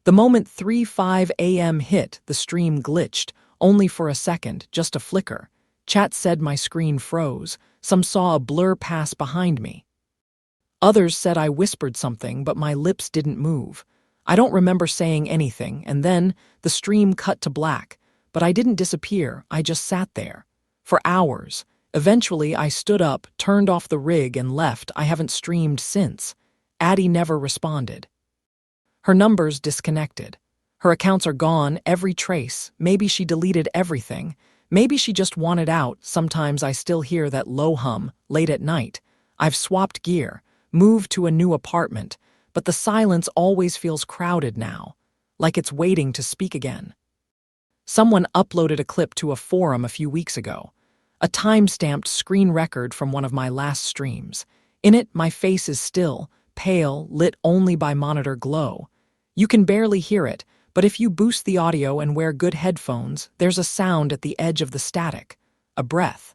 The moment 3:05 a.m. hit, the stream glitched, only for a second, just a flicker. Chat said my screen froze. Some saw a blur pass behind me. Others said I whispered something, but my lips didn't move. I don't remember saying anything, and then the stream cut to black. But I didn't disappear, I just sat there. For hours. Eventually, I stood up, turned off the rig, and left. I haven't streamed since. Addie never responded. Her numbers disconnected. Her accounts are gone, every trace. Maybe she deleted everything. Maybe she just wanted out. Sometimes I still hear that low hum, late at night. I've swapped gear, moved to a new apartment, but the silence always feels crowded now, like it's waiting to speak again. Someone uploaded a clip to a forum a few weeks ago, a time-stamped screen record from one of my last streams. In it, my face is still, pale, lit only by monitor glow. You can barely hear it, but if you boost the audio and wear good headphones, there's a sound at the edge of the static, a breath.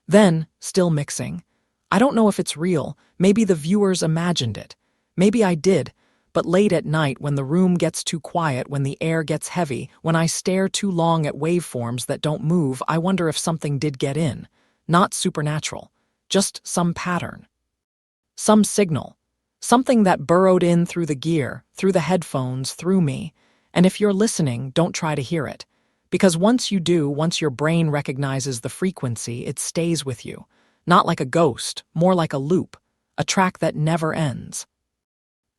Then, still mixing. I don't know if it's real, maybe the viewers imagined it. Maybe I did, but late at night when the room gets too quiet, when the air gets heavy, when I stare too long at waveforms that don't move, I wonder if something did get in. Not supernatural, just some pattern. Some signal. Something that burrowed in through the gear, through the headphones, through me. And if you're listening, don't try to hear it. Because once you do, once your brain recognizes the frequency, it stays with you. Not like a ghost, more like a loop, a track that never ends.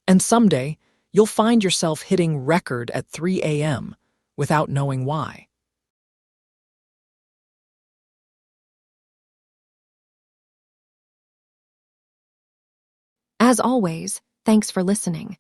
And someday, you'll find yourself hitting record at 3 a.m. without knowing why.
As always, thanks for listening.